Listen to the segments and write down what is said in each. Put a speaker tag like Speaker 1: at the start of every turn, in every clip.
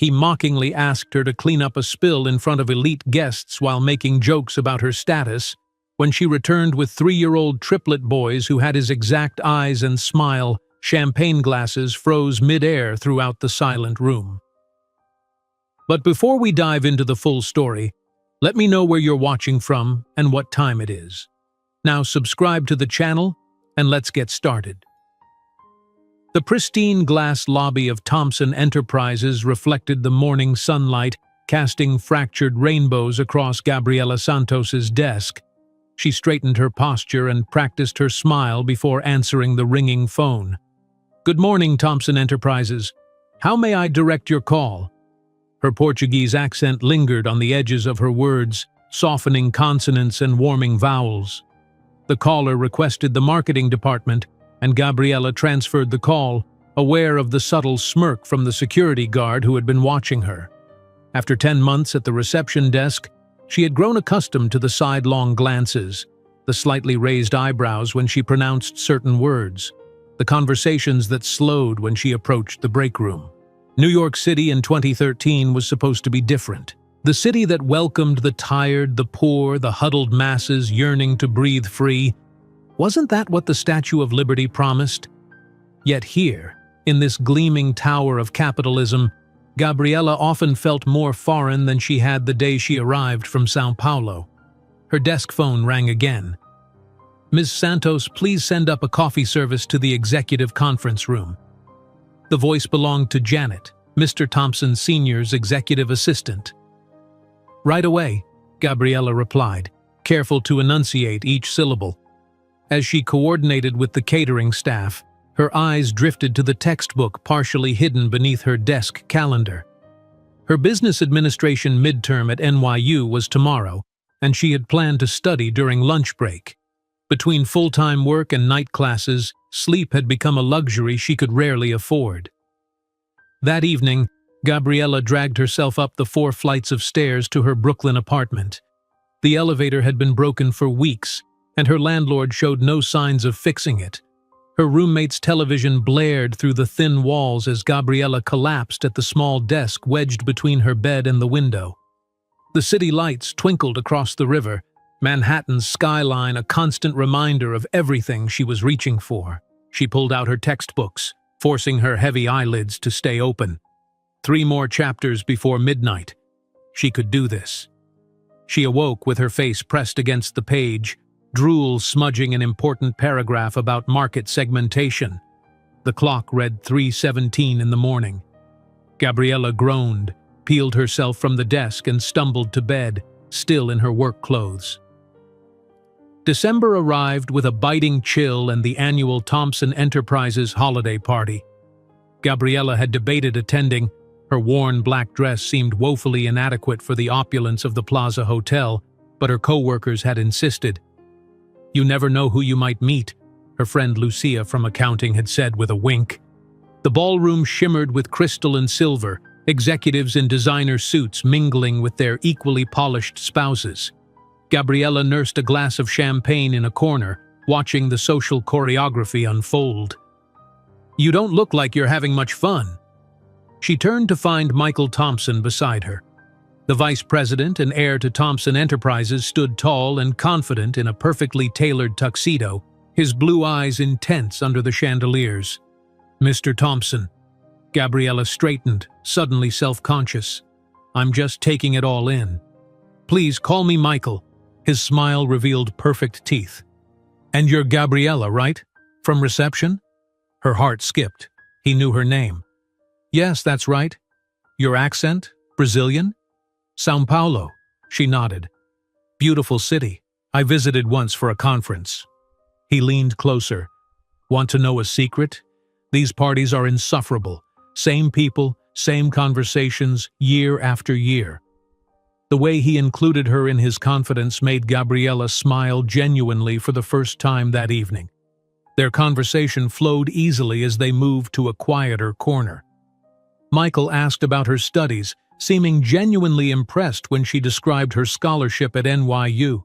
Speaker 1: He mockingly asked her to clean up a spill in front of elite guests while making jokes about her status. When she returned with 3-year-old Triplet boys who had his exact eyes and smile, champagne glasses froze mid-air throughout the silent room. But before we dive into the full story, let me know where you're watching from and what time it is. Now subscribe to the channel and let's get started. The pristine glass lobby of Thompson Enterprises reflected the morning sunlight, casting fractured rainbows across Gabriela Santos's desk. She straightened her posture and practiced her smile before answering the ringing phone. "Good morning, Thompson Enterprises. How may I direct your call?" Her Portuguese accent lingered on the edges of her words, softening consonants and warming vowels. The caller requested the marketing department, and Gabriela transferred the call, aware of the subtle smirk from the security guard who had been watching her. After 10 months at the reception desk, she had grown accustomed to the sidelong glances, the slightly raised eyebrows when she pronounced certain words, the conversations that slowed when she approached the break room. New York City in 2013 was supposed to be different. The city that welcomed the tired, the poor, the huddled masses yearning to breathe free. Wasn't that what the Statue of Liberty promised? Yet here, in this gleaming tower of capitalism, Gabriela often felt more foreign than she had the day she arrived from São Paulo. Her desk phone rang again. "Ms. Santos, please send up a coffee service to the executive conference room." The voice belonged to Janet, Mr. Thompson Sr.'s executive assistant. "Right away," Gabriela replied, careful to enunciate each syllable. As she coordinated with the catering staff, her eyes drifted to the textbook partially hidden beneath her desk calendar. Her business administration midterm at NYU was tomorrow, and she had planned to study during lunch break. Between full-time work and night classes, sleep had become a luxury she could rarely afford. That evening, Gabriela dragged herself up the 4 flights of stairs to her Brooklyn apartment. The elevator had been broken for weeks, and her landlord showed no signs of fixing it. Her roommate's television blared through the thin walls as Gabriela collapsed at the small desk wedged between her bed and the window. The city lights twinkled across the river, Manhattan's skyline a constant reminder of everything she was reaching for. She pulled out her textbooks, forcing her heavy eyelids to stay open. 3 more chapters before midnight. She could do this. She awoke with her face pressed against the page, drool smudging an important paragraph about market segmentation. The clock read 3:17 in the morning. Gabriela groaned, peeled herself from the desk and stumbled to bed, still in her work clothes. December arrived with a biting chill and the annual Thompson Enterprises holiday party. Gabriela had debated attending. Her worn black dress seemed woefully inadequate for the opulence of the Plaza Hotel, but her co-workers had insisted. "You never know who you might meet," her friend Lucia from accounting had said with a wink. The ballroom shimmered with crystal and silver, executives in designer suits mingling with their equally polished spouses. Gabriela nursed a glass of champagne in a corner, watching the social choreography unfold. "You don't look like you're having much fun." She turned to find Michael Thompson beside her. The vice president and heir to Thompson Enterprises stood tall and confident in a perfectly tailored tuxedo, his blue eyes intense under the chandeliers. "Mr. Thompson." Gabriela straightened, suddenly self-conscious. "I'm just taking it all in." "Please call me Michael." His smile revealed perfect teeth. "And you're Gabriela, right? From reception?" Her heart skipped. He knew her name. "Yes, that's right." "Your accent? Brazilian?" "São Paulo," she nodded. "Beautiful city. I visited once for a conference." He leaned closer. "Want to know a secret? These parties are insufferable. Same people, same conversations, year after year." The way he included her in his confidence made Gabriela smile genuinely for the first time that evening. Their conversation flowed easily as they moved to a quieter corner. Michael asked about her studies, seeming genuinely impressed when she described her scholarship at NYU.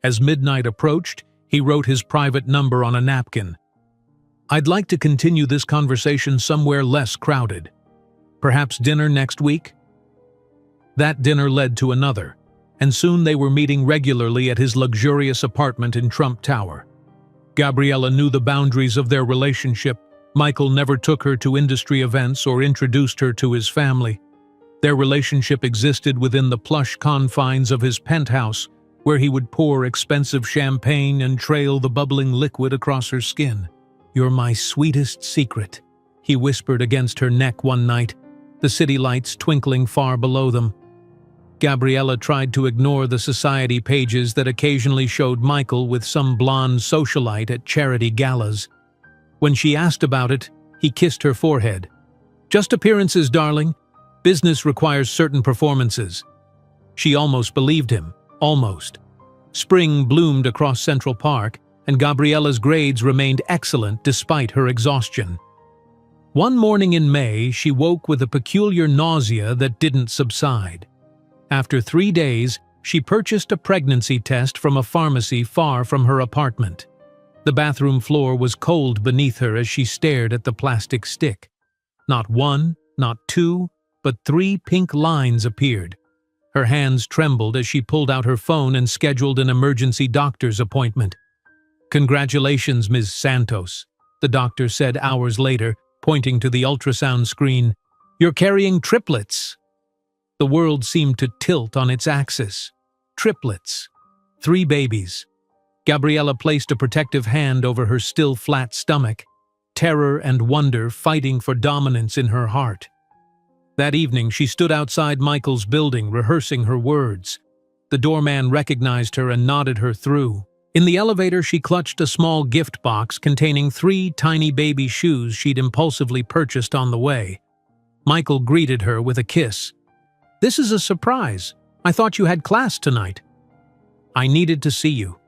Speaker 1: As midnight approached, he wrote his private number on a napkin. "I'd like to continue this conversation somewhere less crowded." Perhaps dinner next week? That dinner led to another, and soon they were meeting regularly at his luxurious apartment in Trump Tower. Gabriella knew the boundaries of their relationship. Michael never took her to industry events or introduced her to his family. Their relationship existed within the plush confines of his penthouse, where he would pour expensive champagne and trail the bubbling liquid across her skin. "You're my sweetest secret," he whispered against her neck one night, the city lights twinkling far below them. Gabriella tried to ignore the society pages that occasionally showed Michael with some blonde socialite at charity galas. When she asked about it, he kissed her forehead. "Just appearances, darling. Business requires certain performances." She almost believed him, almost. Spring bloomed across Central Park, and Gabriella's grades remained excellent despite her exhaustion. One morning in May, she woke with a peculiar nausea that didn't subside. After 3 days, she purchased a pregnancy test from a pharmacy far from her apartment. The bathroom floor was cold beneath her as she stared at the plastic stick. Not one, not two, but 3 pink lines appeared. Her hands trembled as she pulled out her phone and scheduled an emergency doctor's appointment. "Congratulations, Ms. Santos," the doctor said hours later, pointing to the ultrasound screen. "You're carrying triplets." The world seemed to tilt on its axis. Triplets. 3 babies. Gabriella placed a protective hand over her still flat stomach, terror and wonder fighting for dominance in her heart. That evening, she stood outside Michael's building, rehearsing her words. The doorman recognized her and nodded her through. In the elevator, she clutched a small gift box containing 3 tiny baby shoes she'd impulsively purchased on the way. Michael greeted her with a kiss. "This is a surprise. I thought you had class tonight." "I needed to see you."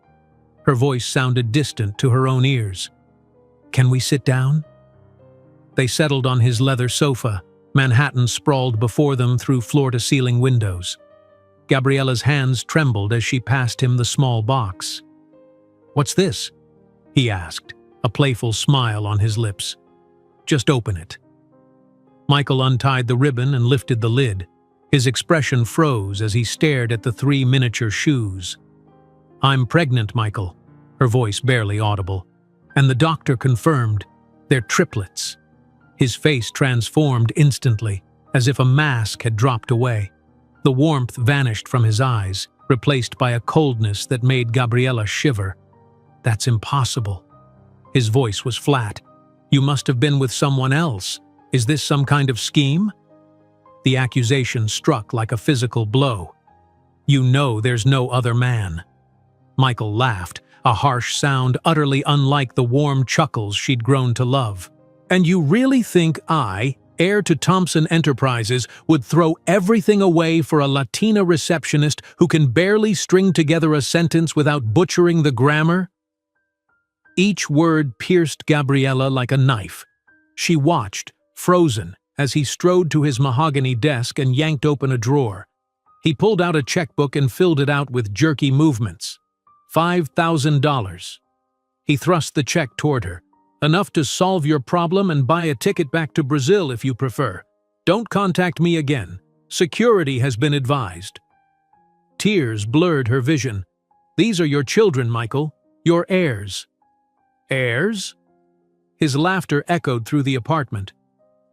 Speaker 1: Her voice sounded distant to her own ears. "Can we sit down?" They settled on his leather sofa. Manhattan sprawled before them through floor-to-ceiling windows. Gabriella's hands trembled as she passed him the small box. "What's this?" he asked, a playful smile on his lips. "Just open it." Michael untied the ribbon and lifted the lid. His expression froze as he stared at the 3 miniature shoes. "I'm pregnant, Michael," her voice barely audible. "And the doctor confirmed they're triplets." His face transformed instantly, as if a mask had dropped away. The warmth vanished from his eyes, replaced by a coldness that made Gabriella shiver. "That's impossible." His voice was flat. "You must have been with someone else. Is this some kind of scheme?" The accusation struck like a physical blow. "You know there's no other man." Michael laughed, a harsh sound utterly unlike the warm chuckles she'd grown to love. "And you really think I, heir to Thompson Enterprises, would throw everything away for a Latina receptionist who can barely string together a sentence without butchering the grammar?" Each word pierced Gabriella like a knife. She watched, frozen, as he strode to his mahogany desk and yanked open a drawer. He pulled out a checkbook and filled it out with jerky movements. $5,000. He thrust the check toward her. "Enough to solve your problem and buy a ticket back to Brazil if you prefer. Don't contact me again. Security has been advised." Tears blurred her vision. "These are your children, Michael. Your heirs." "Heirs?" His laughter echoed through the apartment.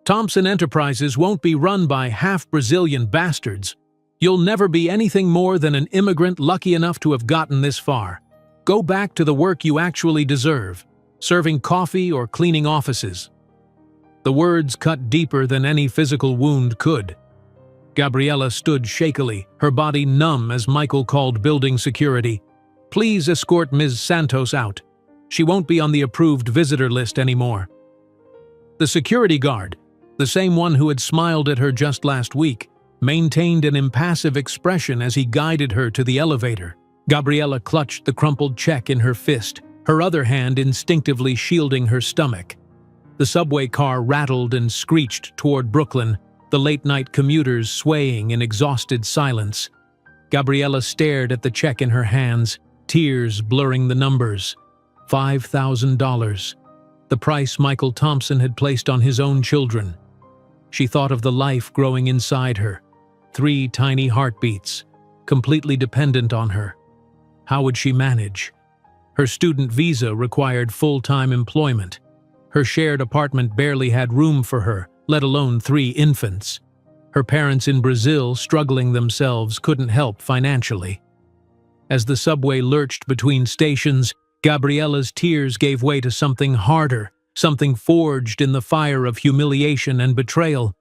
Speaker 1: "Thompson Enterprises won't be run by half-Brazilian bastards. You'll never be anything more than an immigrant lucky enough to have gotten this far. Go back to the work you actually deserve, serving coffee or cleaning offices." The words cut deeper than any physical wound could. Gabriella stood shakily, her body numb as Michael called building security. "Please escort Ms. Santos out. She won't be on the approved visitor list anymore." The security guard, the same one who had smiled at her just last week, maintained an impassive expression as he guided her to the elevator. Gabriella clutched the crumpled check in her fist, her other hand instinctively shielding her stomach. The subway car rattled and screeched toward Brooklyn, the late-night commuters swaying in exhausted silence. Gabriella stared at the check in her hands, tears blurring the numbers. $5,000. The price Michael Thompson had placed on his own children. She thought of the life growing inside her. 3 tiny heartbeats, completely dependent on her. How would she manage? Her student visa required full-time employment. Her shared apartment barely had room for her, let alone 3 infants. Her parents in Brazil, struggling themselves, couldn't help financially. As the subway lurched between stations, Gabriella's tears gave way to something harder, something forged in the fire of humiliation and betrayal.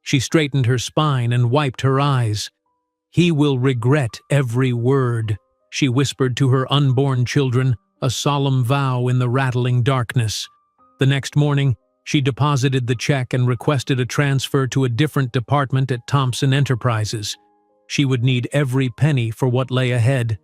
Speaker 1: She straightened her spine and wiped her eyes. "He will regret every word," she whispered to her unborn children, a solemn vow in the rattling darkness. The next morning, she deposited the check and requested a transfer to a different department at Thompson Enterprises. She would need every penny for what lay ahead.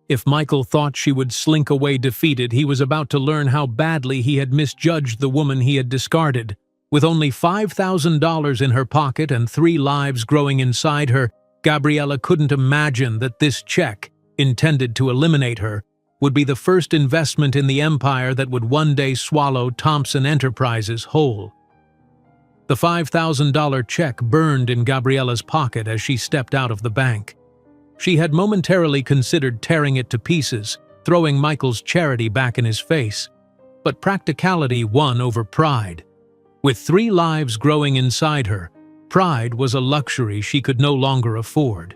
Speaker 1: If Michael thought she would slink away defeated, he was about to learn how badly he had misjudged the woman he had discarded. With only $5,000 in her pocket and 3 lives growing inside her, Gabriella couldn't imagine that this check, intended to eliminate her, would be the first investment in the empire that would one day swallow Thompson Enterprises whole. The $5,000 check burned in Gabriella's pocket as she stepped out of the bank. She had momentarily considered tearing it to pieces, throwing Michael's charity back in his face. But practicality won over pride. With 3 lives growing inside her, pride was a luxury she could no longer afford.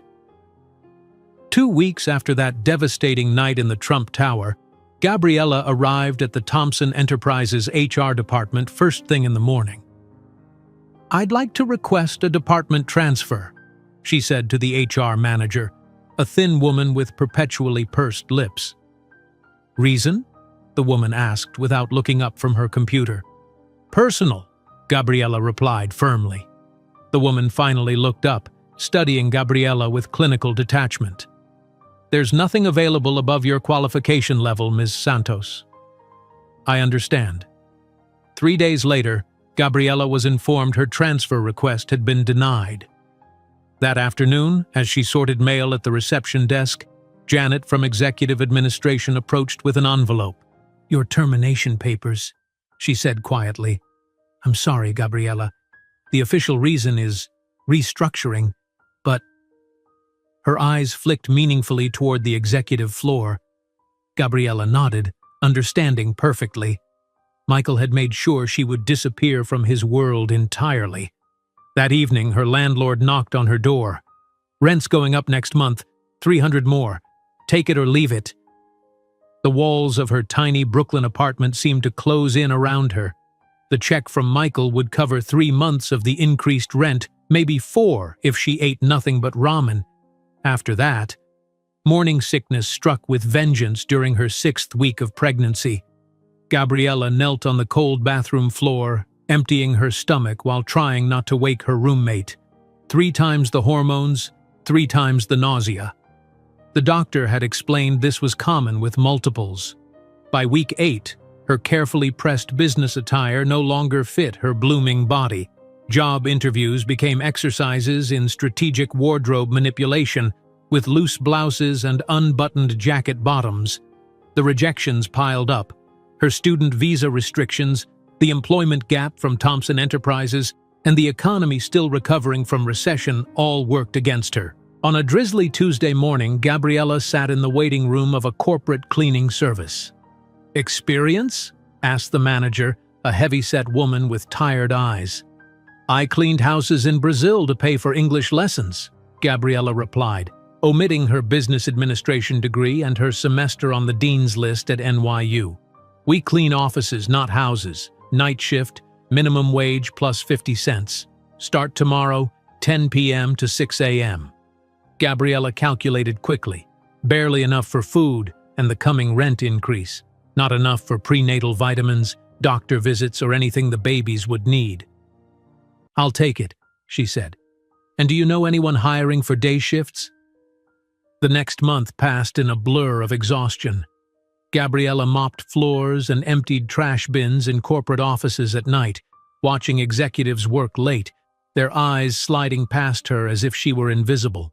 Speaker 1: 2 weeks after that devastating night in the Trump Tower, Gabriella arrived at the Thompson Enterprises HR department first thing in the morning. "I'd like to request a department transfer," she said to the HR manager, a thin woman with perpetually pursed lips. "Reason?" the woman asked without looking up from her computer. "Personal," Gabriella replied firmly. The woman finally looked up, studying Gabriella with clinical detachment. "There's nothing available above your qualification level, Ms. Santos." "I understand." 3 days later, Gabriella was informed her transfer request had been denied. That afternoon, as she sorted mail at the reception desk, Janet from Executive Administration approached with an envelope. "Your termination papers," she said quietly. "I'm sorry, Gabriella. The official reason is restructuring, but—" Her eyes flicked meaningfully toward the executive floor. Gabriella nodded, understanding perfectly. Michael had made sure she would disappear from his world entirely. That evening, her landlord knocked on her door. "Rent's going up next month, 300 more. Take it or leave it." The walls of her tiny Brooklyn apartment seemed to close in around her. The check from Michael would cover 3 months of the increased rent, maybe 4 if she ate nothing but ramen. After that, morning sickness struck with vengeance during her 6th week of pregnancy. Gabriella knelt on the cold bathroom floor, emptying her stomach while trying not to wake her roommate. 3 times the hormones, 3 times the nausea. The doctor had explained this was common with multiples. By week 8, her carefully pressed business attire no longer fit her blooming body. Job interviews became exercises in strategic wardrobe manipulation, with loose blouses and unbuttoned jacket bottoms. The rejections piled up. Her student visa restrictions, the employment gap from Thompson Enterprises, and the economy still recovering from recession all worked against her. On a drizzly Tuesday morning, Gabriella sat in the waiting room of a corporate cleaning service. "Experience?" asked the manager, a heavy-set woman with tired eyes. "I cleaned houses in Brazil to pay for English lessons," Gabriella replied, omitting her business administration degree and her semester on the dean's list at NYU. "We clean offices, not houses. Night shift, minimum wage plus 50 cents. Start tomorrow, 10 p.m. to 6 a.m. Gabriella calculated quickly. Barely enough for food and the coming rent increase. Not enough for prenatal vitamins, doctor visits, or anything the babies would need. "I'll take it," she said. "And do you know anyone hiring for day shifts?" The next month passed in a blur of exhaustion. Gabriella mopped floors and emptied trash bins in corporate offices at night, watching executives work late, their eyes sliding past her as if she were invisible.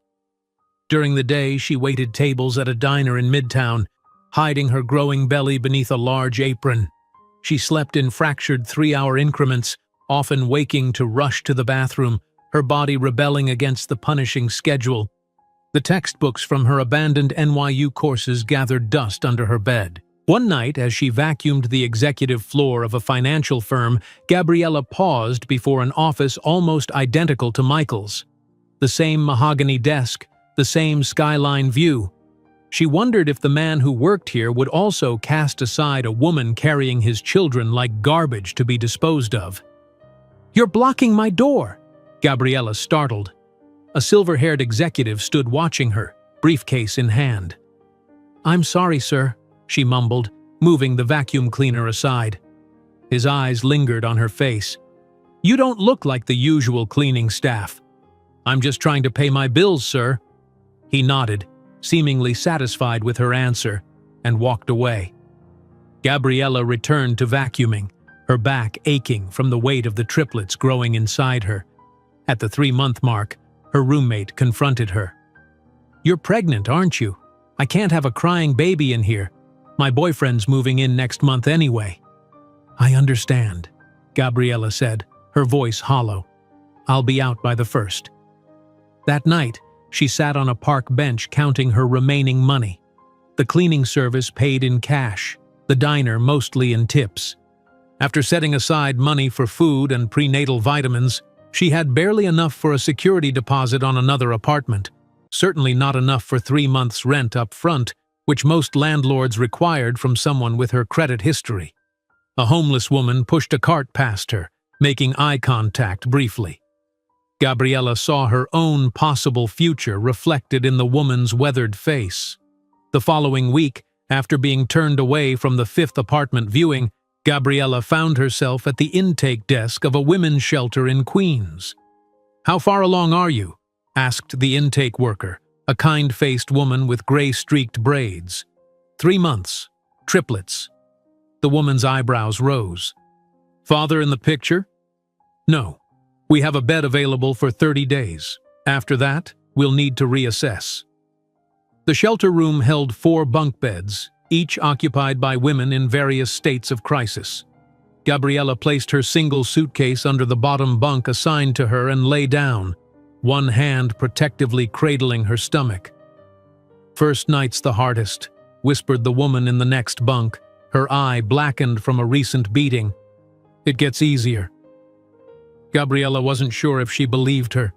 Speaker 1: During the day, she waited tables at a diner in Midtown, hiding her growing belly beneath a large apron. She slept in fractured 3-hour increments, often waking to rush to the bathroom, her body rebelling against the punishing schedule. The textbooks from her abandoned NYU courses gathered dust under her bed. One night, as she vacuumed the executive floor of a financial firm, Gabriella paused before an office almost identical to Michael's. The same mahogany desk, the same skyline view. She wondered if the man who worked here would also cast aside a woman carrying his children like garbage to be disposed of. "You're blocking my door!" Gabriella startled. A silver-haired executive stood watching her, briefcase in hand. "I'm sorry, sir," she mumbled, moving the vacuum cleaner aside. His eyes lingered on her face. "You don't look like the usual cleaning staff." "I'm just trying to pay my bills, sir." He nodded, seemingly satisfied with her answer, and walked away. Gabriella returned to vacuuming, her back aching from the weight of the triplets growing inside her. At the 3-month mark, her roommate confronted her. "You're pregnant, aren't you? I can't have a crying baby in here. My boyfriend's moving in next month anyway." "I understand," Gabriella said, her voice hollow. "I'll be out by the 1st. That night, she sat on a park bench counting her remaining money. The cleaning service paid in cash, the diner mostly in tips. After setting aside money for food and prenatal vitamins, she had barely enough for a security deposit on another apartment, certainly not enough for 3 months' rent up front, which most landlords required from someone with her credit history. A homeless woman pushed a cart past her, making eye contact briefly. Gabriella saw her own possible future reflected in the woman's weathered face. The following week, after being turned away from the 5th apartment viewing, Gabriella found herself at the intake desk of a women's shelter in Queens. "How far along are you?" asked the intake worker, a kind-faced woman with gray-streaked braids. 3 months. Triplets." The woman's eyebrows rose. "Father in the picture?" "No. We have a bed available for 30 days. After that, we'll need to reassess." The shelter room held 4 bunk beds, each occupied by women in various states of crisis. Gabriella placed her single suitcase under the bottom bunk assigned to her and lay down, one hand protectively cradling her stomach. "First night's the hardest," whispered the woman in the next bunk, her eye blackened from a recent beating. "It gets easier." Gabriella wasn't sure if she believed her.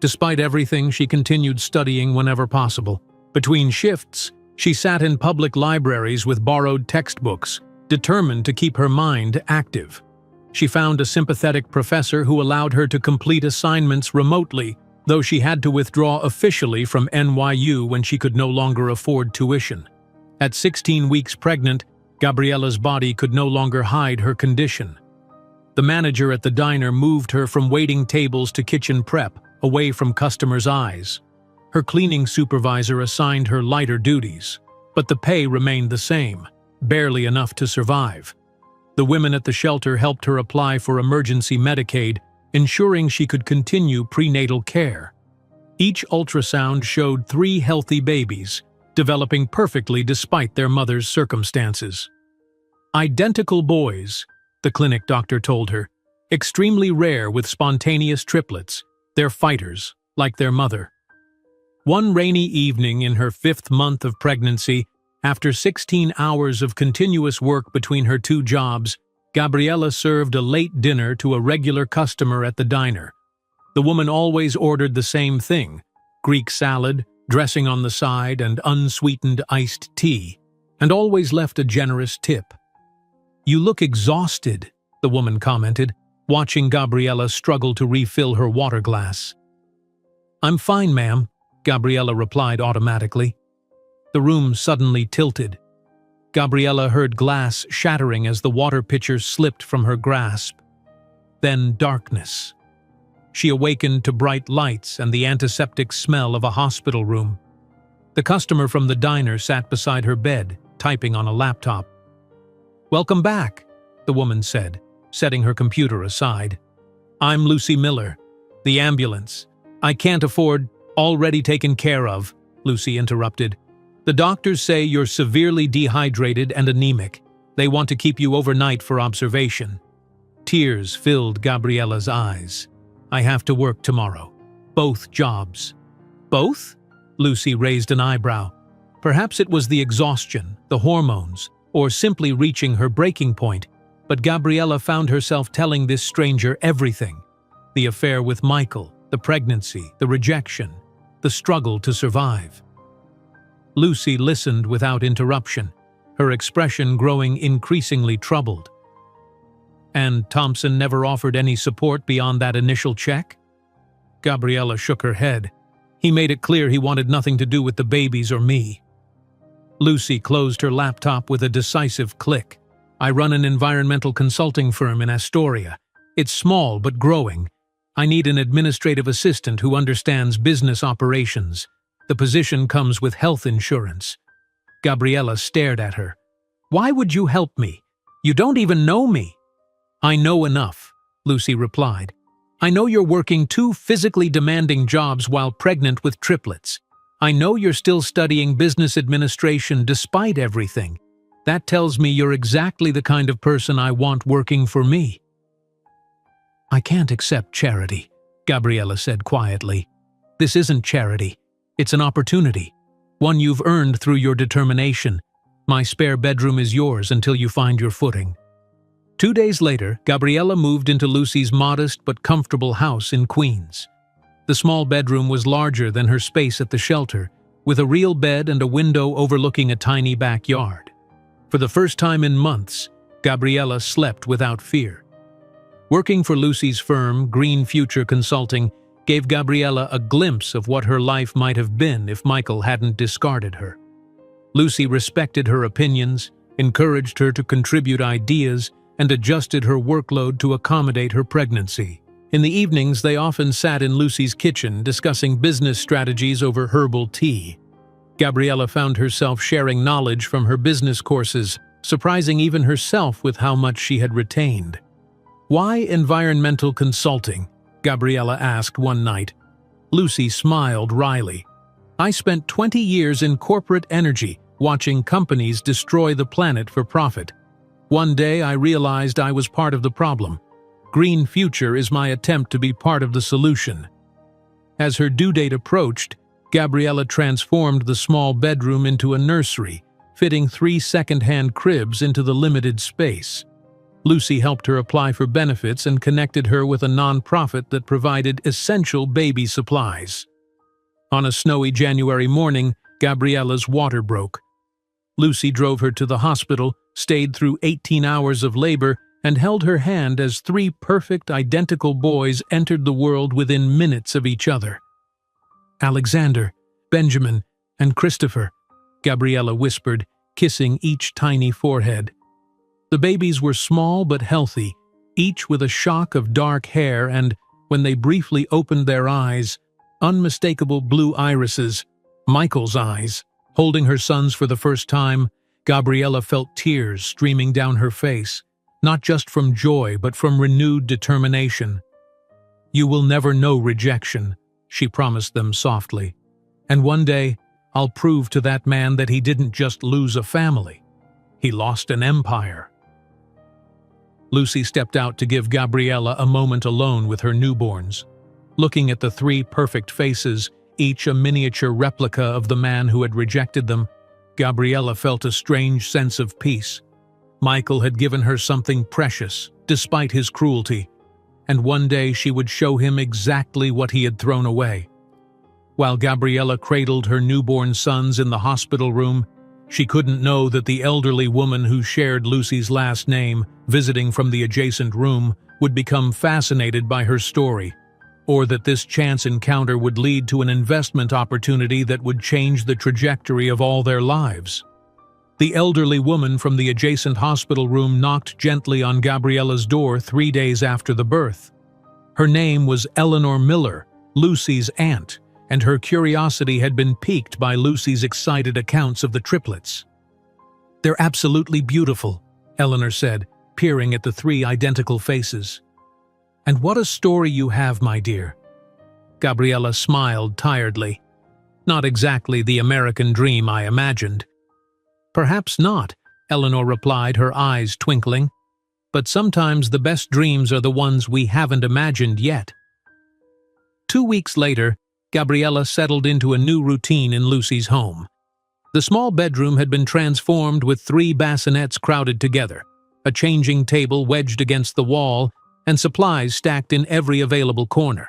Speaker 1: Despite everything, she continued studying whenever possible. Between shifts, she sat in public libraries with borrowed textbooks, determined to keep her mind active. She found a sympathetic professor who allowed her to complete assignments remotely, though she had to withdraw officially from NYU when she could no longer afford tuition. At 16 weeks pregnant, Gabriella's body could no longer hide her condition. The manager at the diner moved her from waiting tables to kitchen prep, away from customers' eyes. Her cleaning supervisor assigned her lighter duties, but the pay remained the same, barely enough to survive. The women at the shelter helped her apply for emergency Medicaid, ensuring she could continue prenatal care. Each ultrasound showed 3 healthy babies, developing perfectly despite their mother's circumstances. "Identical boys," the clinic doctor told her, "extremely rare with spontaneous triplets. They're fighters, like their mother." One rainy evening in her 5th month of pregnancy, after 16 hours of continuous work between her 2 jobs, Gabriella served a late dinner to a regular customer at the diner. The woman always ordered the same thing: Greek salad, dressing on the side, and unsweetened iced tea, and always left a generous tip. "You look exhausted," the woman commented, watching Gabriella struggle to refill her water glass. "I'm fine, ma'am," Gabriella replied automatically. The room suddenly tilted. Gabriella heard glass shattering as the water pitcher slipped from her grasp. Then darkness. She awakened to bright lights and the antiseptic smell of a hospital room. The customer from the diner sat beside her bed, typing on a laptop. "Welcome back," the woman said, setting her computer aside. "I'm Lucy Miller. The ambulance. I can't afford—" "Already taken care of," Lucy interrupted. "The doctors say you're severely dehydrated and anemic. They want to keep you overnight for observation." Tears filled Gabriella's eyes. "I have to work tomorrow. Both jobs." "Both?" Lucy raised an eyebrow. Perhaps it was the exhaustion, the hormones, or simply reaching her breaking point, but Gabriella found herself telling this stranger everything. The affair with Michael, the pregnancy, the rejection, the struggle to survive. Lucy listened without interruption, her expression growing increasingly troubled. "And Thompson never offered any support beyond that initial check?" Gabriella shook her head. "He made it clear he wanted nothing to do with the babies or me." Lucy closed her laptop with a decisive click. "I run an environmental consulting firm in Astoria. It's small but growing. I need an administrative assistant who understands business operations. The position comes with health insurance." Gabriella stared at her. "Why would you help me? You don't even know me." "I know enough," Lucy replied. "I know you're working 2 physically demanding jobs while pregnant with triplets. I know you're still studying business administration despite everything. That tells me you're exactly the kind of person I want working for me." "I can't accept charity," Gabriella said quietly. "This isn't charity. It's an opportunity. One you've earned through your determination. My spare bedroom is yours until you find your footing." 2 days later, Gabriella moved into Lucy's modest but comfortable house in Queens. The small bedroom was larger than her space at the shelter, with a real bed and a window overlooking a tiny backyard. For the first time in months, Gabriella slept without fear. Working for Lucy's firm, Green Future Consulting, gave Gabriella a glimpse of what her life might have been if Michael hadn't discarded her. Lucy respected her opinions, encouraged her to contribute ideas, and adjusted her workload to accommodate her pregnancy. In the evenings, they often sat in Lucy's kitchen discussing business strategies over herbal tea. Gabriella found herself sharing knowledge from her business courses, surprising even herself with how much she had retained. "Why environmental consulting?" Gabriella asked one night. Lucy smiled wryly. "I spent 20 years in corporate energy, watching companies destroy the planet for profit. One day I realized I was part of the problem. Green Future is my attempt to be part of the solution." As her due date approached, Gabriella transformed the small bedroom into a nursery, fitting 3 second-hand cribs into the limited space. Lucy helped her apply for benefits and connected her with a nonprofit that provided essential baby supplies. On a snowy January morning, Gabriella's water broke. Lucy drove her to the hospital, stayed through 18 hours of labor, and held her hand as 3 perfect, identical boys entered the world within minutes of each other. "Alexander, Benjamin, and Christopher," Gabriella whispered, kissing each tiny forehead. The babies were small but healthy, each with a shock of dark hair and, when they briefly opened their eyes, unmistakable blue irises, Michael's eyes. Holding her sons for the first time, Gabriella felt tears streaming down her face, not just from joy but from renewed determination. "You will never know rejection," she promised them softly. "And one day, I'll prove to that man that he didn't just lose a family. He lost an empire." Lucy stepped out to give Gabriella a moment alone with her newborns. Looking at the 3 perfect faces, each a miniature replica of the man who had rejected them, Gabriella felt a strange sense of peace. Michael had given her something precious, despite his cruelty, and one day she would show him exactly what he had thrown away. While Gabriella cradled her newborn sons in the hospital room, she couldn't know that the elderly woman who shared Lucy's last name, visiting from the adjacent room, would become fascinated by her story, or that this chance encounter would lead to an investment opportunity that would change the trajectory of all their lives. The elderly woman from the adjacent hospital room knocked gently on Gabriella's door 3 days after the birth. Her name was Eleanor Miller, Lucy's aunt, and her curiosity had been piqued by Lucy's excited accounts of the triplets. "They're absolutely beautiful," Eleanor said, peering at the 3 identical faces. "And what a story you have, my dear." Gabriella smiled tiredly. "Not exactly the American dream I imagined." "Perhaps not," Eleanor replied, her eyes twinkling. but sometimes the best dreams are the ones we haven't imagined yet. 2 weeks later, Gabriella settled into a new routine in Lucy's home. The small bedroom had been transformed with 3 bassinets crowded together, a changing table wedged against the wall, and supplies stacked in every available corner.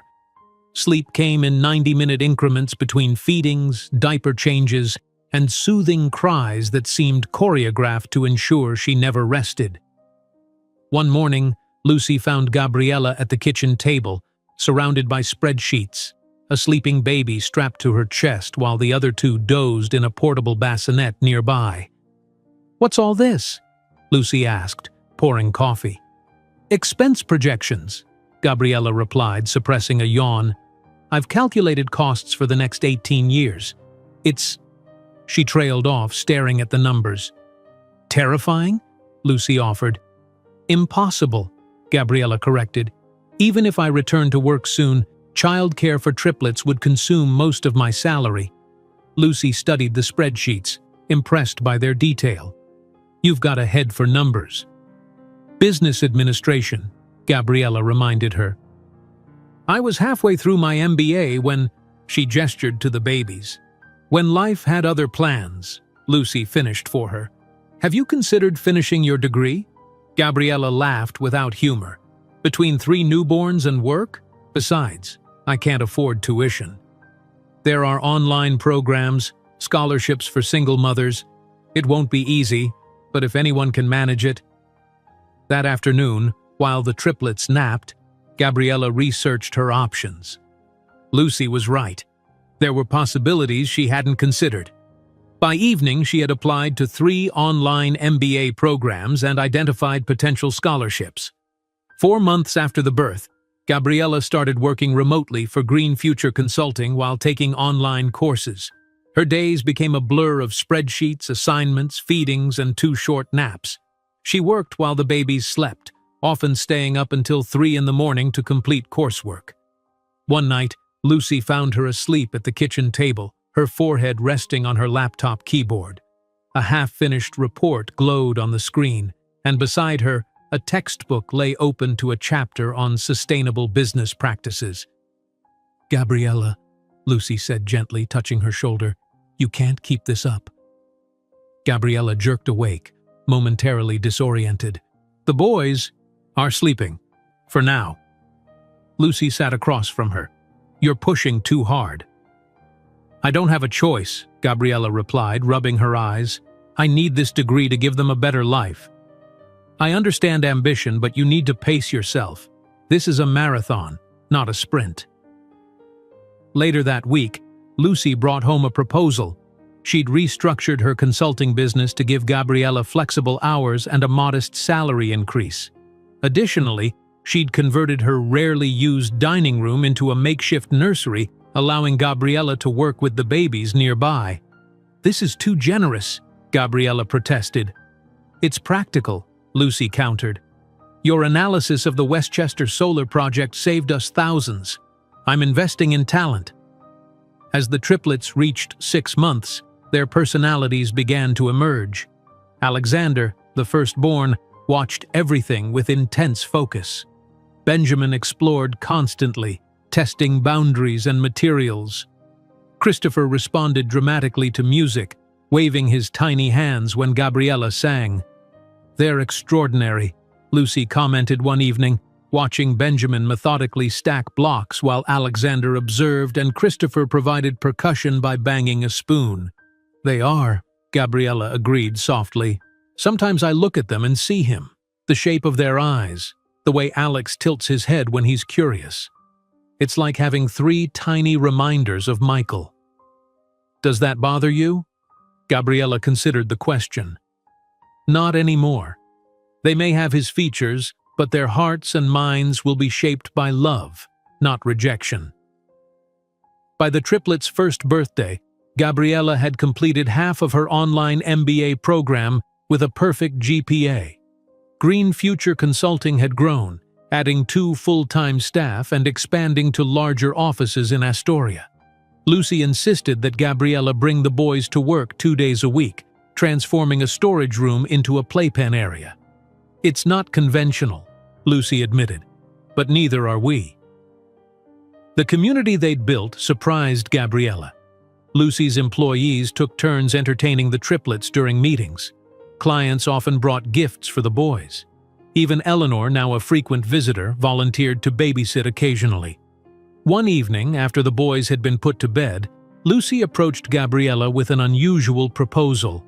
Speaker 1: Sleep came in 90-minute increments between feedings, diaper changes, and soothing cries that seemed choreographed to ensure she never rested. One morning, Lucy found Gabriella at the kitchen table, surrounded by spreadsheets, a sleeping baby strapped to her chest while the other 2 dozed in a portable bassinet nearby. "What's all this?" Lucy asked, pouring coffee. "Expense projections," Gabriella replied, suppressing a yawn. "I've calculated costs for the next 18 years. It's—" She trailed off, staring at the numbers. "Terrifying?" Lucy offered. "Impossible," Gabriella corrected. "Even if I return to work soon, childcare for triplets would consume most of my salary." Lucy studied the spreadsheets, impressed by their detail. "You've got a head for numbers." "Business administration," Gabriella reminded her. "I was halfway through my MBA when—" She gestured to the babies. "When life had other plans," Lucy finished for her. "Have you considered finishing your degree?" Gabriella laughed without humor. "Between 3 newborns and work? Besides, I can't afford tuition. There are online programs, scholarships for single mothers. It won't be easy, but if anyone can manage it." That afternoon, while the triplets napped, Gabriella researched her options. Lucy was right. There were possibilities she hadn't considered. By evening, she had applied to 3 online MBA programs and identified potential scholarships. 4 months after the birth, Gabriella started working remotely for Green Future Consulting while taking online courses. Her days became a blur of spreadsheets, assignments, feedings, and 2 short naps. She worked while the babies slept, often staying up until 3 in the morning to complete coursework. One night, Lucy found her asleep at the kitchen table, her forehead resting on her laptop keyboard. A half-finished report glowed on the screen, and beside her, a textbook lay open to a chapter on sustainable business practices. "Gabriella," Lucy said gently, touching her shoulder, "you can't keep this up." Gabriella jerked awake, momentarily disoriented. "The boys are sleeping. For now." Lucy sat across from her. "You're pushing too hard." "I don't have a choice," Gabriella replied, rubbing her eyes. "I need this degree to give them a better life." "I understand ambition, but you need to pace yourself. This is a marathon, not a sprint." Later that week, Lucy brought home a proposal. She'd restructured her consulting business to give Gabriella flexible hours and a modest salary increase. Additionally, she'd converted her rarely used dining room into a makeshift nursery, allowing Gabriella to work with the babies nearby. "This is too generous," Gabriella protested. "It's practical," Lucy countered. "Your analysis of the Westchester Solar Project saved us thousands. I'm investing in talent." As the triplets reached 6 months, their personalities began to emerge. Alexander, the firstborn, watched everything with intense focus. Benjamin explored constantly, testing boundaries and materials. Christopher responded dramatically to music, waving his tiny hands when Gabriella sang. "They're extraordinary," Lucy commented one evening, watching Benjamin methodically stack blocks while Alexander observed and Christopher provided percussion by banging a spoon. "They are," Gabriella agreed softly. "Sometimes I look at them and see him, the shape of their eyes, the way Alex tilts his head when he's curious. It's like having 3 tiny reminders of Michael." "Does that bother you?" Gabriella considered the question. "Not anymore. They may have his features, but their hearts and minds will be shaped by love, not rejection." By the triplets' first birthday, Gabriella had completed half of her online MBA program with a perfect GPA. Green Future Consulting had grown, adding 2 full-time staff and expanding to larger offices in Astoria. Lucy insisted that Gabriella bring the boys to work 2 days a week, transforming a storage room into a playpen area. It's not conventional, Lucy admitted, but neither are we. The community they'd built surprised Gabriella. Lucy's employees took turns entertaining the triplets during meetings. Clients often brought gifts for the boys. Even Eleanor, now a frequent visitor, volunteered to babysit occasionally. One evening, after the boys had been put to bed, Lucy approached Gabriella with an unusual proposal.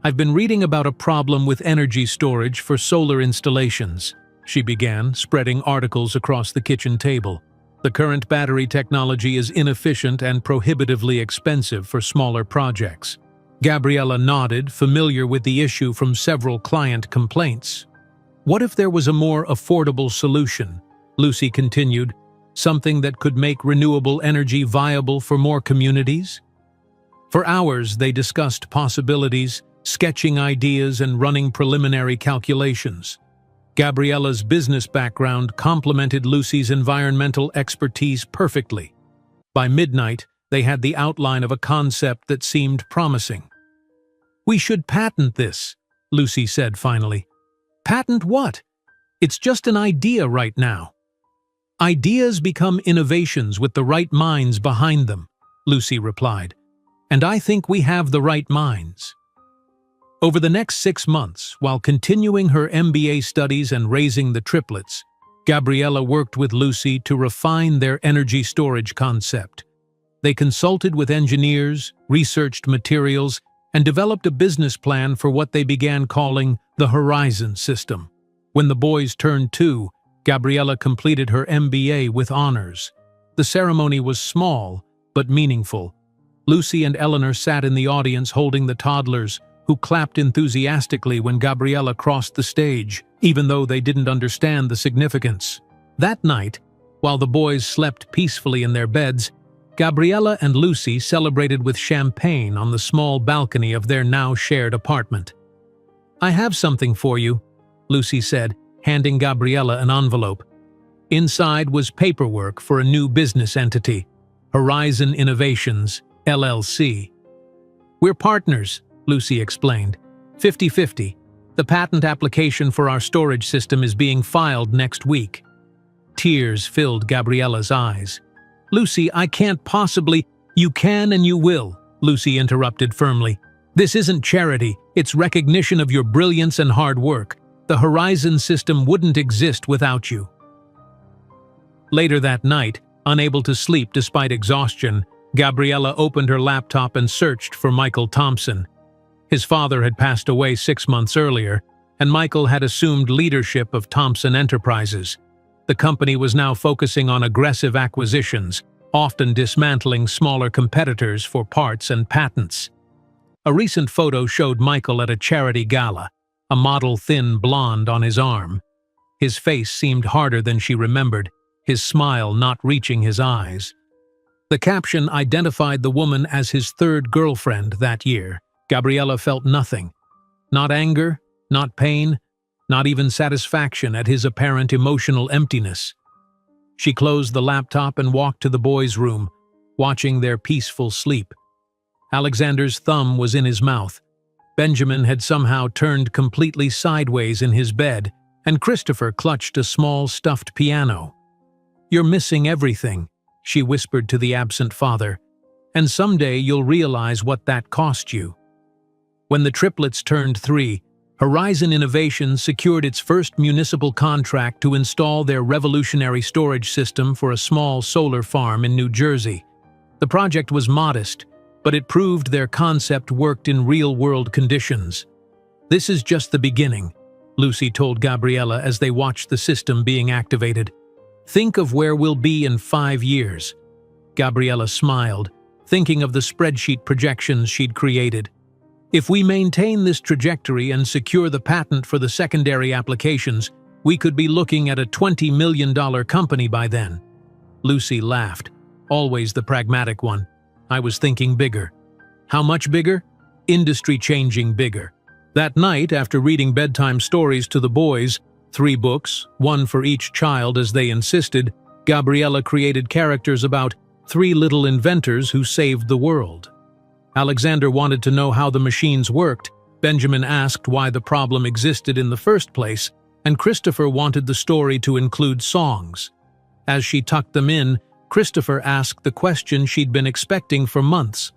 Speaker 1: "I've been reading about a problem with energy storage for solar installations," she began, spreading articles across the kitchen table. "The current battery technology is inefficient and prohibitively expensive for smaller projects." Gabriella nodded, familiar with the issue from several client complaints. "What if there was a more affordable solution?" Lucy continued. "Something that could make renewable energy viable for more communities?" For hours they discussed possibilities, sketching ideas and running preliminary calculations. Gabriella's business background complemented Lucy's environmental expertise perfectly. By midnight, they had the outline of a concept that seemed promising. "We should patent this," Lucy said finally. "Patent what? It's just an idea right now." "Ideas become innovations with the right minds behind them," Lucy replied. "And I think we have the right minds." Over the next 6 months, while continuing her MBA studies and raising the triplets, Gabriella worked with Lucy to refine their energy storage concept. They consulted with engineers, researched materials, and developed a business plan for what they began calling the Horizon system. When the boys turned 2, Gabriella completed her MBA with honors. The ceremony was small, but meaningful. Lucy and Eleanor sat in the audience holding the toddlers, who clapped enthusiastically when Gabriella crossed the stage, even though they didn't understand the significance. That night, while the boys slept peacefully in their beds, Gabriella and Lucy celebrated with champagne on the small balcony of their now shared apartment. "I have something for you," Lucy said, handing Gabriella an envelope. Inside was paperwork for a new business entity, Horizon Innovations, LLC. "We're partners," Lucy explained. 50-50. The patent application for our storage system is being filed next week." Tears filled Gabriella's eyes. "Lucy, I can't possibly—" "You can and you will," Lucy interrupted firmly. "This isn't charity, it's recognition of your brilliance and hard work. The Horizon system wouldn't exist without you." Later that night, unable to sleep despite exhaustion, Gabriella opened her laptop and searched for Michael Thompson. His father had passed away 6 months earlier, and Michael had assumed leadership of Thompson Enterprises. The company was now focusing on aggressive acquisitions, often dismantling smaller competitors for parts and patents. A recent photo showed Michael at a charity gala, a model thin blonde on his arm. His face seemed harder than she remembered, his smile not reaching his eyes. The caption identified the woman as his third girlfriend that year. Gabriella felt nothing. Not anger, not pain, not even satisfaction at his apparent emotional emptiness. She closed the laptop and walked to the boys' room, watching their peaceful sleep. Alexander's thumb was in his mouth. Benjamin had somehow turned completely sideways in his bed, and Christopher clutched a small stuffed piano. "You're missing everything," she whispered to the absent father, "and someday you'll realize what that cost you." When the triplets turned 3, Horizon Innovations secured its first municipal contract to install their revolutionary storage system for a small solar farm in New Jersey. The project was modest, but it proved their concept worked in real-world conditions. "This is just the beginning," Lucy told Gabriella as they watched the system being activated. "Think of where we'll be in 5 years." Gabriella smiled, thinking of the spreadsheet projections she'd created. "If we maintain this trajectory and secure the patent for the secondary applications, we could be looking at a $20 million company by then." Lucy laughed, always the pragmatic one. "I was thinking bigger." "How much bigger?" "Industry-changing bigger." That night, after reading bedtime stories to the boys, 3 books, 1 for each child as they insisted, Gabriella created characters about 3 little inventors who saved the world. Alexander wanted to know how the machines worked, Benjamin asked why the problem existed in the first place, and Christopher wanted the story to include songs. As she tucked them in, Christopher asked the question she'd been expecting for months.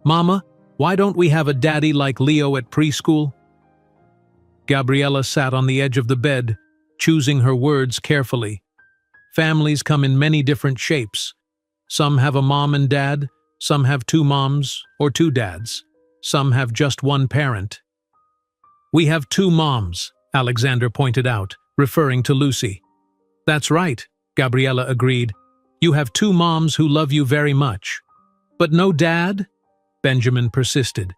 Speaker 1: "Mama, why don't we have a daddy like Leo at preschool?" Gabriella sat on the edge of the bed, choosing her words carefully. Families come in many different shapes. Some have a mom and dad, some have two moms or two dads, some have just one parent. "We have two moms," Alexander pointed out, referring to Lucy. "That's right," Gabriella agreed. "You have two moms who love you very much." "But no dad?" Benjamin persisted.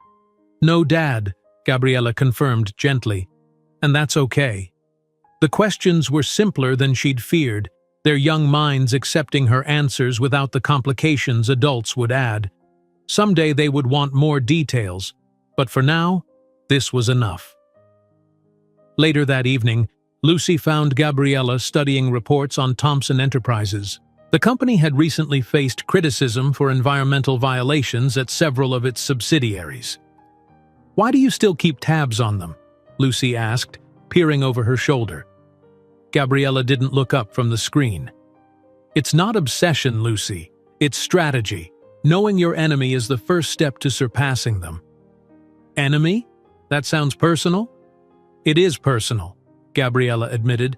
Speaker 1: "No dad," Gabriella confirmed gently. "And that's okay." The questions were simpler than she'd feared, their young minds accepting her answers without the complications adults would add. Someday they would want more details, but for now, this was enough. Later that evening, Lucy found Gabriella studying reports on Thompson Enterprises. The company had recently faced criticism for environmental violations at several of its subsidiaries. "Why do you still keep tabs on them?" Lucy asked, peering over her shoulder. Gabriella didn't look up from the screen. "It's not obsession, Lucy. It's strategy. Knowing your enemy is the first step to surpassing them." "Enemy? That sounds personal?" "It is personal," Gabriella admitted,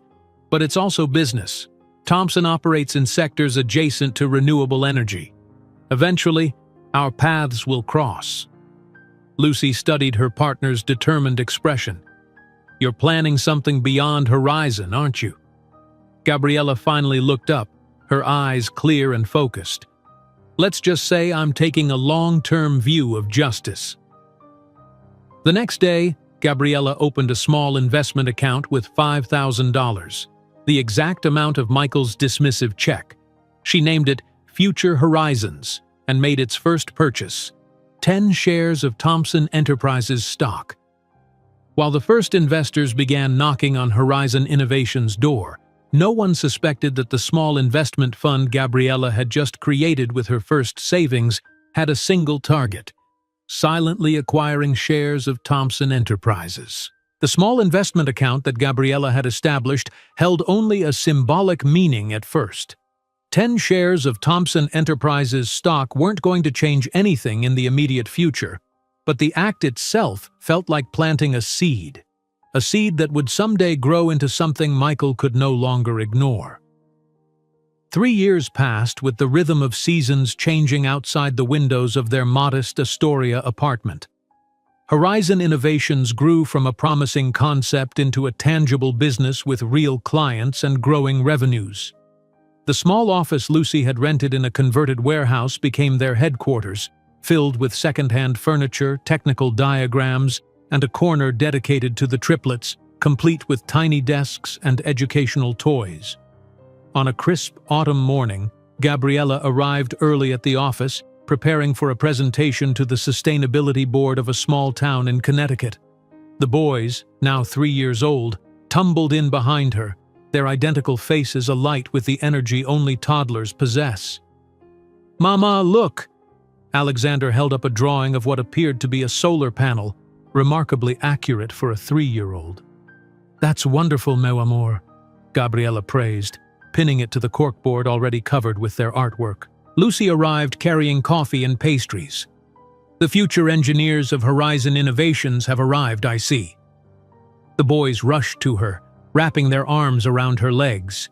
Speaker 1: "but it's also business. Thompson operates in sectors adjacent to renewable energy. Eventually, our paths will cross." Lucy studied her partner's determined expression. "You're planning something beyond horizon, aren't you?" Gabriella finally looked up, her eyes clear and focused. "Let's just say I'm taking a long-term view of justice." The next day, Gabriella opened a small investment account with $5,000, the exact amount of Michael's dismissive check. She named it Future Horizons and made its first purchase, 10 shares of Thompson Enterprises stock. While the first investors began knocking on Horizon Innovations' door, no one suspected that the small investment fund Gabriella had just created with her first savings had a single target: silently acquiring shares of Thompson Enterprises. The small investment account that Gabriella had established held only a symbolic meaning at first. 10 shares of Thompson Enterprises stock weren't going to change anything in the immediate future, but the act itself felt like planting a seed that would someday grow into something Michael could no longer ignore. 3 years passed with the rhythm of seasons changing outside the windows of their modest Astoria apartment. Horizon Innovations grew from a promising concept into a tangible business with real clients and growing revenues. The small office Lucy had rented in a converted warehouse became their headquarters, filled with second-hand furniture, technical diagrams, and a corner dedicated to the triplets, complete with tiny desks and educational toys. On a crisp autumn morning, Gabriella arrived early at the office, preparing for a presentation to the sustainability board of a small town in Connecticut. The boys, now 3 years old, tumbled in behind her, their identical faces alight with the energy only toddlers possess. "Mama, look!" Alexander held up a drawing of what appeared to be a solar panel, remarkably accurate for a 3-year-old. "That's wonderful, meu amor," Gabriella praised, pinning it to the corkboard already covered with their artwork. Lucy arrived carrying coffee and pastries. "The future engineers of Horizon Innovations have arrived, I see." The boys rushed to her, wrapping their arms around her legs.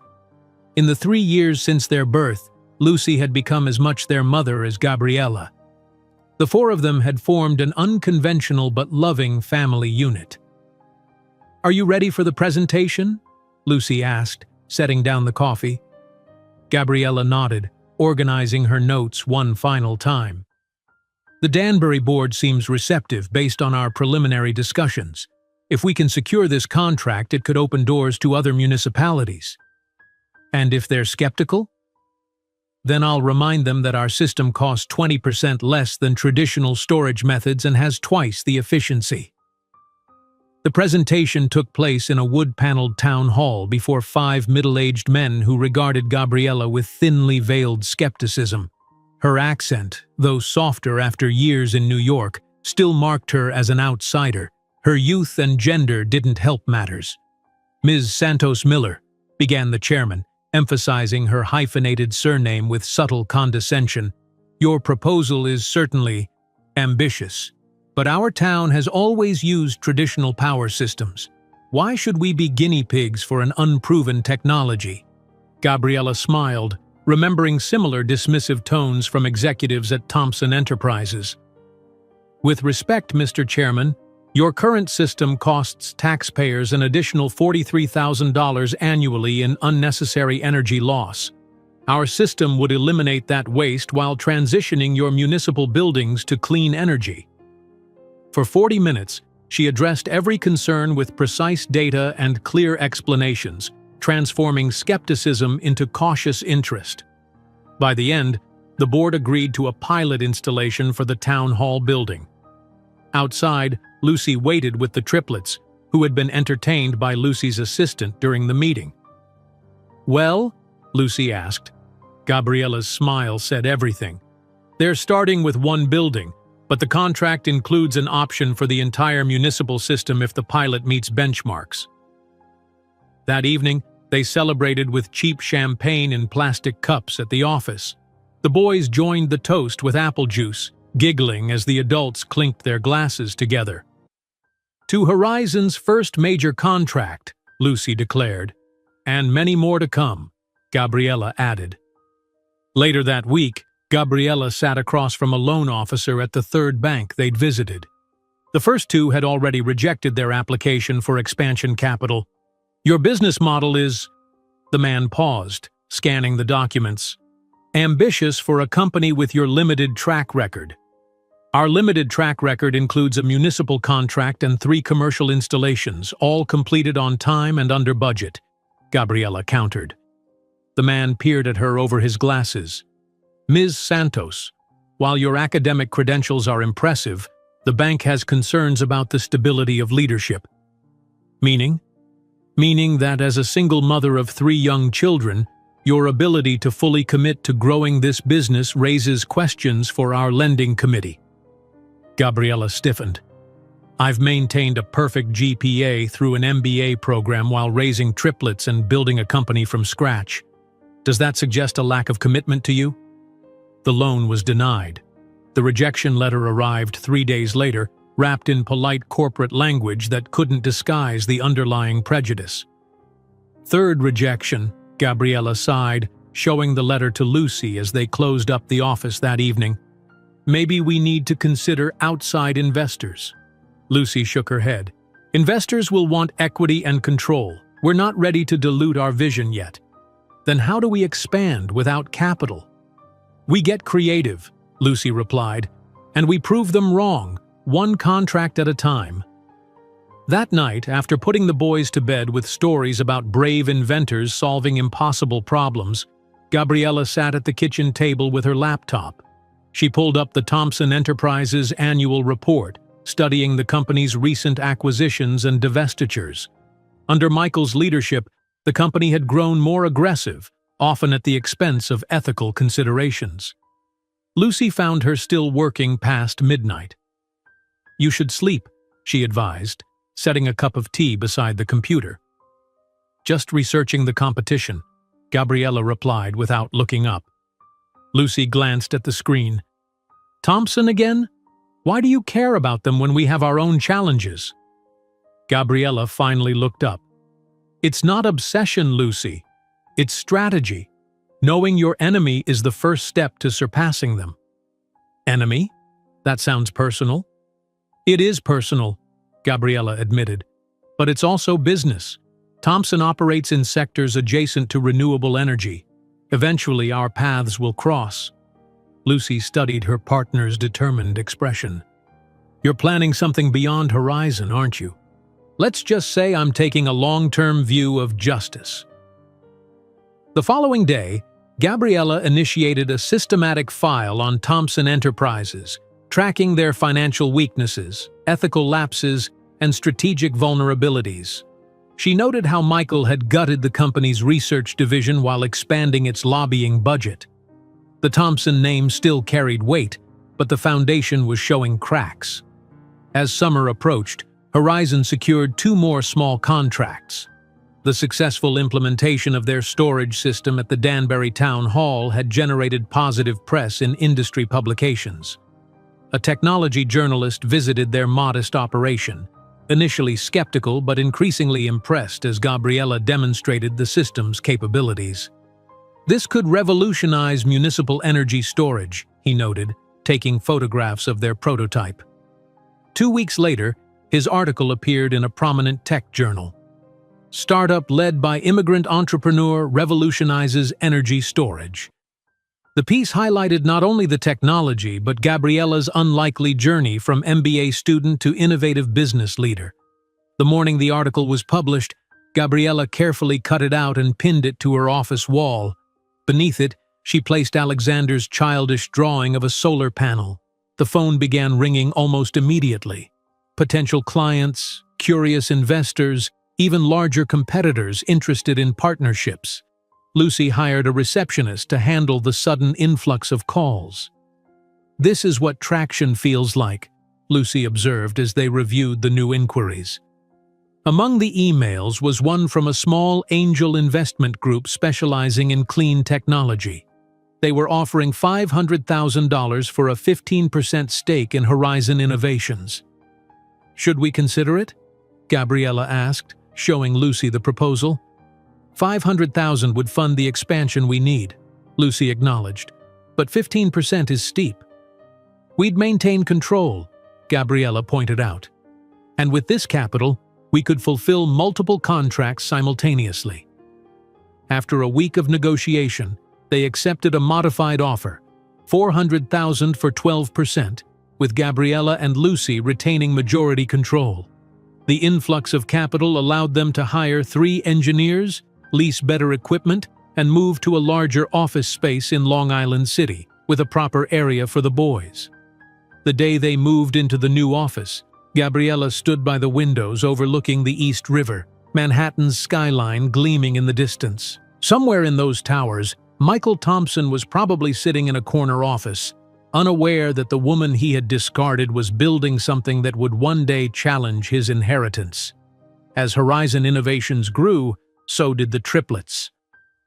Speaker 1: In the 3 years since their birth, Lucy had become as much their mother as Gabriella. The 4 of them had formed an unconventional but loving family unit. "Are you ready for the presentation?" Lucy asked, setting down the coffee. Gabriella nodded, organizing her notes one final time. "The Danbury board seems receptive based on our preliminary discussions. If we can secure this contract, it could open doors to other municipalities. And if they're skeptical? Then I'll remind them that our system costs 20% less than traditional storage methods and has twice the efficiency." The presentation took place in a wood-paneled town hall before 5 middle-aged men who regarded Gabriella with thinly veiled skepticism. Her accent, though softer after years in New York, still marked her as an outsider, Her youth and gender didn't help matters. "Ms. Santos Miller," began the chairman, emphasizing her hyphenated surname with subtle condescension, "your proposal is certainly ambitious, but our town has always used traditional power systems. Why should we be guinea pigs for an unproven technology?" Gabriella smiled, remembering similar dismissive tones from executives at Thompson Enterprises. "With respect, Mr. Chairman, your current system costs taxpayers an additional $43,000 annually in unnecessary energy loss. Our system would eliminate that waste while transitioning your municipal buildings to clean energy." For 40 minutes, she addressed every concern with precise data and clear explanations, transforming skepticism into cautious interest. By the end, the board agreed to a pilot installation for the town hall building. Outside, Lucy waited with the triplets, who had been entertained by Lucy's assistant during the meeting. "Well?" Lucy asked. Gabriella's smile said everything. "They're starting with one building, but the contract includes an option for the entire municipal system if the pilot meets benchmarks." That evening, they celebrated with cheap champagne in plastic cups at the office. The boys joined the toast with apple juice, giggling as the adults clinked their glasses together. "To Horizon's first major contract," Lucy declared. "And many more to come," Gabriella added. Later that week, Gabriella sat across from a loan officer at the third bank they'd visited. The first two had already rejected their application for expansion capital. "Your business model is—" The man paused, scanning the documents. "Ambitious for a company with your limited track record. Our limited track record includes a municipal contract and 3 commercial installations, all completed on time and under budget," Gabriella countered. The man peered at her over his glasses. "Ms. Santos, while your academic credentials are impressive, the bank has concerns about the stability of leadership." "Meaning?" "Meaning that as a single mother of 3 young children, your ability to fully commit to growing this business raises questions for our lending committee." Gabriella stiffened. "I've maintained a perfect GPA through an MBA program while raising triplets and building a company from scratch. Does that suggest a lack of commitment to you?" The loan was denied. The rejection letter arrived 3 days later, wrapped in polite corporate language that couldn't disguise the underlying prejudice. "Third rejection," Gabriella sighed, showing the letter to Lucy as they closed up the office that evening. "Maybe we need to consider outside investors." Lucy shook her head. "Investors will want equity and control. We're not ready to dilute our vision yet." "Then how do we expand without capital?" "We get creative," Lucy replied, "and we prove them wrong, one contract at a time." That night, after putting the boys to bed with stories about brave inventors solving impossible problems, Gabriella sat at the kitchen table with her laptop. She pulled up the Thompson Enterprises annual report, studying the company's recent acquisitions and divestitures. Under Michael's leadership, the company had grown more aggressive, often at the expense of ethical considerations. Lucy found her still working past midnight. "You should sleep," she advised, setting a cup of tea beside the computer. "Just researching the competition," Gabriella replied without looking up. Lucy glanced at the screen. "Thompson again? Why do you care about them when we have our own challenges?" Gabriella finally looked up. "It's not obsession, Lucy. It's strategy. Knowing your enemy is the first step to surpassing them." "Enemy? That sounds personal." "It is personal," Gabriella admitted, "but it's also business. Thompson operates in sectors adjacent to renewable energy. Eventually, our paths will cross." Lucy studied her partner's determined expression. "You're planning something beyond Horizon, aren't you? Let's just say I'm taking a long-term view of justice." The following day, Gabriella initiated a systematic file on Thompson Enterprises, tracking their financial weaknesses, ethical lapses, and strategic vulnerabilities. She noted how Michael had gutted the company's research division while expanding its lobbying budget. The Thompson name still carried weight, but the foundation was showing cracks. As summer approached, Horizon secured 2 more small contracts. The successful implementation of their storage system at the Danbury Town Hall had generated positive press in industry publications. A technology journalist visited their modest operation, initially skeptical but increasingly impressed as Gabriella demonstrated the system's capabilities. "This could revolutionize municipal energy storage," he noted, taking photographs of their prototype. 2 weeks later, his article appeared in a prominent tech journal. "Startup led by immigrant entrepreneur revolutionizes energy storage." The piece highlighted not only the technology but Gabriella's unlikely journey from MBA student to innovative business leader. The morning the article was published, Gabriella carefully cut it out and pinned it to her office wall. Beneath it, she placed Alexander's childish drawing of a solar panel. The phone began ringing almost immediately. Potential clients, curious investors, even larger competitors interested in partnerships. Lucy hired a receptionist to handle the sudden influx of calls. "This is what traction feels like," Lucy observed as they reviewed the new inquiries. Among the emails was one from a small angel investment group specializing in clean technology. They were offering $500,000 for a 15% stake in Horizon Innovations. "Should we consider it?" Gabriella asked, showing Lucy the proposal. "500,000 would fund the expansion we need," Lucy acknowledged, "but 15% is steep." "We'd maintain control," Gabriella pointed out. "And with this capital, we could fulfill multiple contracts simultaneously." After a week of negotiation, they accepted a modified offer, $400,000 for 12%, with Gabriella and Lucy retaining majority control. The influx of capital allowed them to hire 3 engineers, lease better equipment, and move to a larger office space in Long Island City, with a proper area for the boys. The day they moved into the new office, Gabriella stood by the windows overlooking the East River, Manhattan's skyline gleaming in the distance. Somewhere in those towers, Michael Thompson was probably sitting in a corner office, unaware that the woman he had discarded was building something that would one day challenge his inheritance. As Horizon Innovations grew, so did the Triplets.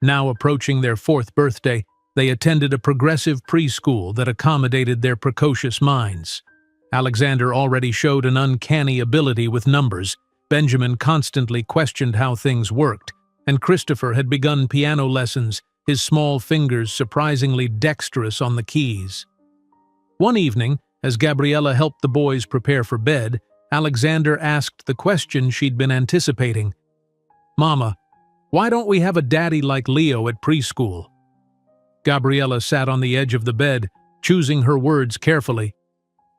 Speaker 1: Now approaching their 4th birthday, they attended a progressive preschool that accommodated their precocious minds. Alexander already showed an uncanny ability with numbers, Benjamin constantly questioned how things worked, and Christopher had begun piano lessons, his small fingers surprisingly dexterous on the keys. One evening, as Gabriella helped the boys prepare for bed, Alexander asked the question she'd been anticipating. "Mama, why don't we have a daddy like Leo at preschool?" Gabriella sat on the edge of the bed, choosing her words carefully.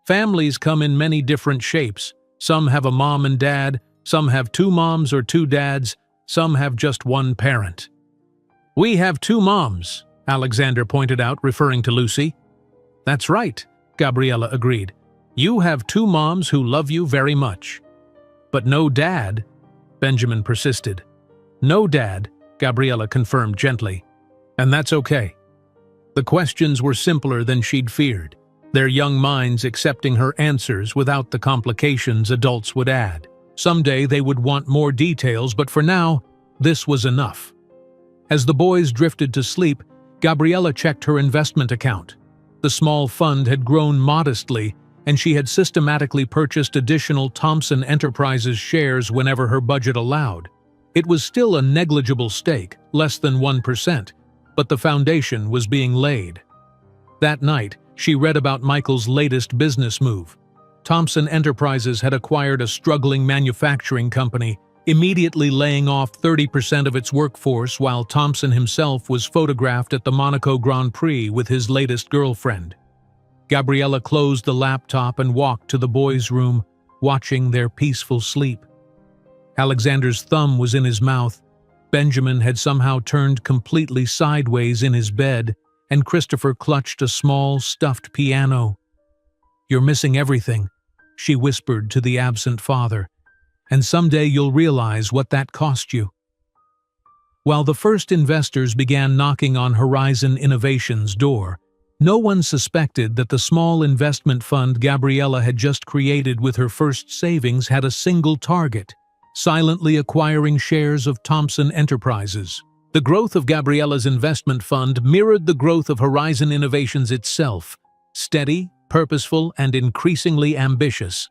Speaker 1: "Families come in many different shapes. Some have a mom and dad, some have 2 moms or 2 dads, some have just one parent." "We have 2 moms," Alexander pointed out, referring to Lucy. "That's right," Gabriella agreed. "You have 2 moms who love you very much." "But no dad," Benjamin persisted. "No dad," Gabriella confirmed gently. "And that's okay." The questions were simpler than she'd feared, their young minds accepting her answers without the complications adults would add. Someday they would want more details, but for now, this was enough. As the boys drifted to sleep, Gabriella checked her investment account. The small fund had grown modestly, and she had systematically purchased additional Thomson Enterprises shares whenever her budget allowed. It was still a negligible stake, less than 1%, but the foundation was being laid. That night, she read about Michael's latest business move. Thomson Enterprises had acquired a struggling manufacturing company, immediately laying off 30% of its workforce while Thompson himself was photographed at the Monaco Grand Prix with his latest girlfriend. Gabriella closed the laptop and walked to the boys' room, watching their peaceful sleep. Alexander's thumb was in his mouth. Benjamin had somehow turned completely sideways in his bed, and Christopher clutched a small, stuffed piano. "You're missing everything," she whispered to the absent father. "And someday you'll realize what that cost you." While the first investors began knocking on Horizon Innovations' door, No one suspected that the small investment fund Gabriella had just created with her first savings had a single target: silently acquiring shares of Thomson Enterprises. The growth of Gabriella's investment fund mirrored the growth of Horizon Innovations itself: steady, purposeful, and increasingly ambitious.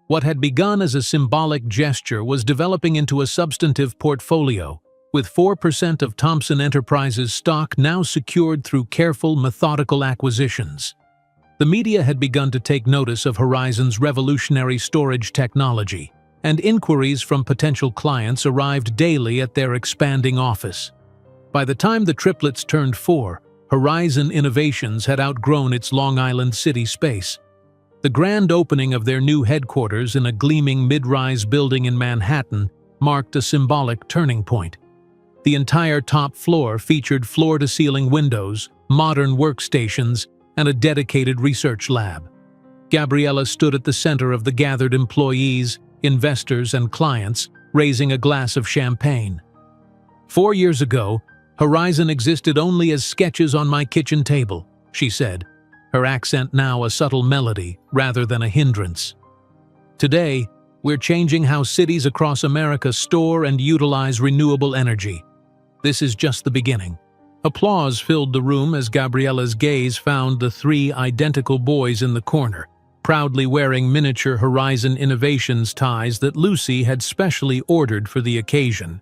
Speaker 1: What had begun as a symbolic gesture was developing into a substantive portfolio, with 4% of Thomson Enterprises stock now secured through careful, methodical acquisitions. The media had begun to take notice of Horizon's revolutionary storage technology, and inquiries from potential clients arrived daily at their expanding office. By the time the triplets turned 4, Horizon Innovations had outgrown its Long Island City space. The grand opening of their new headquarters in a gleaming mid-rise building in Manhattan marked a symbolic turning point. The entire top floor featured floor-to-ceiling windows, modern workstations, and a dedicated research lab. Gabriella stood at the center of the gathered employees, investors, and clients, raising a glass of champagne. 4 years ago, Horizon existed only as sketches on my kitchen table, she said, her accent now a subtle melody rather than a hindrance. Today, we're changing how cities across America store and utilize renewable energy. This is just the beginning. Applause filled the room as Gabriella's gaze found the 3 identical boys in the corner, proudly wearing miniature Horizon Innovations ties that Lucy had specially ordered for the occasion.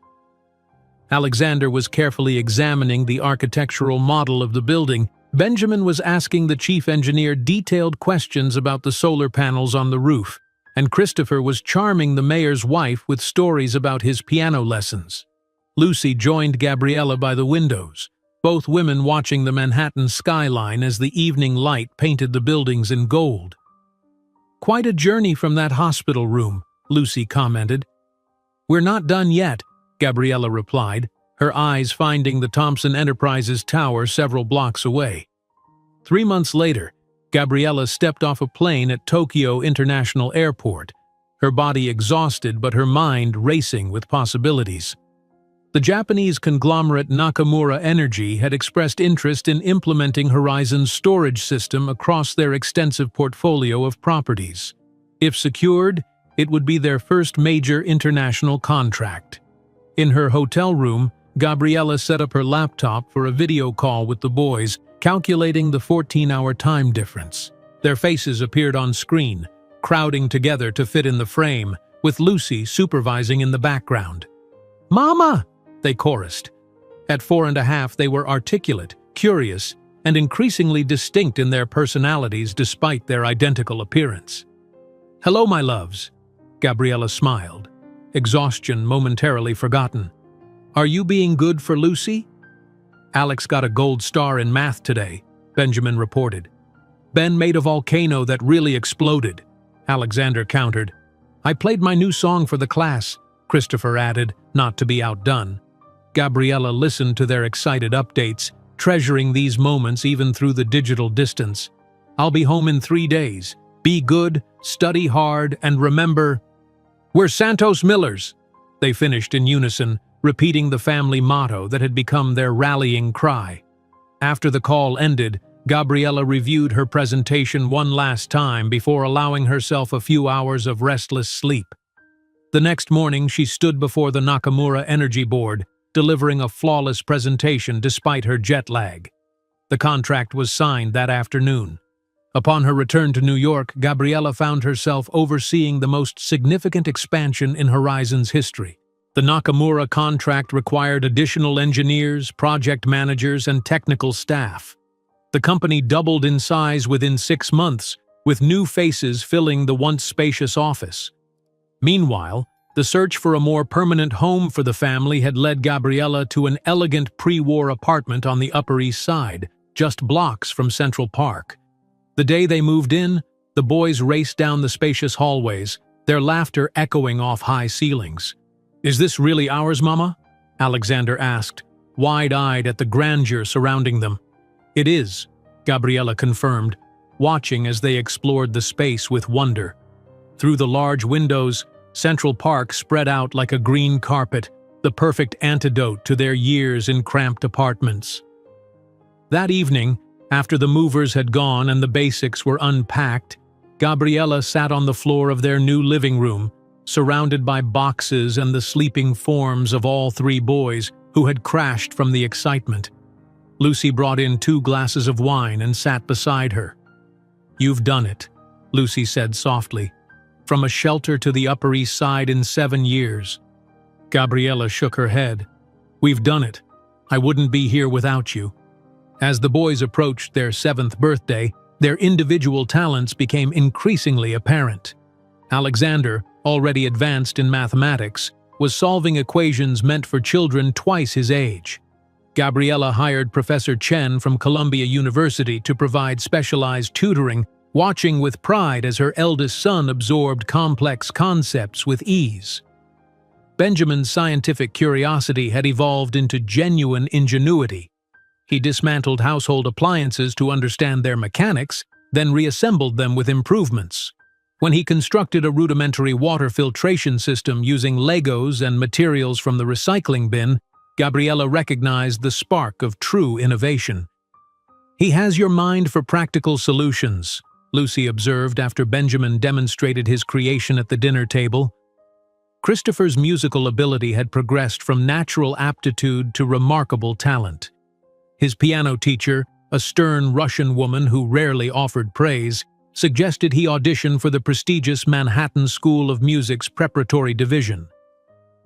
Speaker 1: Alexander was carefully examining the architectural model of the building. Benjamin was asking the chief engineer detailed questions about the solar panels on the roof, and Christopher was charming the mayor's wife with stories about his piano lessons. Lucy joined Gabriella by the windows, both women watching the Manhattan skyline as the evening light painted the buildings in gold. "Quite a journey from that hospital room," Lucy commented. "We're not done yet," Gabriella replied, her eyes finding the Thomson Enterprises tower several blocks away. 3 months later, Gabriella stepped off a plane at Tokyo International Airport, her body exhausted but her mind racing with possibilities. The Japanese conglomerate Nakamura Energy had expressed interest in implementing Horizon's storage system across their extensive portfolio of properties. If secured, it would be their first major international contract. In her hotel room, Gabriella set up her laptop for a video call with the boys, calculating the 14-hour time difference. Their faces appeared on screen, crowding together to fit in the frame, with Lucy supervising in the background. "Mama!" they chorused. At 4.5, they were articulate, curious, and increasingly distinct in their personalities despite their identical appearance. "Hello, my loves," Gabriella smiled, exhaustion momentarily forgotten. "Are you being good for Lucy?" "Alex got a gold star in math today," Benjamin reported. "Ben made a volcano that really exploded," Alexander countered. "I played my new song for the class," Christopher added, not to be outdone. Gabriella listened to their excited updates, treasuring these moments even through the digital distance. "I'll be home in 3 days. Be good, study hard, and remember, we're Santos Millers," they finished in unison, repeating the family motto that had become their rallying cry. After the call ended, Gabriella reviewed her presentation one last time before allowing herself a few hours of restless sleep. The next morning, she stood before the Nakamura Energy Board, delivering a flawless presentation despite her jet lag. The contract was signed that afternoon. Upon her return to New York, Gabriella found herself overseeing the most significant expansion in Horizon's history. The Nakamura contract required additional engineers, project managers, and technical staff. The company doubled in size within 6 months, with new faces filling the once spacious office. Meanwhile, the search for a more permanent home for the family had led Gabriella to an elegant pre-war apartment on the Upper East Side, just blocks from Central Park. The day they moved in, the boys raced down the spacious hallways, their laughter echoing off high ceilings. "Is this really ours, Mama?" Alexander asked, wide-eyed at the grandeur surrounding them. "It is," Gabriella confirmed, watching as they explored the space with wonder. Through the large windows, Central Park spread out like a green carpet, the perfect antidote to their years in cramped apartments. That evening, After the movers had gone and the basics were unpacked, Gabriella sat on the floor of their new living room, surrounded by boxes and the sleeping forms of all three boys who had crashed from the excitement. Lucy brought in 2 glasses of wine and sat beside her. "You've done it," Lucy said softly. "From a shelter to the Upper East Side in 7 years." Gabriella shook her head. "We've done it. I wouldn't be here without you." As the boys approached their 7th birthday, their individual talents became increasingly apparent. Alexander, already advanced in mathematics, was solving equations meant for children twice his age. Gabriella hired Professor Chen from Columbia University to provide specialized tutoring, watching with pride as her eldest son absorbed complex concepts with ease. Benjamin's scientific curiosity had evolved into genuine ingenuity. He dismantled household appliances to understand their mechanics, then reassembled them with improvements. When he constructed a rudimentary water filtration system using Legos and materials from the recycling bin, Gabriella recognized the spark of true innovation. "He has your mind for practical solutions," Lucy observed after Benjamin demonstrated his creation at the dinner table. Christopher's musical ability had progressed from natural aptitude to remarkable talent. His piano teacher, a stern Russian woman who rarely offered praise, suggested he audition for the prestigious Manhattan School of Music's preparatory division.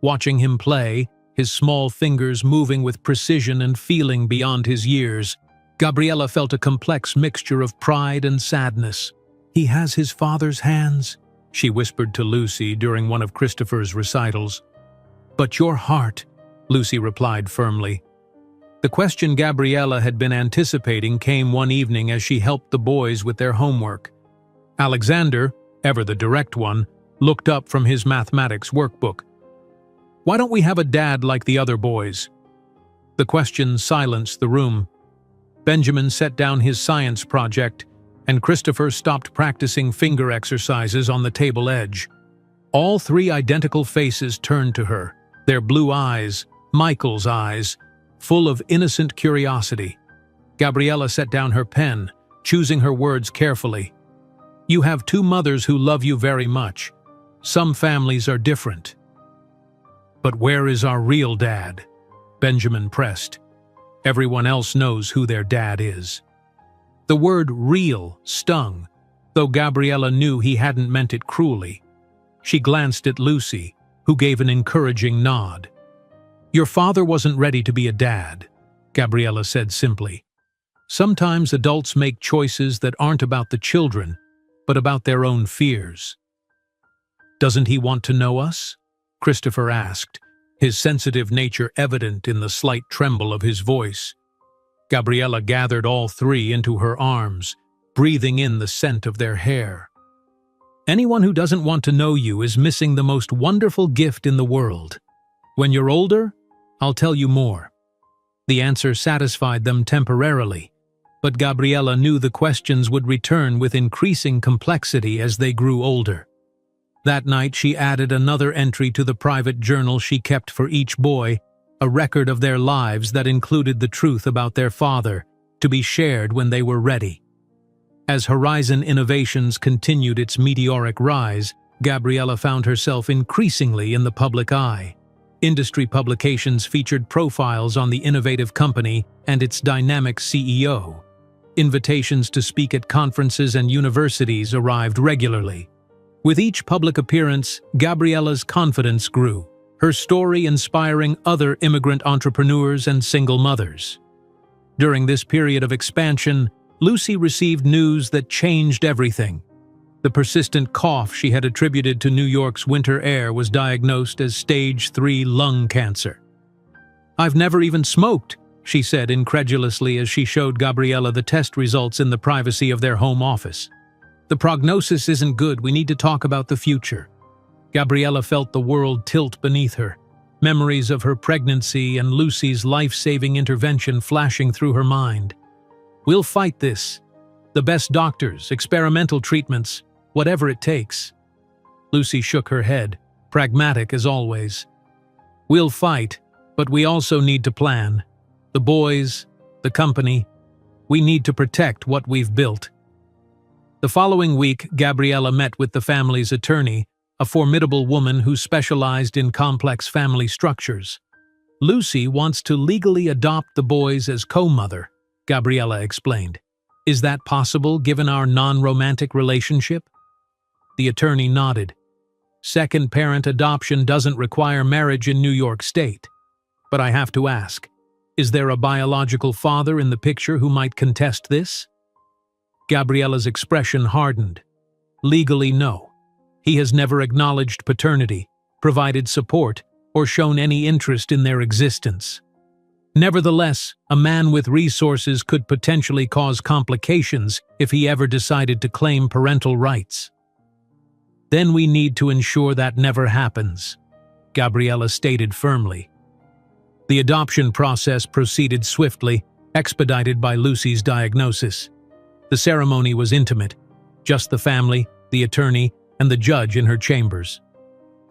Speaker 1: Watching him play, his small fingers moving with precision and feeling beyond his years, Gabriella felt a complex mixture of pride and sadness. "He has his father's hands," she whispered to Lucy during one of Christopher's recitals. "But your heart," Lucy replied firmly. The question Gabriella had been anticipating came one evening as she helped the boys with their homework. Alexander, ever the direct one, looked up from his mathematics workbook. "Why don't we have a dad like the other boys?" The question silenced the room. Benjamin set down his science project, and Christopher stopped practicing finger exercises on the table edge. All 3 identical faces turned to her, their blue eyes, Michael's eyes, full of innocent curiosity. Gabriella set down her pen, choosing her words carefully. "You have 2 mothers who love you very much. Some families are different." "But where is our real dad?" Benjamin pressed. "Everyone else knows who their dad is." The word "real" stung, though Gabriella knew he hadn't meant it cruelly. She glanced at Lucy, who gave an encouraging nod. "Your father wasn't ready to be a dad," Gabriella said simply. "Sometimes adults make choices that aren't about the children, but about their own fears." "Doesn't he want to know us?" Christopher asked, his sensitive nature evident in the slight tremble of his voice. Gabriella gathered all 3 into her arms, breathing in the scent of their hair. "Anyone who doesn't want to know you is missing the most wonderful gift in the world. When you're older, I'll tell you more." The answer satisfied them temporarily, but Gabriella knew the questions would return with increasing complexity as they grew older. That night she added another entry to the private journal she kept for each boy, a record of their lives that included the truth about their father, to be shared when they were ready. As Horizon Innovations continued its meteoric rise, Gabriella found herself increasingly in the public eye. Industry publications featured profiles on the innovative company and its dynamic CEO. Invitations to speak at conferences and universities arrived regularly. With each public appearance, Gabriella's confidence grew, her story inspiring other immigrant entrepreneurs and single mothers. During this period of expansion, Lucy received news that changed everything. The persistent cough she had attributed to New York's winter air was diagnosed as stage 3 lung cancer. "I've never even smoked," she said incredulously as she showed Gabriella the test results in the privacy of their home office. "The prognosis isn't good. We need to talk about the future." Gabriella felt the world tilt beneath her, memories of her pregnancy and Lucy's life-saving intervention flashing through her mind. "We'll fight this. The best doctors, experimental treatments, whatever it takes." Lucy shook her head, pragmatic as always. "We'll fight, but we also need to plan. The boys, the company." We need to protect what we've built." The following week, Gabriella met with the family's attorney, a formidable woman who specialized in complex family structures. "Lucy wants to legally adopt the boys as co-mother," Gabriella explained. "Is that possible given our non-romantic relationship?" The attorney nodded. "Second parent adoption doesn't require marriage in New York State. But I have to ask, is there a biological father in the picture who might contest this?" Gabriella's expression hardened. "Legally, no. He has never acknowledged paternity, provided support, or shown any interest in their existence. Nevertheless, a man with resources could potentially cause complications if he ever decided to claim parental rights. Then we need to ensure that never happens," Gabriella stated firmly. The adoption process proceeded swiftly, expedited by Lucy's diagnosis. The ceremony was intimate, just the family, the attorney, and the judge in her chambers.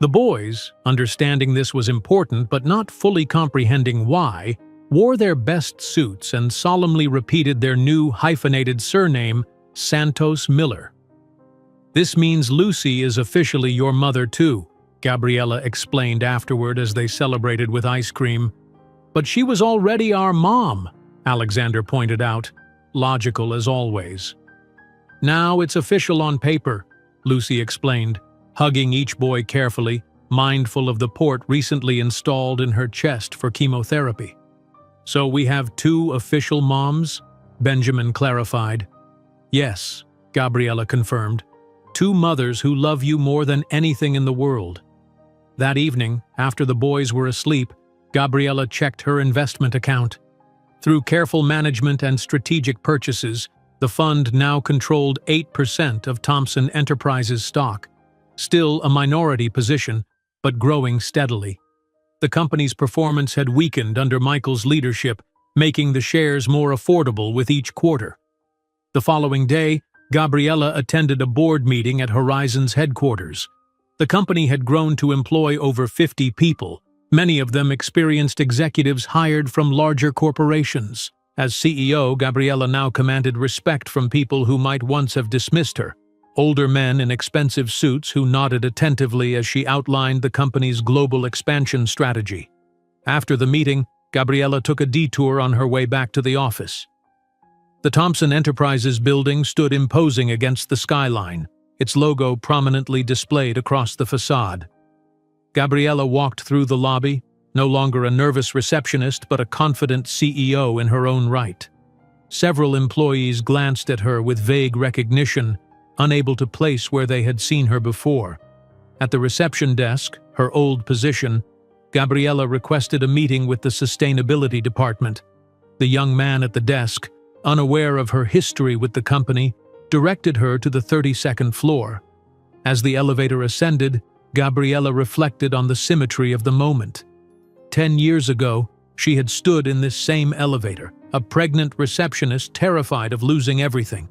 Speaker 1: The boys, understanding this was important but not fully comprehending why, wore their best suits and solemnly repeated their new hyphenated surname, Santos Miller. "This means Lucy is officially your mother too," Gabriella explained afterward as they celebrated with ice cream. "But she was already our mom," Alexander pointed out, logical as always. "Now it's official on paper," Lucy explained, hugging each boy carefully, mindful of the port recently installed in her chest for chemotherapy. "So we have two official moms?" Benjamin clarified. "Yes," Gabriella confirmed. "Two mothers who love you more than anything in the world." That evening, after the boys were asleep, Gabriella checked her investment account. Through careful management and strategic purchases, the fund now controlled 8% of Thomson Enterprises stock, still a minority position, but growing steadily. The company's performance had weakened under Michael's leadership, making the shares more affordable with each quarter. The following day, Gabriella attended a board meeting at Horizon's headquarters. The company had grown to employ over 50 people, many of them experienced executives hired from larger corporations. As CEO, Gabriella now commanded respect from people who might once have dismissed her. Older men in expensive suits who nodded attentively as she outlined the company's global expansion strategy. After the meeting, Gabriella took a detour on her way back to the office. The Thomson Enterprises building stood imposing against the skyline, its logo prominently displayed across the facade. Gabriella walked through the lobby, no longer a nervous receptionist but a confident CEO in her own right. Several employees glanced at her with vague recognition, unable to place where they had seen her before. At the reception desk, her old position, Gabriella requested a meeting with the sustainability department. The young man at the desk, unaware of her history with the company, directed her to the 32nd floor. As the elevator ascended, Gabriella reflected on the symmetry of the moment. 10 years ago, she had stood in this same elevator, a pregnant receptionist terrified of losing everything.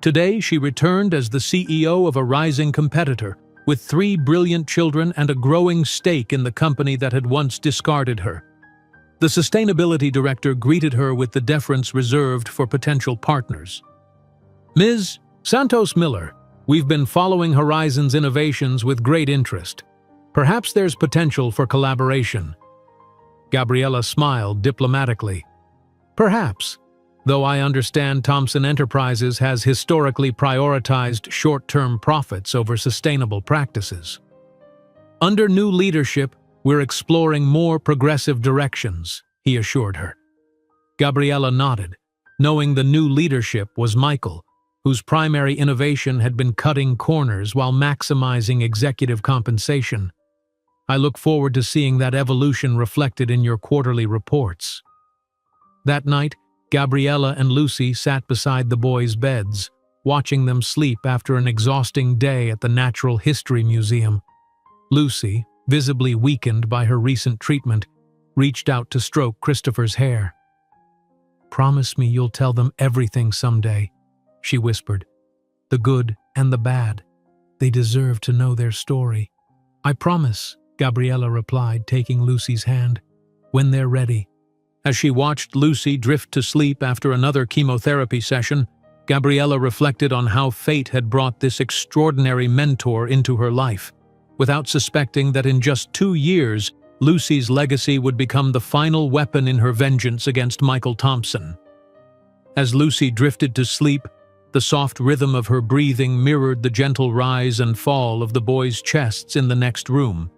Speaker 1: Today, she returned as the CEO of a rising competitor, with 3 brilliant children and a growing stake in the company that had once discarded her. The sustainability director greeted her with the deference reserved for potential partners. "Ms. Santos Miller, we've been following Horizon's innovations with great interest. Perhaps there's potential for collaboration." Gabriella smiled diplomatically. "Perhaps, though I understand Thomson Enterprises has historically prioritized short-term profits over sustainable practices. Under new leadership, we're exploring more progressive directions," he assured her. Gabriella nodded, knowing the new leadership was Michael, whose primary innovation had been cutting corners while maximizing executive compensation. "I look forward to seeing that evolution reflected in your quarterly reports." That night, Gabriella and Lucy sat beside the boys' beds, watching them sleep after an exhausting day at the Natural History Museum. Lucy, visibly weakened by her recent treatment, reached out to stroke Christopher's hair. "Promise me you'll tell them everything someday," she whispered. "The good and the bad. They deserve to know their story." "I promise," Gabriella replied, taking Lucy's hand. "When they're ready." As she watched Lucy drift to sleep after another chemotherapy session, Gabriella reflected on how fate had brought this extraordinary mentor into her life, without suspecting that in just 2 years, Lucy's legacy would become the final weapon in her vengeance against Michael Thompson. As Lucy drifted to sleep, the soft rhythm of her breathing mirrored the gentle rise and fall of the boys' chests in the next room.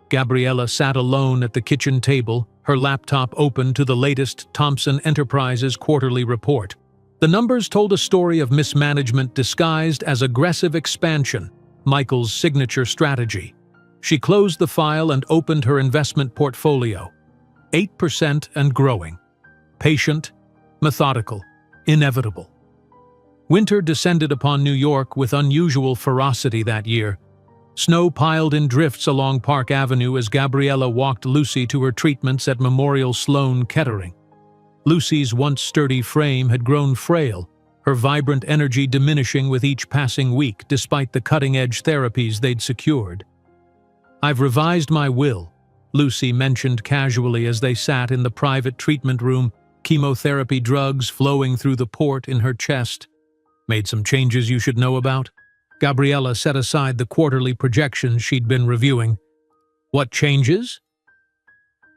Speaker 1: Gabriella sat alone at the kitchen table, her laptop open to the latest Thompson Enterprises quarterly report. The numbers told a story of mismanagement disguised as aggressive expansion, Michael's signature strategy. She closed the file and opened her investment portfolio. 8% and growing. Patient, methodical, inevitable. Winter descended upon New York with unusual ferocity that year. Snow piled in drifts along Park Avenue as Gabriella walked Lucy to her treatments at Memorial Sloan Kettering. Lucy's once sturdy frame had grown frail, her vibrant energy diminishing with each passing week despite the cutting-edge therapies they'd secured. "I've revised my will," Lucy mentioned casually as they sat in the private treatment room, chemotherapy drugs flowing through the port in her chest. "Made some changes you should know about?" Gabriella set aside the quarterly projections she'd been reviewing. "What changes?"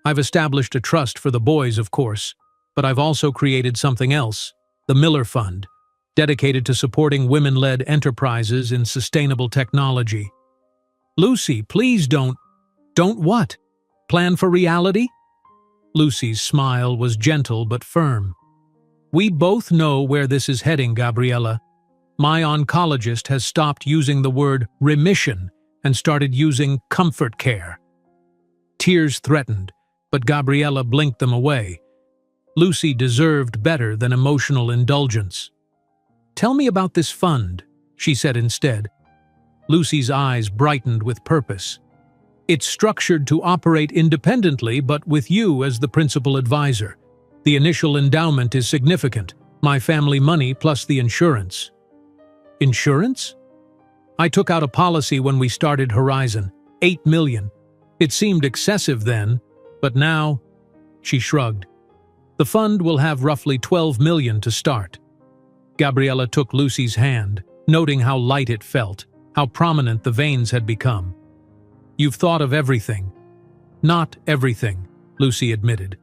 Speaker 1: "I've established a trust for the boys, of course, but I've also created something else, the Miller Fund, dedicated to supporting women-led enterprises in sustainable technology." "Lucy, please don't..." "Don't what? Plan for reality?" Lucy's smile was gentle but firm. "We both know where this is heading, Gabriella. My oncologist has stopped using the word remission and started using comfort care." Tears threatened, but Gabriella blinked them away. Lucy deserved better than emotional indulgence. "Tell me about this fund," she said instead. Lucy's eyes brightened with purpose. "It's structured to operate independently, but with you as the principal advisor. The initial endowment is significant, my family money plus the insurance." "Insurance?" "I took out a policy when we started Horizon, $8 million. It seemed excessive then, but now..." She shrugged. "The fund will have roughly $12 million to start." Gabriella took Lucy's hand, noting how light it felt, how prominent the veins had become. "You've thought of everything." "Not everything," Lucy admitted.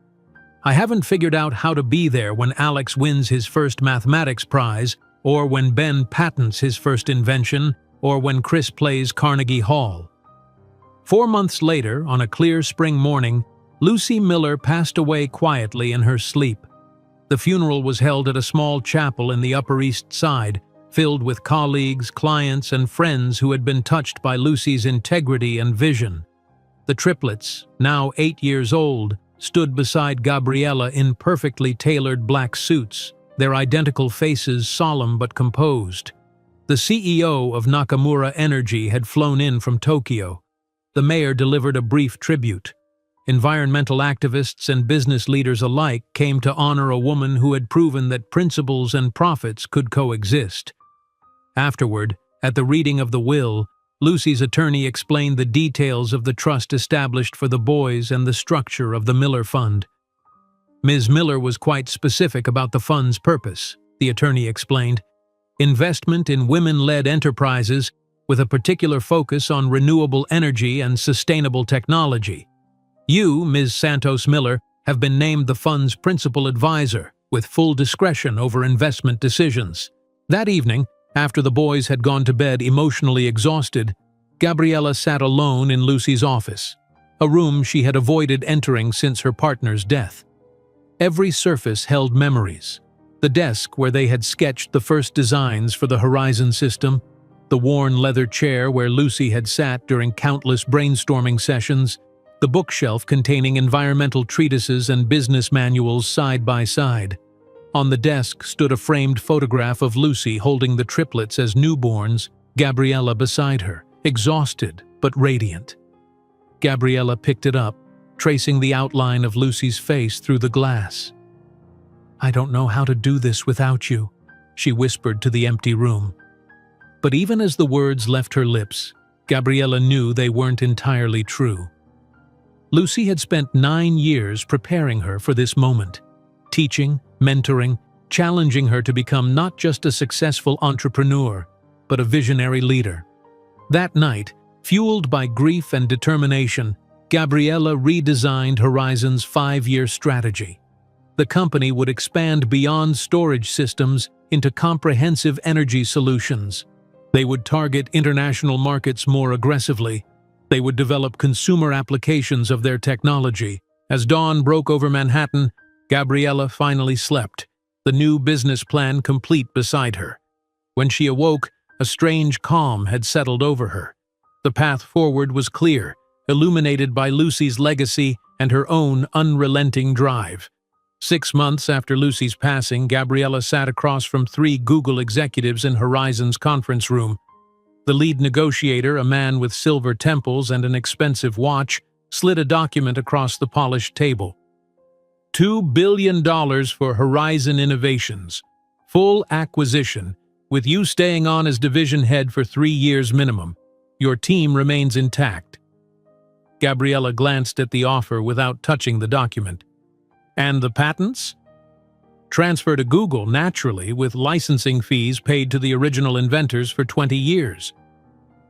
Speaker 1: "I haven't figured out how to be there when Alex wins his first mathematics prize, or when Ben patents his first invention, or when Chris plays Carnegie Hall." 4 months later, on a clear spring morning, Lucy Miller passed away quietly in her sleep. The funeral was held at a small chapel in the Upper East Side, filled with colleagues, clients, and friends who had been touched by Lucy's integrity and vision. The triplets, now 8 years old, stood beside Gabriella in perfectly tailored black suits, their identical faces solemn but composed. The CEO of Nakamura Energy had flown in from Tokyo. The mayor delivered a brief tribute. Environmental activists and business leaders alike came to honor a woman who had proven that principles and profits could coexist. Afterward, at the reading of the will, Lucy's attorney explained the details of the trust established for the boys and the structure of the Miller Fund. Ms. Miller was quite specific about the fund's purpose, the attorney explained. Investment in women-led enterprises with a particular focus on renewable energy and sustainable technology. You, Ms. Santos Miller, have been named the fund's principal advisor, with full discretion over investment decisions. That evening, after the boys had gone to bed emotionally exhausted, Gabriella sat alone in Lucy's office, a room she had avoided entering since her partner's death. Every surface held memories. The desk where they had sketched the first designs for the Horizon system, the worn leather chair where Lucy had sat during countless brainstorming sessions, the bookshelf containing environmental treatises and business manuals side by side. On the desk stood a framed photograph of Lucy holding the triplets as newborns, Gabriella beside her, exhausted but radiant. Gabriella picked it up, tracing the outline of Lucy's face through the glass. "I don't know how to do this without you," she whispered to the empty room. But even as the words left her lips, Gabriella knew they weren't entirely true. Lucy had spent 9 years preparing her for this moment, teaching, mentoring, challenging her to become not just a successful entrepreneur, but a visionary leader. That night, fueled by grief and determination, Gabriella redesigned Horizon's 5-year strategy. The company would expand beyond storage systems into comprehensive energy solutions. They would target international markets more aggressively. They would develop consumer applications of their technology. As dawn broke over Manhattan, Gabriella finally slept, the new business plan complete beside her. When she awoke, a strange calm had settled over her. The path forward was clear, illuminated by Lucy's legacy and her own unrelenting drive. 6 months after Lucy's passing, Gabriella sat across from 3 Google executives in Horizon's conference room. The lead negotiator, a man with silver temples and an expensive watch, slid a document across the polished table. $2 billion for Horizon Innovations. Full acquisition, with you staying on as division head for 3 years minimum. Your team remains intact. Gabriella glanced at the offer without touching the document. And the patents? Transfer to Google, naturally, with licensing fees paid to the original inventors for 20 years.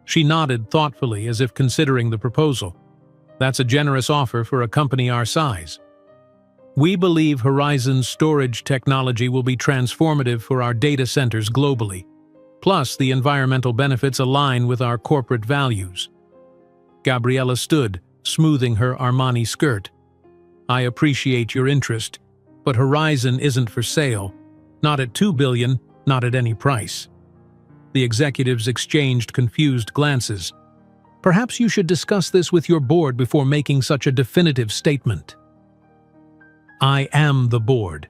Speaker 1: She nodded thoughtfully as if considering the proposal. That's a generous offer for a company our size. We believe Horizon's storage technology will be transformative for our data centers globally. Plus, the environmental benefits align with our corporate values. Gabriella stood, smoothing her Armani skirt. I appreciate your interest, but Horizon isn't for sale. Not at $2 billion, not at any price. The executives exchanged confused glances. Perhaps you should discuss this with your board before making such a definitive statement. I am the board,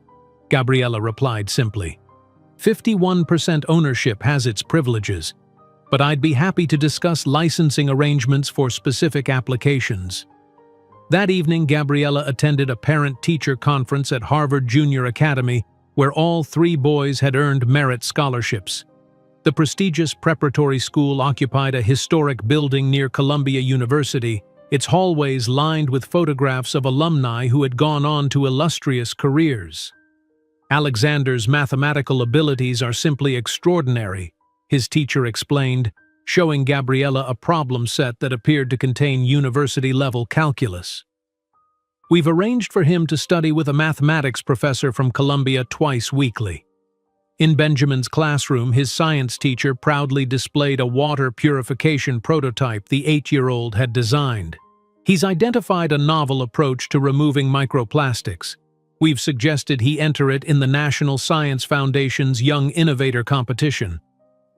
Speaker 1: Gabriella replied simply. 51% ownership has its privileges, but I'd be happy to discuss licensing arrangements for specific applications. That evening, Gabriella attended a parent-teacher conference at Harvard Junior Academy, where all 3 boys had earned merit scholarships. The prestigious preparatory school occupied a historic building near Columbia University, its hallways lined with photographs of alumni who had gone on to illustrious careers. Alexander's mathematical abilities are simply extraordinary, his teacher explained, showing Gabriella a problem set that appeared to contain university-level calculus. We've arranged for him to study with a mathematics professor from Columbia twice weekly. In Benjamin's classroom, his science teacher proudly displayed a water purification prototype the 8-year-old had designed. He's identified a novel approach to removing microplastics. We've suggested he enter it in the National Science Foundation's Young Innovator competition.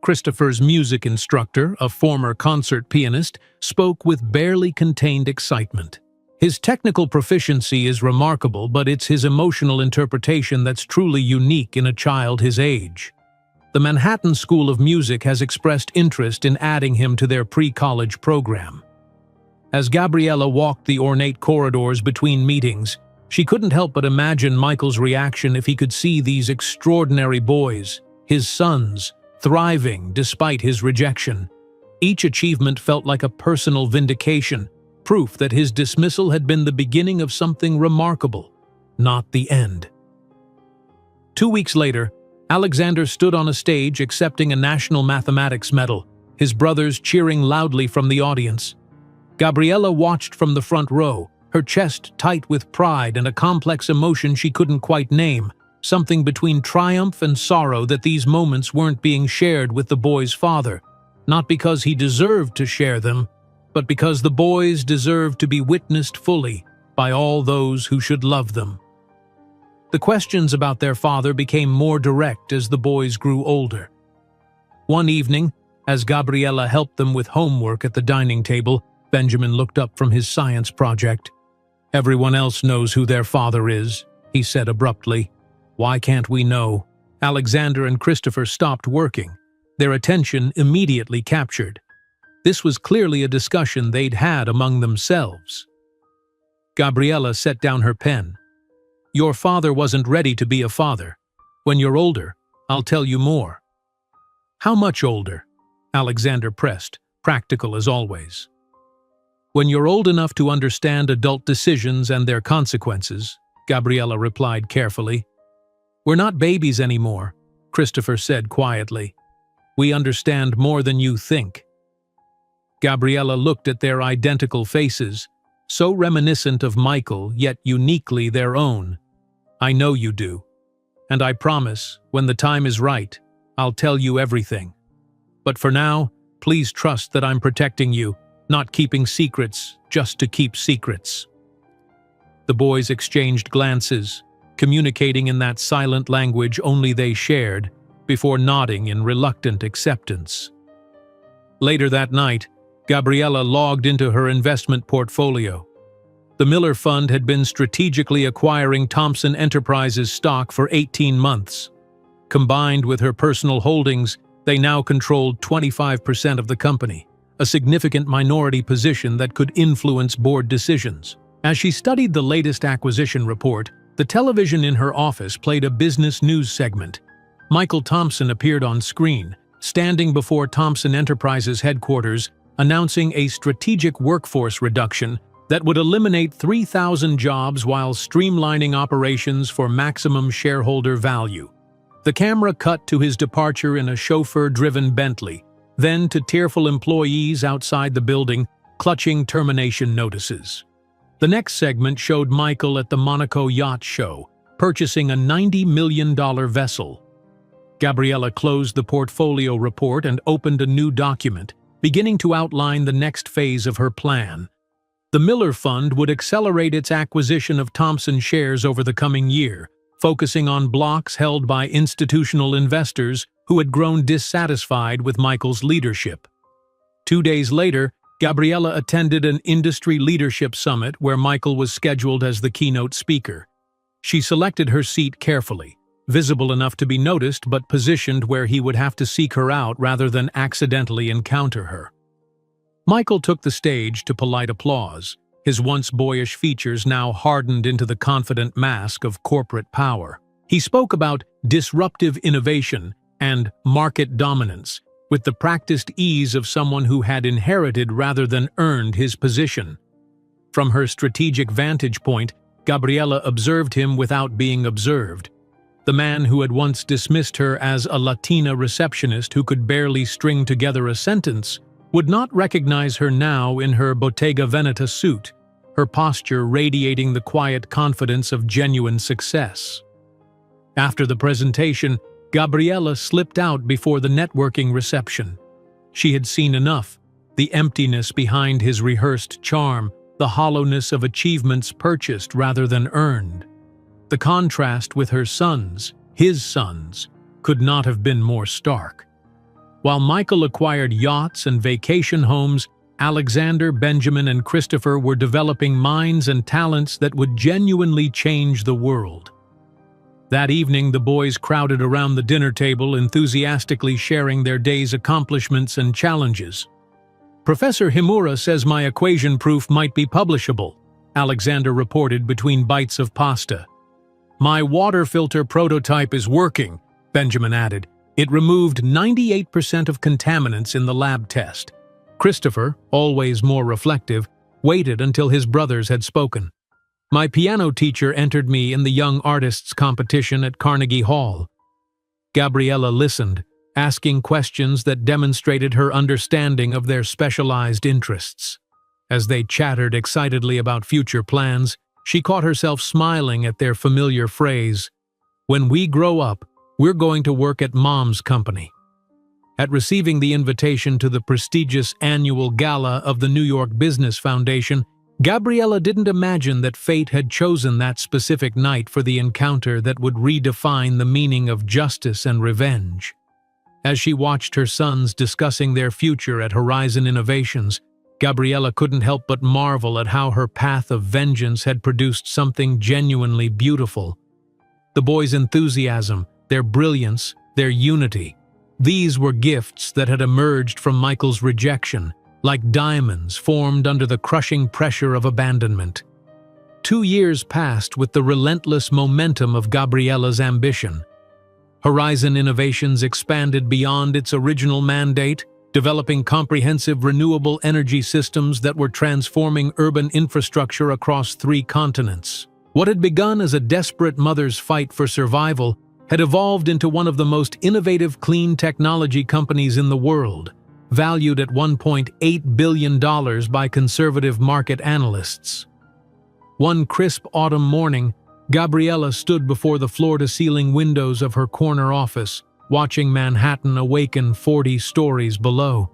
Speaker 1: Christopher's music instructor, a former concert pianist, spoke with barely contained excitement. His technical proficiency is remarkable, but it's his emotional interpretation that's truly unique in a child his age. The Manhattan School of Music has expressed interest in adding him to their pre-college program. As Gabriella walked the ornate corridors between meetings, she couldn't help but imagine Michael's reaction if he could see these extraordinary boys, his sons, thriving despite his rejection. Each achievement felt like a personal vindication, proof that his dismissal had been the beginning of something remarkable, not the end. 2 weeks later, Alexander stood on a stage accepting a national mathematics medal, his brothers cheering loudly from the audience. Gabriella watched from the front row, her chest tight with pride and a complex emotion she couldn't quite name, something between triumph and sorrow that these moments weren't being shared with the boy's father, not because he deserved to share them, but because the boys deserved to be witnessed fully by all those who should love them. The questions about their father became more direct as the boys grew older. One evening, as Gabriella helped them with homework at the dining table, Benjamin looked up from his science project. Everyone else knows who their father is, he said abruptly. Why can't we know? Alexander and Christopher stopped working, their attention immediately captured. This was clearly a discussion they'd had among themselves. Gabriella set down her pen. Your father wasn't ready to be a father. When you're older, I'll tell you more. How much older? Alexander pressed, practical as always. "When you're old enough to understand adult decisions and their consequences," Gabriella replied carefully. "We're not babies anymore," Christopher said quietly. "We understand more than you think." Gabriella looked at their identical faces, so reminiscent of Michael, yet uniquely their own. "I know you do. And I promise, when the time is right, I'll tell you everything. But for now, please trust that I'm protecting you, not keeping secrets just to keep secrets." The boys exchanged glances, communicating in that silent language only they shared, before nodding in reluctant acceptance. Later that night, Gabriella logged into her investment portfolio. The Miller Fund had been strategically acquiring Thomson Enterprises stock for 18 months. Combined with her personal holdings, they now controlled 25% of the company, a significant minority position that could influence board decisions. As she studied the latest acquisition report, the television in her office played a business news segment. Michael Thompson appeared on screen, standing before Thomson Enterprises headquarters, announcing a strategic workforce reduction that would eliminate 3,000 jobs while streamlining operations for maximum shareholder value. The camera cut to his departure in a chauffeur-driven Bentley, then to tearful employees outside the building, clutching termination notices. The next segment showed Michael at the Monaco Yacht Show, purchasing a $90 million vessel. Gabriella closed the portfolio report and opened a new document, beginning to outline the next phase of her plan. The Miller Fund would accelerate its acquisition of Thomson shares over the coming year, focusing on blocks held by institutional investors who had grown dissatisfied with Michael's leadership. 2 days later, Gabriella attended an industry leadership summit where Michael was scheduled as the keynote speaker. She selected her seat carefully, visible enough to be noticed but positioned where he would have to seek her out rather than accidentally encounter her. Michael took the stage to polite applause, his once boyish features now hardened into the confident mask of corporate power. He spoke about disruptive innovation and market dominance, with the practiced ease of someone who had inherited rather than earned his position. From her strategic vantage point, Gabriella observed him without being observed. The man who had once dismissed her as a Latina receptionist who could barely string together a sentence would not recognize her now in her Bottega Veneta suit, her posture radiating the quiet confidence of genuine success. After the presentation, Gabriella slipped out before the networking reception. She had seen enough, the emptiness behind his rehearsed charm, the hollowness of achievements purchased rather than earned. The contrast with her sons, his sons, could not have been more stark. While Michael acquired yachts and vacation homes, Alexander, Benjamin, and Christopher were developing minds and talents that would genuinely change the world. That evening, the boys crowded around the dinner table, enthusiastically sharing their day's accomplishments and challenges. "Professor Himura says my equation proof might be publishable," Alexander reported between bites of pasta. "My water filter prototype is working," Benjamin added. "It removed 98% of contaminants in the lab test." Christopher, always more reflective, waited until his brothers had spoken. "My piano teacher entered me in the Young Artists competition at Carnegie Hall." Gabriella listened, asking questions that demonstrated her understanding of their specialized interests. As they chattered excitedly about future plans, she caught herself smiling at their familiar phrase, "When we grow up, we're going to work at Mom's company." At receiving the invitation to the prestigious annual gala of the New York Business Foundation, Gabriella didn't imagine that fate had chosen that specific night for the encounter that would redefine the meaning of justice and revenge. As she watched her sons discussing their future at Horizon Innovations, Gabriella couldn't help but marvel at how her path of vengeance had produced something genuinely beautiful. The boys' enthusiasm, their brilliance, their unity. These were gifts that had emerged from Michael's rejection, like diamonds formed under the crushing pressure of abandonment. 2 years passed with the relentless momentum of Gabriella's ambition. Horizon Innovations expanded beyond its original mandate, developing comprehensive renewable energy systems that were transforming urban infrastructure across 3 continents. What had begun as a desperate mother's fight for survival had evolved into one of the most innovative clean technology companies in the world, valued at $1.8 billion by conservative market analysts. One crisp autumn morning, Gabriella stood before the floor-to-ceiling windows of her corner office, watching Manhattan awaken 40 stories below.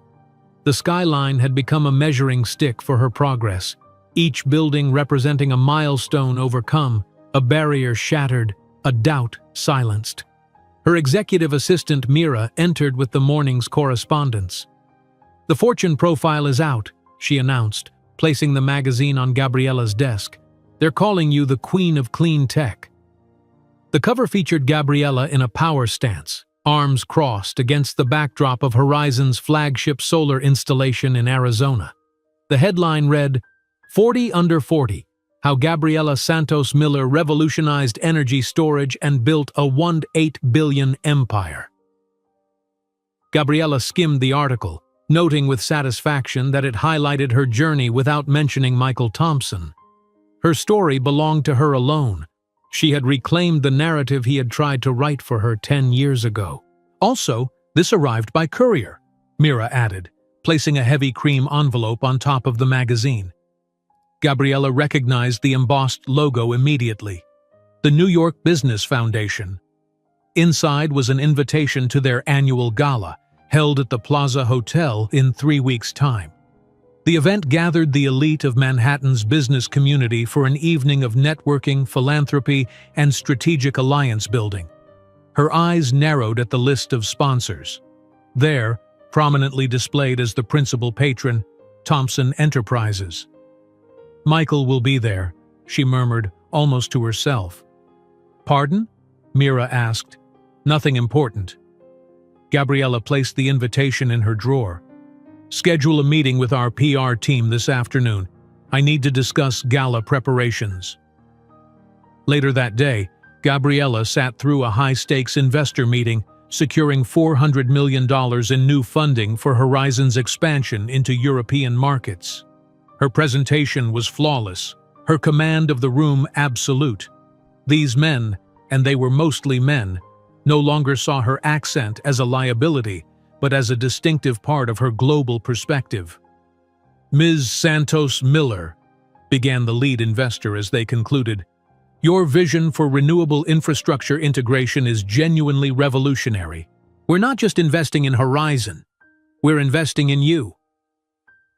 Speaker 1: The skyline had become a measuring stick for her progress, each building representing a milestone overcome, a barrier shattered, a doubt silenced. Her executive assistant Mira entered with the morning's correspondence. "The fortune profile is out," she announced, placing the magazine on Gabriella's desk. "They're calling you the Queen of Clean Tech." The cover featured Gabriella in a power stance, arms crossed against the backdrop of Horizon's flagship solar installation in Arizona. The headline read, "40 Under 40, How Gabriella Santos Miller Revolutionized Energy Storage and Built a $1.8 billion Empire." Gabriella skimmed the article, noting with satisfaction that it highlighted her journey without mentioning Michael Thompson. Her story belonged to her alone. She had reclaimed the narrative he had tried to write for her 10 years ago. "Also, this arrived by courier," Mira added, placing a heavy cream envelope on top of the magazine. Gabriella recognized the embossed logo immediately. The New York Business Foundation. Inside was an invitation to their annual gala, held at the Plaza Hotel in 3 weeks' time. The event gathered the elite of Manhattan's business community for an evening of networking, philanthropy, and strategic alliance building. Her eyes narrowed at the list of sponsors. There, prominently displayed as the principal patron, Thompson Enterprises. "Michael will be there," she murmured, almost to herself. "Pardon?" Mira asked. "Nothing important." Gabriella placed the invitation in her drawer. "Schedule a meeting with our PR team this afternoon. I need to discuss gala preparations." Later that day, Gabriella sat through a high-stakes investor meeting, securing $400 million in new funding for Horizon's expansion into European markets. Her presentation was flawless, her command of the room absolute. These men, and they were mostly men, no longer saw her accent as a liability, but as a distinctive part of her global perspective. "Ms. Santos Miller," began the lead investor as they concluded, "your vision for renewable infrastructure integration is genuinely revolutionary. We're not just investing in Horizon, we're investing in you."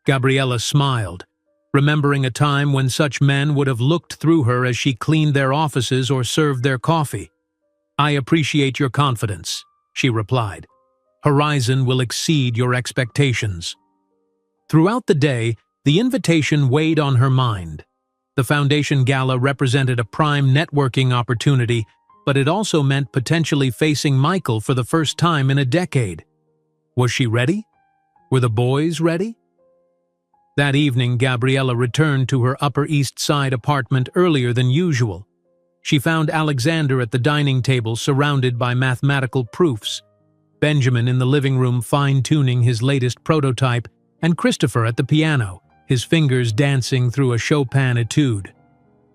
Speaker 1: Gabriella smiled, remembering a time when such men would have looked through her as she cleaned their offices or served their coffee. "I appreciate your confidence," she replied. "Horizon will exceed your expectations." Throughout the day, the invitation weighed on her mind. The Foundation Gala represented a prime networking opportunity, but it also meant potentially facing Michael for the first time in a decade. Was she ready? Were the boys ready? That evening, Gabriella returned to her Upper East Side apartment earlier than usual. She found Alexander at the dining table surrounded by mathematical proofs, Benjamin in the living room fine-tuning his latest prototype, and Christopher at the piano, his fingers dancing through a Chopin etude.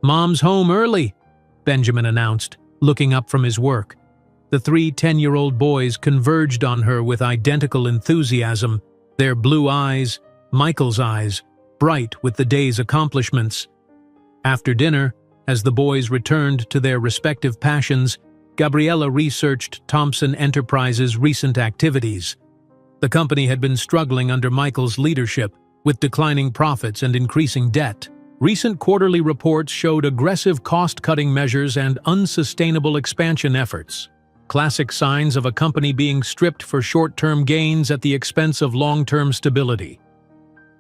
Speaker 1: "Mom's home early," Benjamin announced, looking up from his work. The 3 10-year-old boys converged on her with identical enthusiasm, their blue eyes, Michael's eyes, bright with the day's accomplishments. After dinner, as the boys returned to their respective passions, Gabriella researched Thompson Enterprises' recent activities. The company had been struggling under Michael's leadership, with declining profits and increasing debt. Recent quarterly reports showed aggressive cost-cutting measures and unsustainable expansion efforts. Classic signs of a company being stripped for short-term gains at the expense of long-term stability.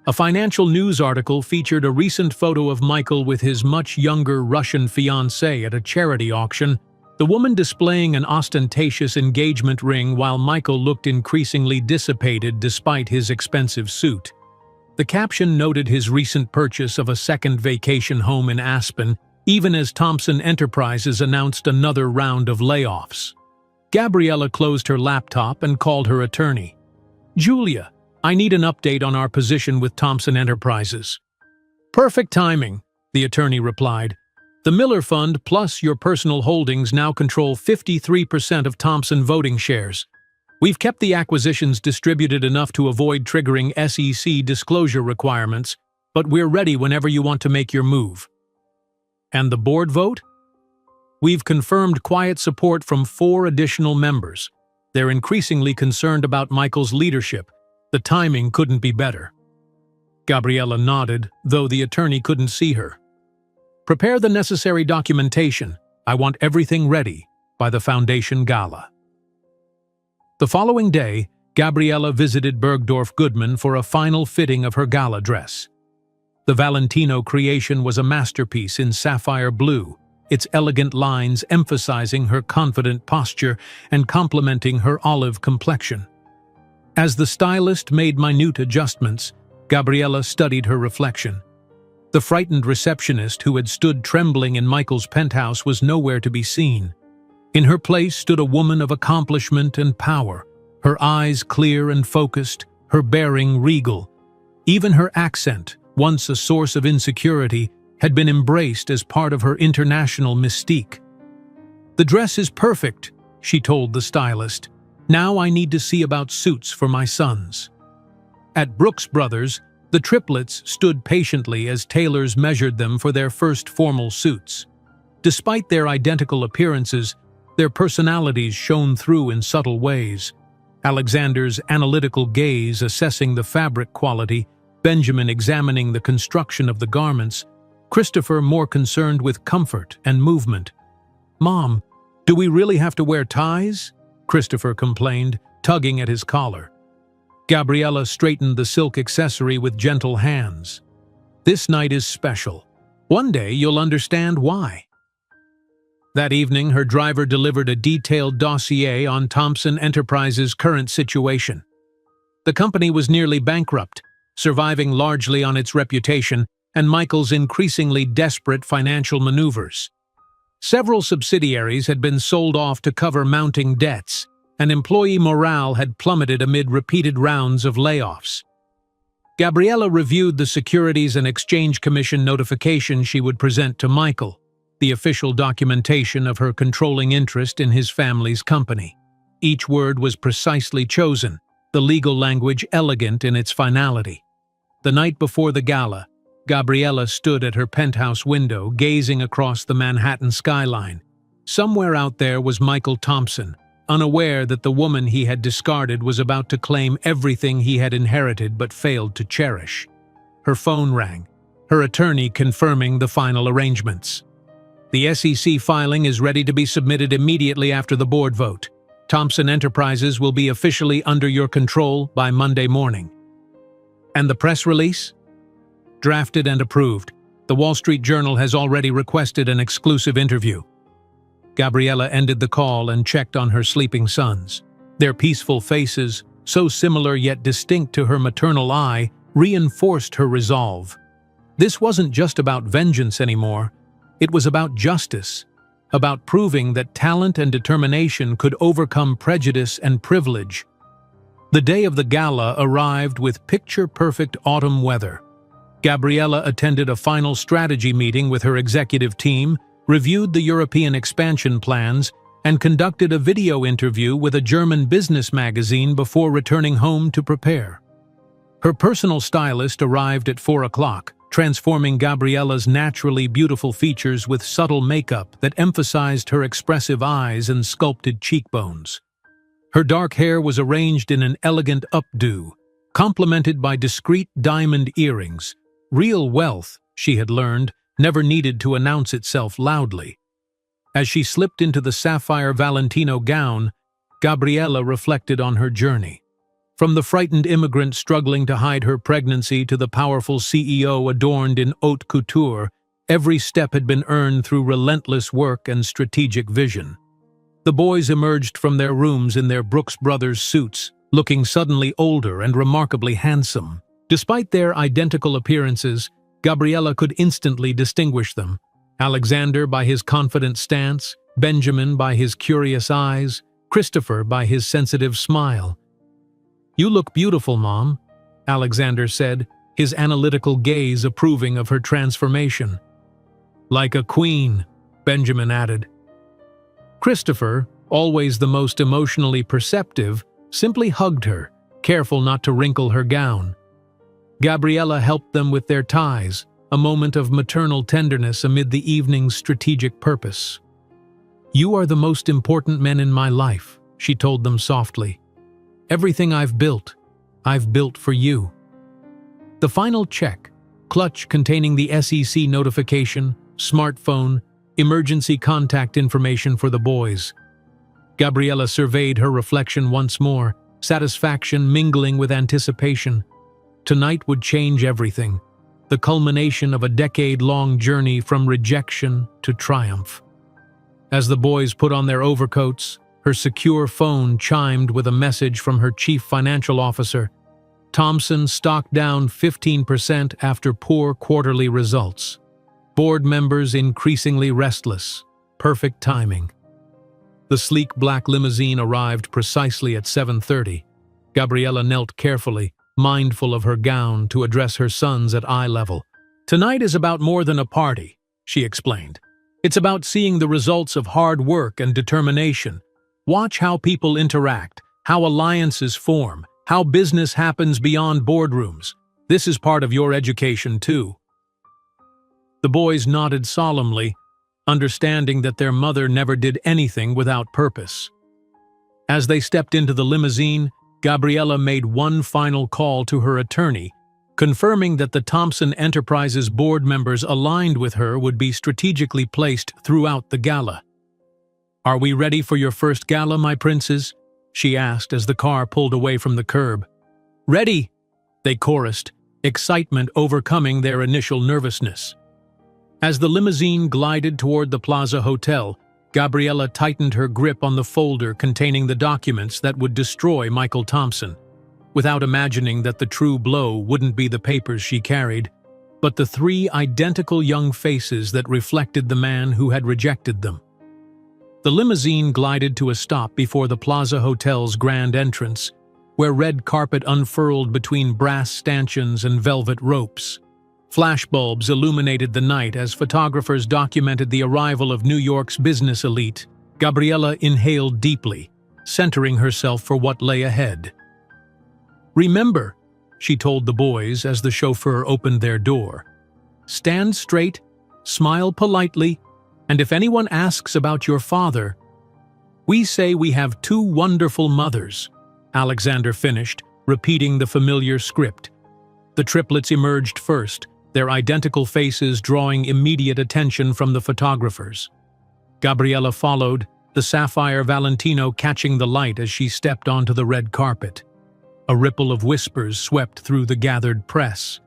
Speaker 1: A financial news article featured a recent photo of Michael with his much younger Russian fiancée at a charity auction, the woman displaying an ostentatious engagement ring while Michael looked increasingly dissipated despite his expensive suit. The caption noted his recent purchase of a second vacation home in Aspen, even as Thompson Enterprises announced another round of layoffs. Gabriella closed her laptop and called her attorney. "Julia, I need an update on our position with Thompson Enterprises." "Perfect timing," the attorney replied. "The Miller Fund plus your personal holdings now control 53% of Thompson voting shares. We've kept the acquisitions distributed enough to avoid triggering SEC disclosure requirements, but we're ready whenever you want to make your move." "And the board vote?" "We've confirmed quiet support from 4 additional members. They're increasingly concerned about Michael's leadership. The timing couldn't be better." Gabriella nodded, though the attorney couldn't see her. "Prepare the necessary documentation. I want everything ready by the Foundation Gala." The following day, Gabriella visited Bergdorf Goodman for a final fitting of her gala dress. The Valentino creation was a masterpiece in sapphire blue, its elegant lines emphasizing her confident posture and complementing her olive complexion. As the stylist made minute adjustments, Gabriella studied her reflection. The frightened receptionist who had stood trembling in Michael's penthouse was nowhere to be seen. In her place stood a woman of accomplishment and power, her eyes clear and focused, her bearing regal. Even her accent, once a source of insecurity, had been embraced as part of her international mystique. "The dress is perfect," she told the stylist. "Now I need to see about suits for my sons." At Brooks Brothers, the triplets stood patiently as tailors measured them for their first formal suits. Despite their identical appearances, their personalities shone through in subtle ways. Alexander's analytical gaze assessing the fabric quality, Benjamin examining the construction of the garments, Christopher more concerned with comfort and movement. "Mom, do we really have to wear ties?" Christopher complained, tugging at his collar. Gabriella straightened the silk accessory with gentle hands. "This night is special. One day you'll understand why." That evening, her driver delivered a detailed dossier on Thompson Enterprises' current situation. The company was nearly bankrupt, surviving largely on its reputation and Michael's increasingly desperate financial maneuvers. Several subsidiaries had been sold off to cover mounting debts, and employee morale had plummeted amid repeated rounds of layoffs. Gabriella reviewed the Securities and Exchange Commission notification she would present to Michael, the official documentation of her controlling interest in his family's company. Each word was precisely chosen, the legal language elegant in its finality. The night before the gala, Gabriella stood at her penthouse window, gazing across the Manhattan skyline. Somewhere out there was Michael Thompson, unaware that the woman he had discarded was about to claim everything he had inherited but failed to cherish. Her phone rang, her attorney confirming the final arrangements. "The SEC filing is ready to be submitted immediately after the board vote. Thompson Enterprises will be officially under your control by Monday morning." "And the press release?" "Drafted and approved. The Wall Street Journal has already requested an exclusive interview." Gabriella ended the call and checked on her sleeping sons. Their peaceful faces, so similar yet distinct to her maternal eye, reinforced her resolve. This wasn't just about vengeance anymore. It was about justice, about proving that talent and determination could overcome prejudice and privilege. The day of the gala arrived with picture-perfect autumn weather. Gabriella attended a final strategy meeting with her executive team, reviewed the European expansion plans, and conducted a video interview with a German business magazine before returning home to prepare. Her personal stylist arrived at 4 o'clock, transforming Gabriella's naturally beautiful features with subtle makeup that emphasized her expressive eyes and sculpted cheekbones. Her dark hair was arranged in an elegant updo, complemented by discreet diamond earrings. Real wealth, she had learned, never needed to announce itself loudly. As she slipped into the sapphire Valentino gown, Gabriella reflected on her journey. From the frightened immigrant struggling to hide her pregnancy to the powerful CEO adorned in haute couture, every step had been earned through relentless work and strategic vision. The boys emerged from their rooms in their Brooks Brothers suits, looking suddenly older and remarkably handsome. Despite their identical appearances, Gabriella could instantly distinguish them. Alexander by his confident stance, Benjamin by his curious eyes, Christopher by his sensitive smile. "You look beautiful, Mom," Alexander said, his analytical gaze approving of her transformation. Like a queen, Benjamin added. Christopher, always the most emotionally perceptive, simply hugged her, careful not to wrinkle her gown. Gabriella helped them with their ties, a moment of maternal tenderness amid the evening's strategic purpose. "You are the most important men in my life," she told them softly. "Everything I've built for you." The final check, clutch containing the SEC notification, smartphone, emergency contact information for the boys. Gabriella surveyed her reflection once more, satisfaction mingling with anticipation. Tonight would change everything, the culmination of a decade-long journey from rejection to triumph. As the boys put on their overcoats, her secure phone chimed with a message from her chief financial officer. Thompson stock down 15% after poor quarterly results. Board members increasingly restless. Perfect timing. The sleek black limousine arrived precisely at 7:30. Gabriella knelt carefully, mindful of her gown, to address her sons at eye level. "Tonight is about more than a party," she explained. "It's about seeing the results of hard work and determination. Watch how people interact, how alliances form, how business happens beyond boardrooms. This is part of your education, too." The boys nodded solemnly, understanding that their mother never did anything without purpose. As they stepped into the limousine, Gabriella made one final call to her attorney, confirming that the Thompson Enterprises board members aligned with her would be strategically placed throughout the gala. "Are we ready for your first gala, my princes?" she asked as the car pulled away from the curb. "Ready!" they chorused, excitement overcoming their initial nervousness. As the limousine glided toward the Plaza Hotel, Gabriella tightened her grip on the folder containing the documents that would destroy Michael Thompson, without imagining that the true blow wouldn't be the papers she carried, but the three identical young faces that reflected the man who had rejected them. The limousine glided to a stop before the Plaza Hotel's grand entrance, where red carpet unfurled between brass stanchions and velvet ropes. Flashbulbs illuminated the night as photographers documented the arrival of New York's business elite. Gabriella inhaled deeply, centering herself for what lay ahead. "Remember," she told the boys as the chauffeur opened their door, "stand straight, smile politely, and if anyone asks about your father, we say we have two wonderful mothers," Alexander finished, repeating the familiar script. The triplets emerged first, their identical faces drawing immediate attention from the photographers. Gabriella followed, the sapphire Valentino catching the light as she stepped onto the red carpet. A ripple of whispers swept through the gathered press.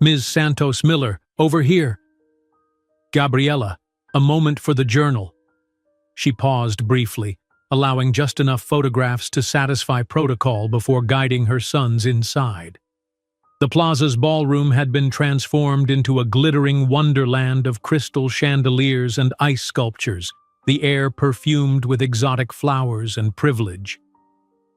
Speaker 1: "Ms. Santos Miller, over here." "Gabriella, a moment for the journal." She paused briefly, allowing just enough photographs to satisfy protocol before guiding her sons inside. The plaza's ballroom had been transformed into a glittering wonderland of crystal chandeliers and ice sculptures, the air perfumed with exotic flowers and privilege.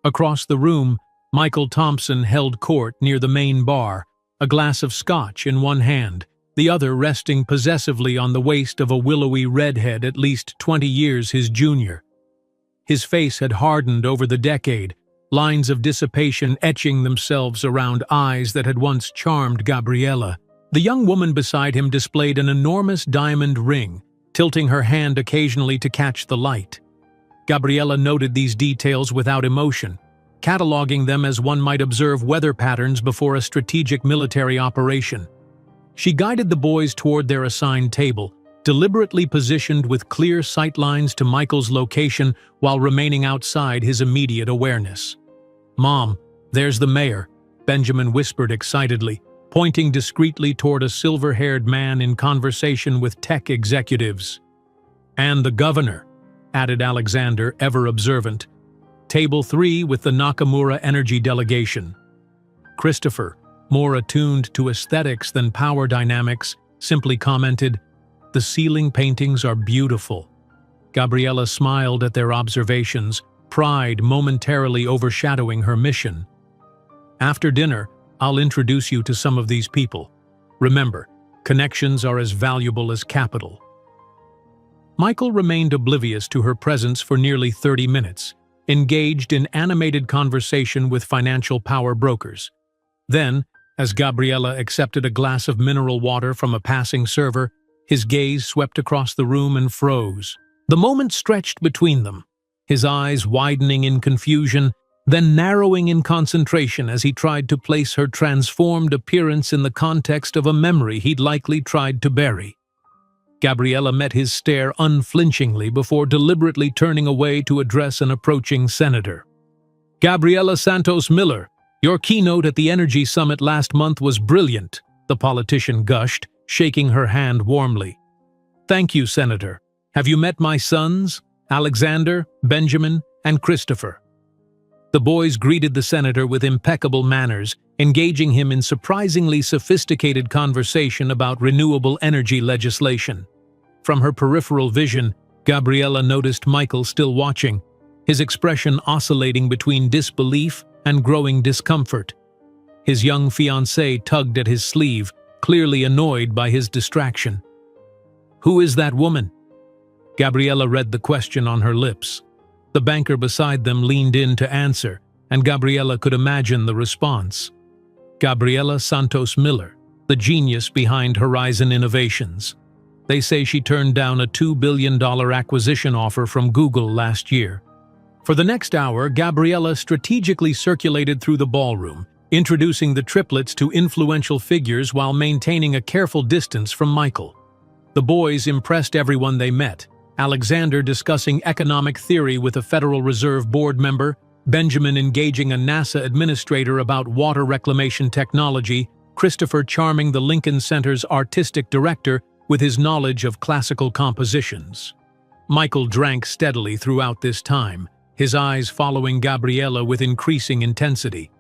Speaker 1: Across the room, Michael Thompson held court near the main bar, a glass of scotch in one hand, the other resting possessively on the waist of a willowy redhead at least 20 years his junior. His face had hardened over the decade, lines of dissipation etching themselves around eyes that had once charmed Gabriella. The young woman beside him displayed an enormous diamond ring, tilting her hand occasionally to catch the light. Gabriella noted these details without emotion, cataloging them as one might observe weather patterns before a strategic military operation. She guided the boys toward their assigned table, deliberately positioned with clear sightlines to Michael's location while remaining outside his immediate awareness. "Mom, there's the mayor," Benjamin whispered excitedly, pointing discreetly toward a silver-haired man in conversation with tech executives. "And the governor," added Alexander, ever observant. "Table 3 with the Nakamura Energy delegation." Christopher, more attuned to aesthetics than power dynamics, simply commented, "The ceiling paintings are beautiful." Gabriella smiled at their observations, pride momentarily overshadowing her mission. After dinner, I'll introduce you to some of these people. Remember, connections are as valuable as capital." Michael remained oblivious to her presence for nearly 30 minutes, engaged in animated conversation with financial power brokers. Then, as Gabriella accepted a glass of mineral water from a passing server, his gaze swept across the room and froze. The moment stretched between them, his eyes widening in confusion, then narrowing in concentration as he tried to place her transformed appearance in the context of a memory he'd likely tried to bury. Gabriella met his stare unflinchingly before deliberately turning away to address an approaching senator. "Gabriela Santos Miller, your keynote at the Energy Summit last month was brilliant," the politician gushed, shaking her hand warmly. "Thank you, Senator. Have you met my sons, Alexander, Benjamin, and Christopher?" The boys greeted the senator with impeccable manners, engaging him in surprisingly sophisticated conversation about renewable energy legislation. From her peripheral vision, Gabriella noticed Michael still watching, his expression oscillating between disbelief and growing discomfort. His young fiancée tugged at his sleeve, clearly annoyed by his distraction. "Who is that woman?" Gabriella read the question on her lips. The banker beside them leaned in to answer, and Gabriella could imagine the response. Gabriela Santos Miller, the genius behind Horizon Innovations. They say she turned down a $2 billion acquisition offer from Google last year. For the next hour, Gabriella strategically circulated through the ballroom, introducing the triplets to influential figures while maintaining a careful distance from Michael. The boys impressed everyone they met, Alexander discussing economic theory with a Federal Reserve Board member, Benjamin engaging a NASA administrator about water reclamation technology, Christopher charming the Lincoln Center's artistic director with his knowledge of classical compositions. Michael drank steadily throughout this time, his eyes following Gabriella with increasing intensity.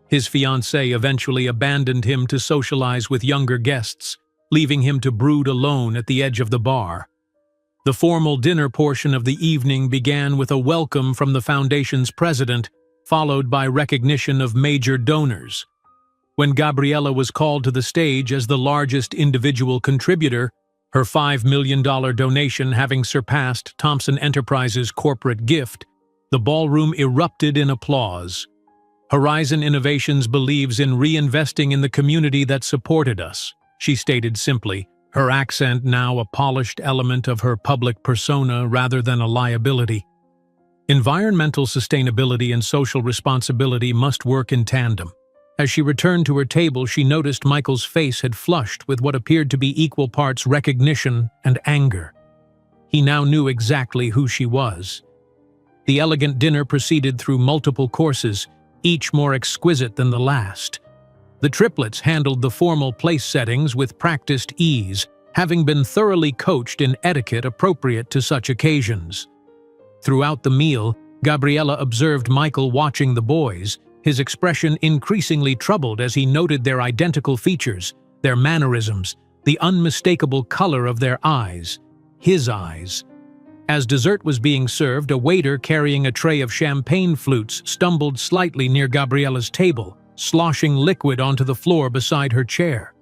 Speaker 1: His fiancée eventually abandoned him to socialize with younger guests, leaving him to brood alone at the edge of the bar. The formal dinner portion of the evening began with a welcome from the foundation's president, followed by recognition of major donors. When Gabriella was called to the stage as the largest individual contributor, her $5 million donation having surpassed Thomson Enterprises' corporate gift, the ballroom erupted in applause. "Horizon Innovations believes in reinvesting in the community that supported us," she stated simply, her accent now a polished element of her public persona rather than a liability. Environmental sustainability and social responsibility must work in tandem. As she returned to her table, she noticed Michael's face had flushed with what appeared to be equal parts recognition and anger. He now knew exactly who she was. The elegant dinner proceeded through multiple courses, each more exquisite than the last. The triplets handled the formal place settings with practiced ease, having been thoroughly coached in etiquette appropriate to such occasions. Throughout the meal, Gabriella observed Michael watching the boys, his expression increasingly troubled as he noted their identical features, their mannerisms, the unmistakable color of their eyes, his eyes. As dessert was being served, a waiter carrying a tray of champagne flutes stumbled slightly near Gabriella's table, sloshing liquid onto the floor beside her chair.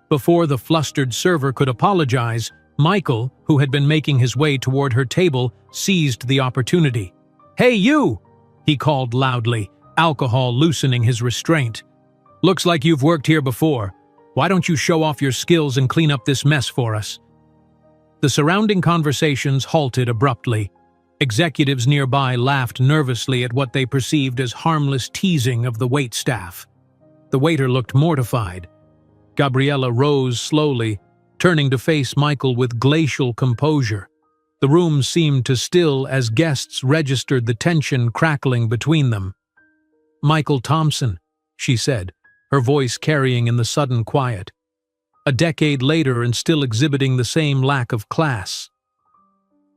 Speaker 1: Before the flustered server could apologize, Michael, who had been making his way toward her table, seized the opportunity. "Hey, you!" he called loudly, alcohol loosening his restraint. "Looks like you've worked here before. Why don't you show off your skills and clean up this mess for us?" The surrounding conversations halted abruptly. Executives nearby laughed nervously at what they perceived as harmless teasing of the waitstaff. The waiter looked mortified. Gabriella rose slowly, turning to face Michael with glacial composure. The room seemed to still as guests registered the tension crackling between them. "Michael Thompson," she said, her voice carrying in the sudden quiet. A decade later and still exhibiting the same lack of class.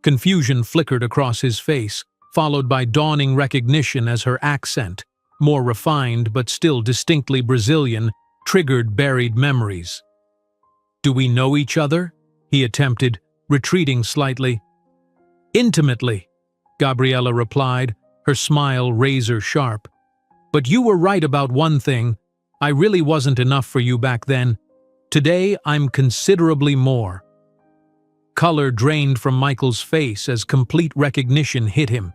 Speaker 1: Confusion flickered across his face, followed by dawning recognition as her accent, more refined but still distinctly Brazilian, triggered buried memories. "Do we know each other?" he attempted, retreating slightly. "Intimately," Gabriella replied, her smile razor-sharp. "But you were right about one thing. I really wasn't enough for you back then. Today, I'm considerably more." Color drained from Michael's face as complete recognition hit him.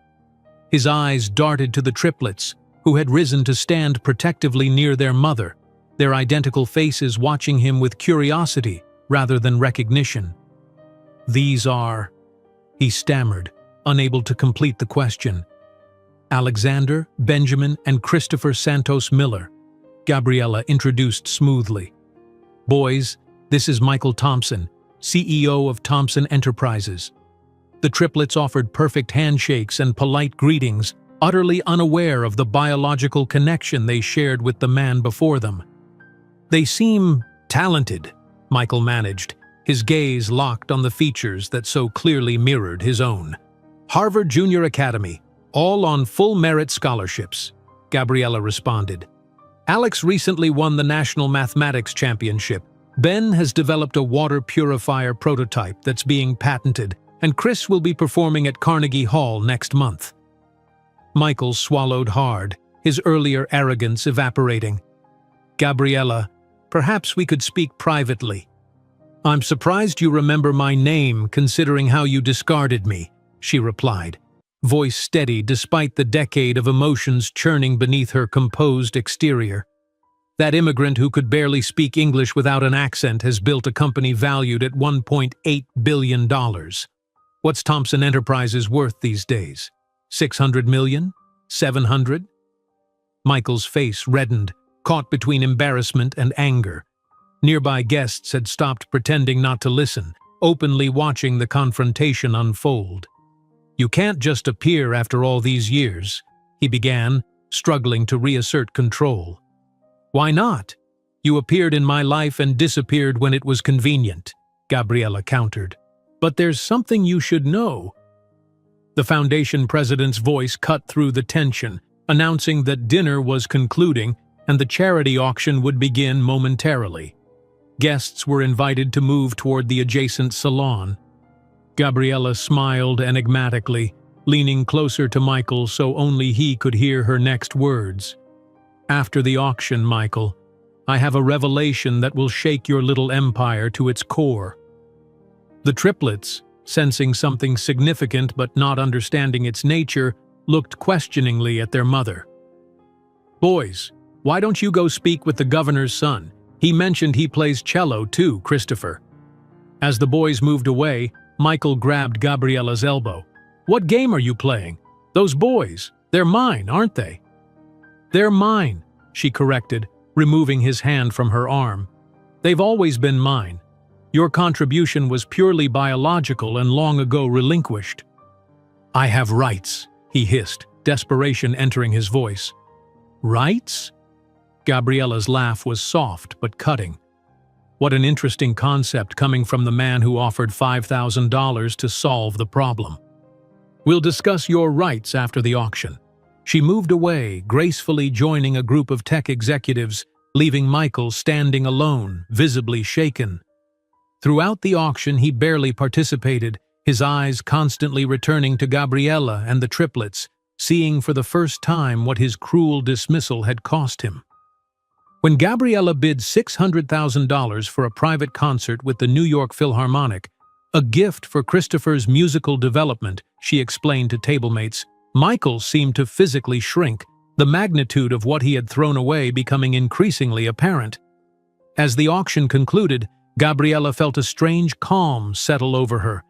Speaker 1: His eyes darted to the triplets, who had risen to stand protectively near their mother, their identical faces watching him with curiosity rather than recognition. "These are," he stammered, unable to complete the question. "Alexander, Benjamin, and Christopher Santos Miller," Gabriella introduced smoothly. "Boys, this is Michael Thompson, CEO of Thompson Enterprises." The triplets offered perfect handshakes and polite greetings, utterly unaware of the biological connection they shared with the man before them. "They seem talented," Michael managed, his gaze locked on the features that so clearly mirrored his own. "Harvard Junior Academy, all on full merit scholarships," Gabriella responded. "Alex recently won the National Mathematics Championship. Ben has developed a water purifier prototype that's being patented, and Chris will be performing at Carnegie Hall next month." Michael swallowed hard, his earlier arrogance evaporating. "Gabriella, perhaps we could speak privately." "I'm surprised you remember my name considering how you discarded me," she replied, voice steady despite the decade of emotions churning beneath her composed exterior. "That immigrant who could barely speak English without an accent has built a company valued at $1.8 billion. What's Thompson Enterprises worth these days? 600 million? 700? Michael's face reddened, caught between embarrassment and anger. Nearby guests had stopped pretending not to listen, openly watching the confrontation unfold. "You can't just appear after all these years," he began, struggling to reassert control. "Why not? You appeared in my life and disappeared when it was convenient," Gabriella countered. "But there's something you should know." The foundation president's voice cut through the tension, announcing that dinner was concluding and the charity auction would begin momentarily. Guests were invited to move toward the adjacent salon. Gabriella smiled enigmatically, leaning closer to Michael so only he could hear her next words. "After the auction, Michael, I have a revelation that will shake your little empire to its core." The triplets, sensing something significant but not understanding its nature, looked questioningly at their mother. "Boys, why don't you go speak with the governor's son? He mentioned he plays cello too, Christopher." As the boys moved away, Michael grabbed Gabriella's elbow. "What game are you playing? Those boys, they're mine, aren't they?" "They're mine," she corrected, removing his hand from her arm. "They've always been mine. Your contribution was purely biological and long ago relinquished." "I have rights," he hissed, desperation entering his voice. "Rights?" Gabriella's laugh was soft but cutting. What an interesting concept coming from the man who offered $5,000 to solve the problem. "We'll discuss your rights after the auction." She moved away, gracefully joining a group of tech executives, leaving Michael standing alone, visibly shaken. Throughout the auction, he barely participated, his eyes constantly returning to Gabriella and the triplets, seeing for the first time what his cruel dismissal had cost him. When Gabriella bid $600,000 for a private concert with the New York Philharmonic, a gift for Christopher's musical development, she explained to tablemates, Michael seemed to physically shrink, the magnitude of what he had thrown away becoming increasingly apparent. As the auction concluded, Gabriella felt a strange calm settle over her.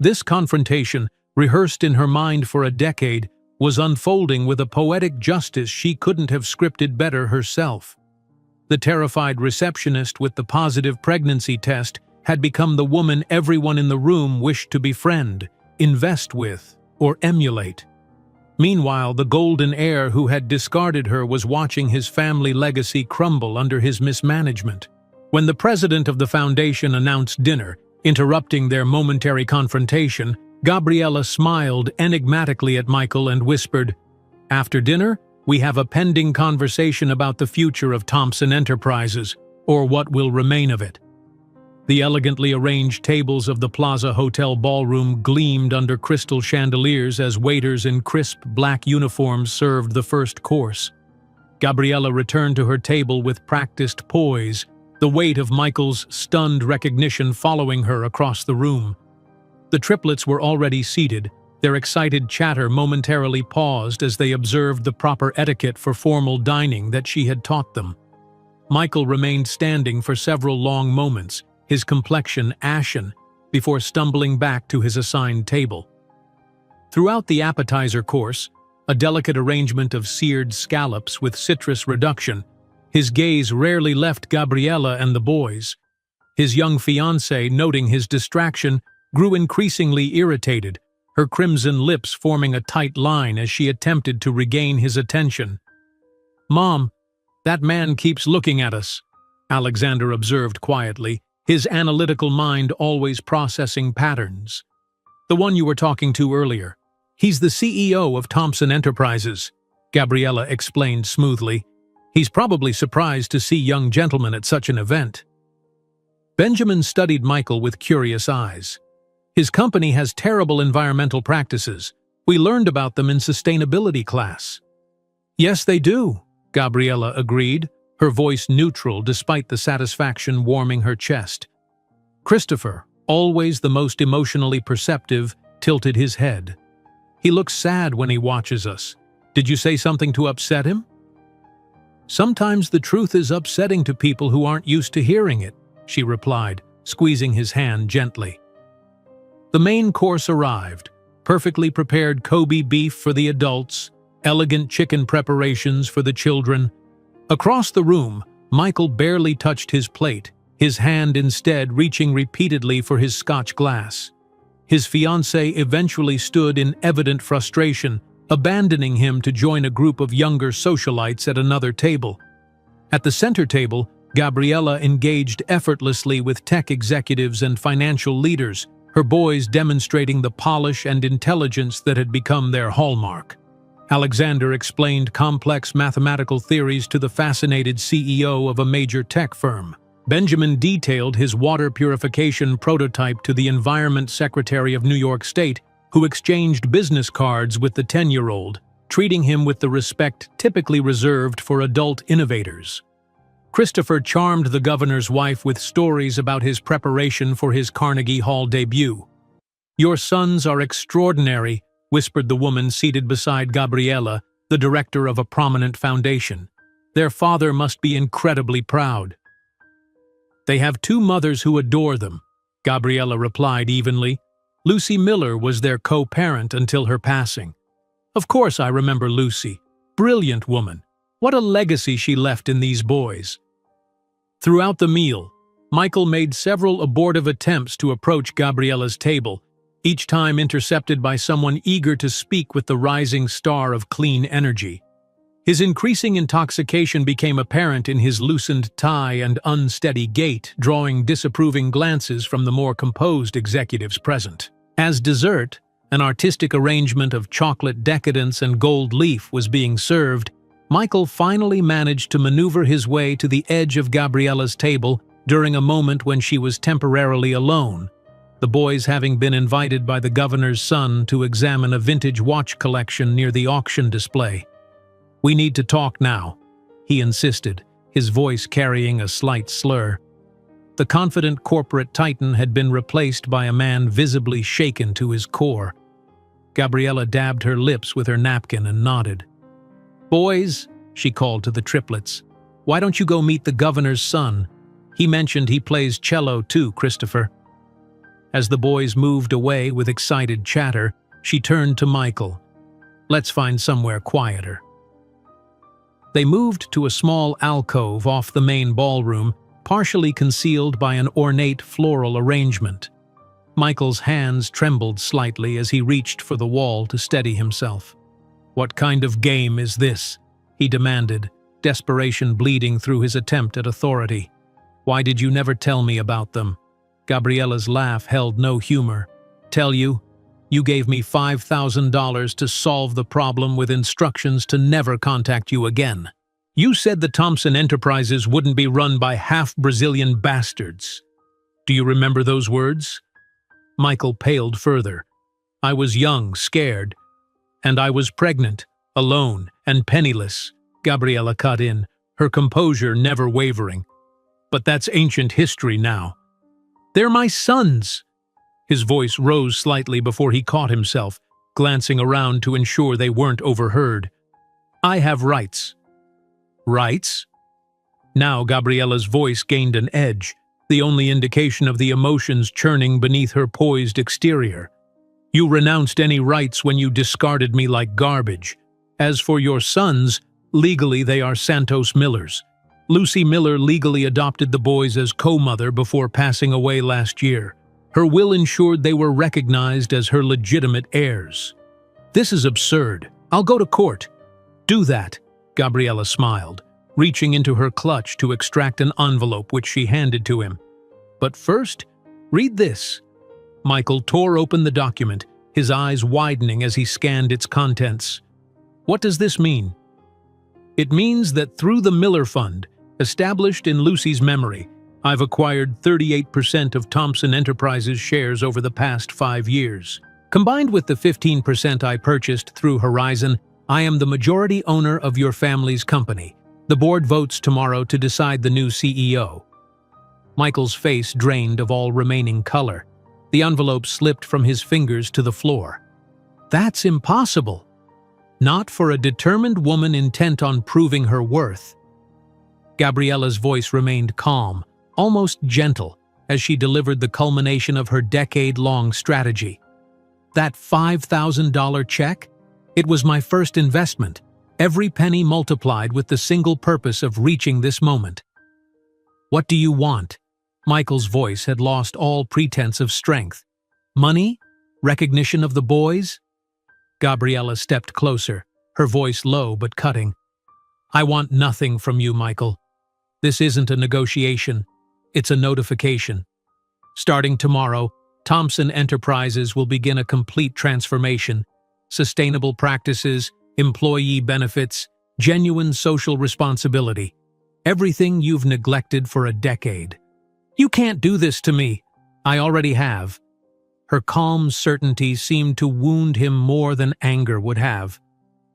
Speaker 1: This confrontation, rehearsed in her mind for a decade, was unfolding with a poetic justice she couldn't have scripted better herself. The terrified receptionist with the positive pregnancy test had become the woman everyone in the room wished to befriend, invest with, or emulate. Meanwhile, the golden heir who had discarded her was watching his family legacy crumble under his mismanagement. When the president of the foundation announced dinner, interrupting their momentary confrontation, Gabriella smiled enigmatically at Michael and whispered, "After dinner, we have a pending conversation about the future of Thompson Enterprises, or what will remain of it." The elegantly arranged tables of the Plaza Hotel ballroom gleamed under crystal chandeliers as waiters in crisp black uniforms served the first course. Gabriella returned to her table with practiced poise, the weight of Michael's stunned recognition following her across the room. The triplets were already seated, their excited chatter momentarily paused as they observed the proper etiquette for formal dining that she had taught them. Michael remained standing for several long moments, his complexion ashen, before stumbling back to his assigned table. Throughout the appetizer course, a delicate arrangement of seared scallops with citrus reduction, his gaze rarely left Gabriella and the boys. His young fiancée, noting his distraction, grew increasingly irritated, her crimson lips forming a tight line as she attempted to regain his attention. "Mom, that man keeps looking at us," Alexander observed quietly, his analytical mind always processing patterns. "The one you were talking to earlier. He's the CEO of Thompson Enterprises," Gabriella explained smoothly. "He's probably surprised to see young gentlemen at such an event." Benjamin studied Michael with curious eyes. "His company has terrible environmental practices. We learned about them in sustainability class." "Yes, they do," Gabriella agreed, her voice neutral despite the satisfaction warming her chest. Christopher, always the most emotionally perceptive, tilted his head. "He looks sad when he watches us. Did you say something to upset him?" "Sometimes the truth is upsetting to people who aren't used to hearing it," she replied, squeezing his hand gently. The main course arrived, perfectly prepared Kobe beef for the adults, elegant chicken preparations for the children. Across the room, Michael barely touched his plate, his hand instead reaching repeatedly for his Scotch glass. His fiancée eventually stood in evident frustration, abandoning him to join a group of younger socialites at another table. At the center table, Gabriella engaged effortlessly with tech executives and financial leaders, her boys demonstrating the polish and intelligence that had become their hallmark. Alexander explained complex mathematical theories to the fascinated CEO of a major tech firm. Benjamin detailed his water purification prototype to the Environment Secretary of New York State, who exchanged business cards with the 10-year-old, treating him with the respect typically reserved for adult innovators. Christopher charmed the governor's wife with stories about his preparation for his Carnegie Hall debut. "Your sons are extraordinary," whispered the woman seated beside Gabriella, the director of a prominent foundation. "Their father must be incredibly proud." "They have two mothers who adore them," Gabriella replied evenly. "Lucy Miller was their co-parent until her passing. Of course I remember Lucy. Brilliant woman. What a legacy she left in these boys." Throughout the meal, Michael made several abortive attempts to approach Gabriella's table, each time intercepted by someone eager to speak with the rising star of clean energy. His increasing intoxication became apparent in his loosened tie and unsteady gait, drawing disapproving glances from the more composed executives present. As dessert, an artistic arrangement of chocolate decadence and gold leaf was being served, Michael finally managed to maneuver his way to the edge of Gabriella's table during a moment when she was temporarily alone, the boys having been invited by the governor's son to examine a vintage watch collection near the auction display. "We need to talk now," he insisted, his voice carrying a slight slur. The confident corporate titan had been replaced by a man visibly shaken to his core. Gabriella dabbed her lips with her napkin and nodded. "Boys," she called to the triplets, "why don't you go meet the governor's son? He mentioned he plays cello too, Christopher." As the boys moved away with excited chatter, she turned to Michael. "Let's find somewhere quieter." They moved to a small alcove off the main ballroom, partially concealed by an ornate floral arrangement. Michael's hands trembled slightly as he reached for the wall to steady himself. "What kind of game is this?" he demanded, desperation bleeding through his attempt at authority. "Why did you never tell me about them?" Gabriella's laugh held no humor. "Tell you? You gave me $5,000 to solve the problem with instructions to never contact you again. You said the Thompson Enterprises wouldn't be run by half-Brazilian bastards. Do you remember those words?" Michael paled further. "I was young, scared, and I was pregnant, alone, and penniless," Gabriella cut in, her composure never wavering. "But that's ancient history now. They're my sons." His voice rose slightly before he caught himself, glancing around to ensure they weren't overheard. "I have rights." "Rights?" Now Gabriella's voice gained an edge, the only indication of the emotions churning beneath her poised exterior. "You renounced any rights when you discarded me like garbage. As for your sons, legally they are Santos Millers. Lucy Miller legally adopted the boys as co-mother before passing away last year. Her will ensured they were recognized as her legitimate heirs." "This is absurd. I'll go to court." "Do that," Gabriella smiled, reaching into her clutch to extract an envelope which she handed to him. "But first, read this." Michael tore open the document, his eyes widening as he scanned its contents. "What does this mean?" "It means that through the Miller Fund, established in Lucy's memory, I've acquired 38% of Thompson Enterprises shares over the past 5 years. Combined with the 15% I purchased through Horizon, I am the majority owner of your family's company. The board votes tomorrow to decide the new CEO." Michael's face drained of all remaining color. The envelope slipped from his fingers to the floor. "That's impossible." "Not for a determined woman intent on proving her worth." Gabriella's voice remained calm, almost gentle, as she delivered the culmination of her decade-long strategy. "That $5,000 check? It was my first investment, every penny multiplied with the single purpose of reaching this moment." "What do you want?" Michael's voice had lost all pretense of strength. "Money? Recognition of the boys?" Gabriella stepped closer, her voice low but cutting. "I want nothing from you, Michael. This isn't a negotiation. It's a notification. Starting tomorrow, Thompson Enterprises will begin a complete transformation. Sustainable practices, employee benefits, genuine social responsibility. Everything you've neglected for a decade. You can't do this to me. I already have." Her calm certainty seemed to wound him more than anger would have.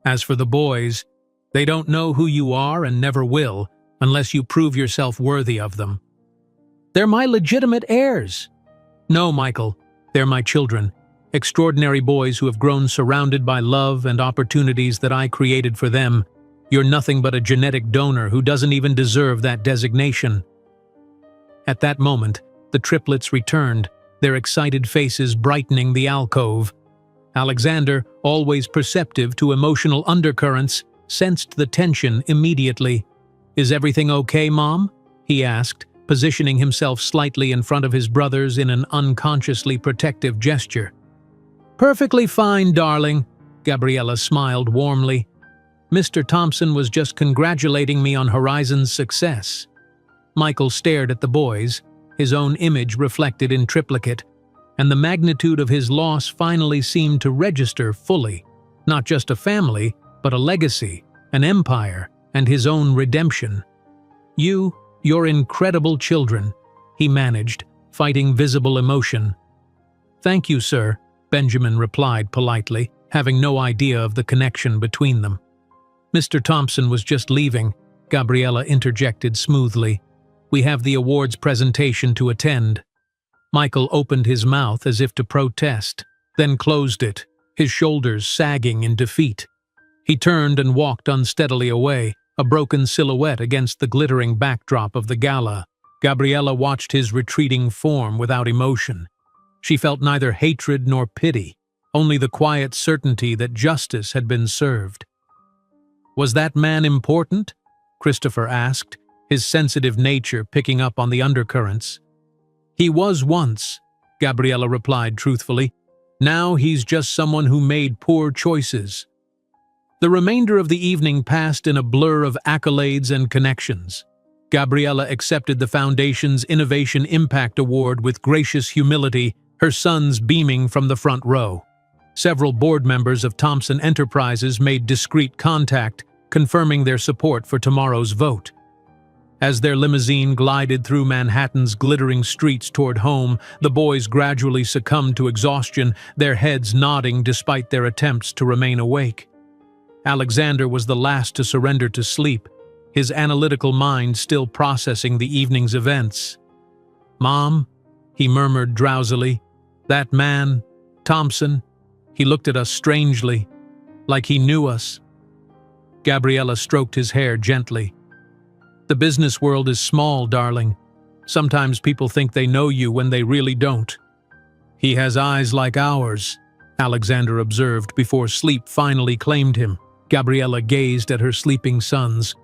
Speaker 1: "As for the boys, they don't know who you are and never will, unless you prove yourself worthy of them." "They're my legitimate heirs." "No, Michael, they're my children. Extraordinary boys who have grown surrounded by love and opportunities that I created for them. You're nothing but a genetic donor who doesn't even deserve that designation." At that moment, the triplets returned, their excited faces brightening the alcove. Alexander, always perceptive to emotional undercurrents, sensed the tension immediately. "Is everything okay, Mom?" he asked, positioning himself slightly in front of his brothers in an unconsciously protective gesture. "Perfectly fine, darling," Gabriella smiled warmly. "Mr. Thompson was just congratulating me on Horizon's success." Michael stared at the boys, his own image reflected in triplicate, and the magnitude of his loss finally seemed to register fully. Not just a family, but a legacy, an empire, and his own redemption. Your incredible children," he managed, fighting visible emotion. "Thank you, sir," Benjamin replied politely, having no idea of the connection between them. "Mr. Thompson was just leaving," Gabriella interjected smoothly. "We have the awards presentation to attend." Michael opened his mouth as if to protest, then closed it, his shoulders sagging in defeat. He turned and walked unsteadily away, a broken silhouette against the glittering backdrop of the gala. Gabriella watched his retreating form without emotion. She felt neither hatred nor pity, only the quiet certainty that justice had been served. "Was that man important?" Christopher asked, his sensitive nature picking up on the undercurrents. "He was once," Gabriella replied truthfully. "Now he's just someone who made poor choices." The remainder of the evening passed in a blur of accolades and connections. Gabriella accepted the Foundation's Innovation Impact Award with gracious humility, her sons beaming from the front row. Several board members of Thompson Enterprises made discreet contact, confirming their support for tomorrow's vote. As their limousine glided through Manhattan's glittering streets toward home, the boys gradually succumbed to exhaustion, their heads nodding despite their attempts to remain awake. Alexander was the last to surrender to sleep, his analytical mind still processing the evening's events. "Mom," he murmured drowsily, "that man, Thompson, he looked at us strangely, like he knew us." Gabriella stroked his hair gently. "The business world is small, darling. Sometimes people think they know you when they really don't." "He has eyes like ours," Alexander observed before sleep finally claimed him. Gabriella gazed at her sleeping sons,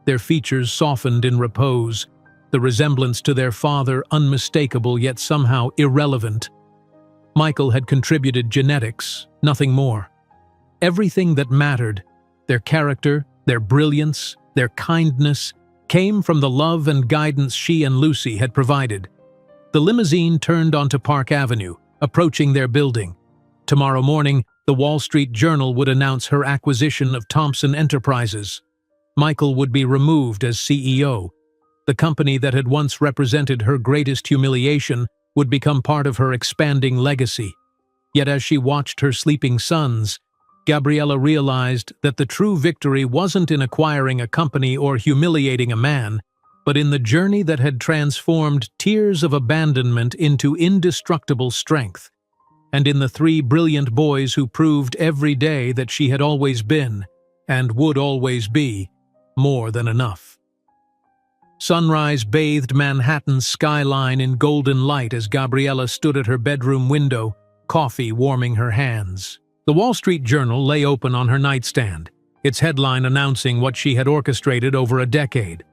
Speaker 1: their features softened in repose, the resemblance to their father unmistakable yet somehow irrelevant. Michael had contributed genetics, nothing more. Everything that mattered, their character, their brilliance, their kindness, came from the love and guidance she and Lucy had provided. The limousine turned onto Park Avenue, approaching their building. Tomorrow morning, the Wall Street Journal would announce her acquisition of Thompson Enterprises. Michael would be removed as CEO. The company that had once represented her greatest humiliation would become part of her expanding legacy. Yet as she watched her sleeping sons, Gabriella realized that the true victory wasn't in acquiring a company or humiliating a man, but in the journey that had transformed tears of abandonment into indestructible strength, and in the 3 brilliant boys who proved every day that she had always been, and would always be, more than enough. Sunrise bathed Manhattan's skyline in golden light as Gabriella stood at her bedroom window, coffee warming her hands. The Wall Street Journal lay open on her nightstand, its headline announcing what she had orchestrated over a decade.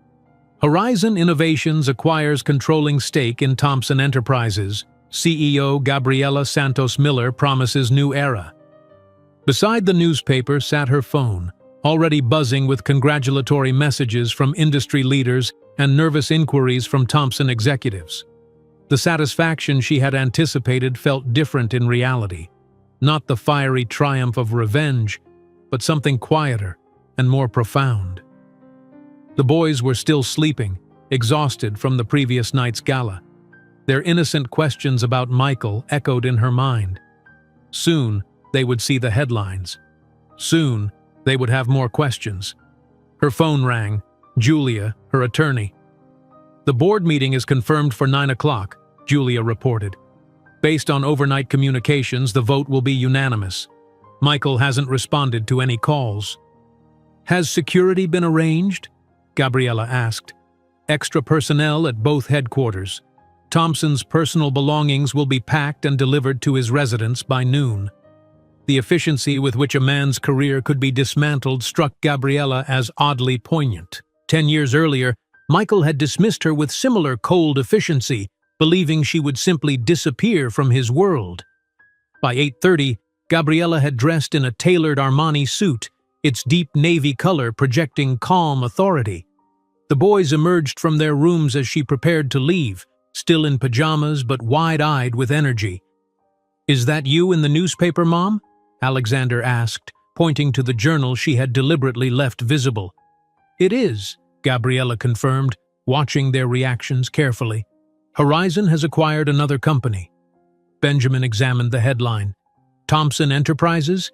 Speaker 1: Horizon Innovations acquires controlling stake in Thompson Enterprises. CEO Gabriella Santos Miller promises new era. Beside the newspaper sat her phone, already buzzing with congratulatory messages from industry leaders and nervous inquiries from Thompson executives. The satisfaction she had anticipated felt different in reality. Not the fiery triumph of revenge, but something quieter and more profound. The boys were still sleeping, exhausted from the previous night's gala. Their innocent questions about Michael echoed in her mind. Soon, they would see the headlines. Soon, they would have more questions. Her phone rang. Julia, her attorney. "The board meeting is confirmed for 9 o'clock, Julia reported. "Based on overnight communications, the vote will be unanimous. Michael hasn't responded to any calls." "Has security been arranged?" Gabriella asked. "Extra personnel at both headquarters. Thompson's personal belongings will be packed and delivered to his residence by noon." The efficiency with which a man's career could be dismantled struck Gabriella as oddly poignant. 10 years earlier, Michael had dismissed her with similar cold efficiency, believing she would simply disappear from his world. By 8:30, Gabriella had dressed in a tailored Armani suit, its deep navy color projecting calm authority. The boys emerged from their rooms as she prepared to leave, still in pajamas but wide-eyed with energy. "Is that you in the newspaper, Mom?" Alexander asked, pointing to the journal she had deliberately left visible. "It is," Gabriella confirmed, watching their reactions carefully. "Horizon has acquired another company." Benjamin examined the headline. "Thompson Enterprises?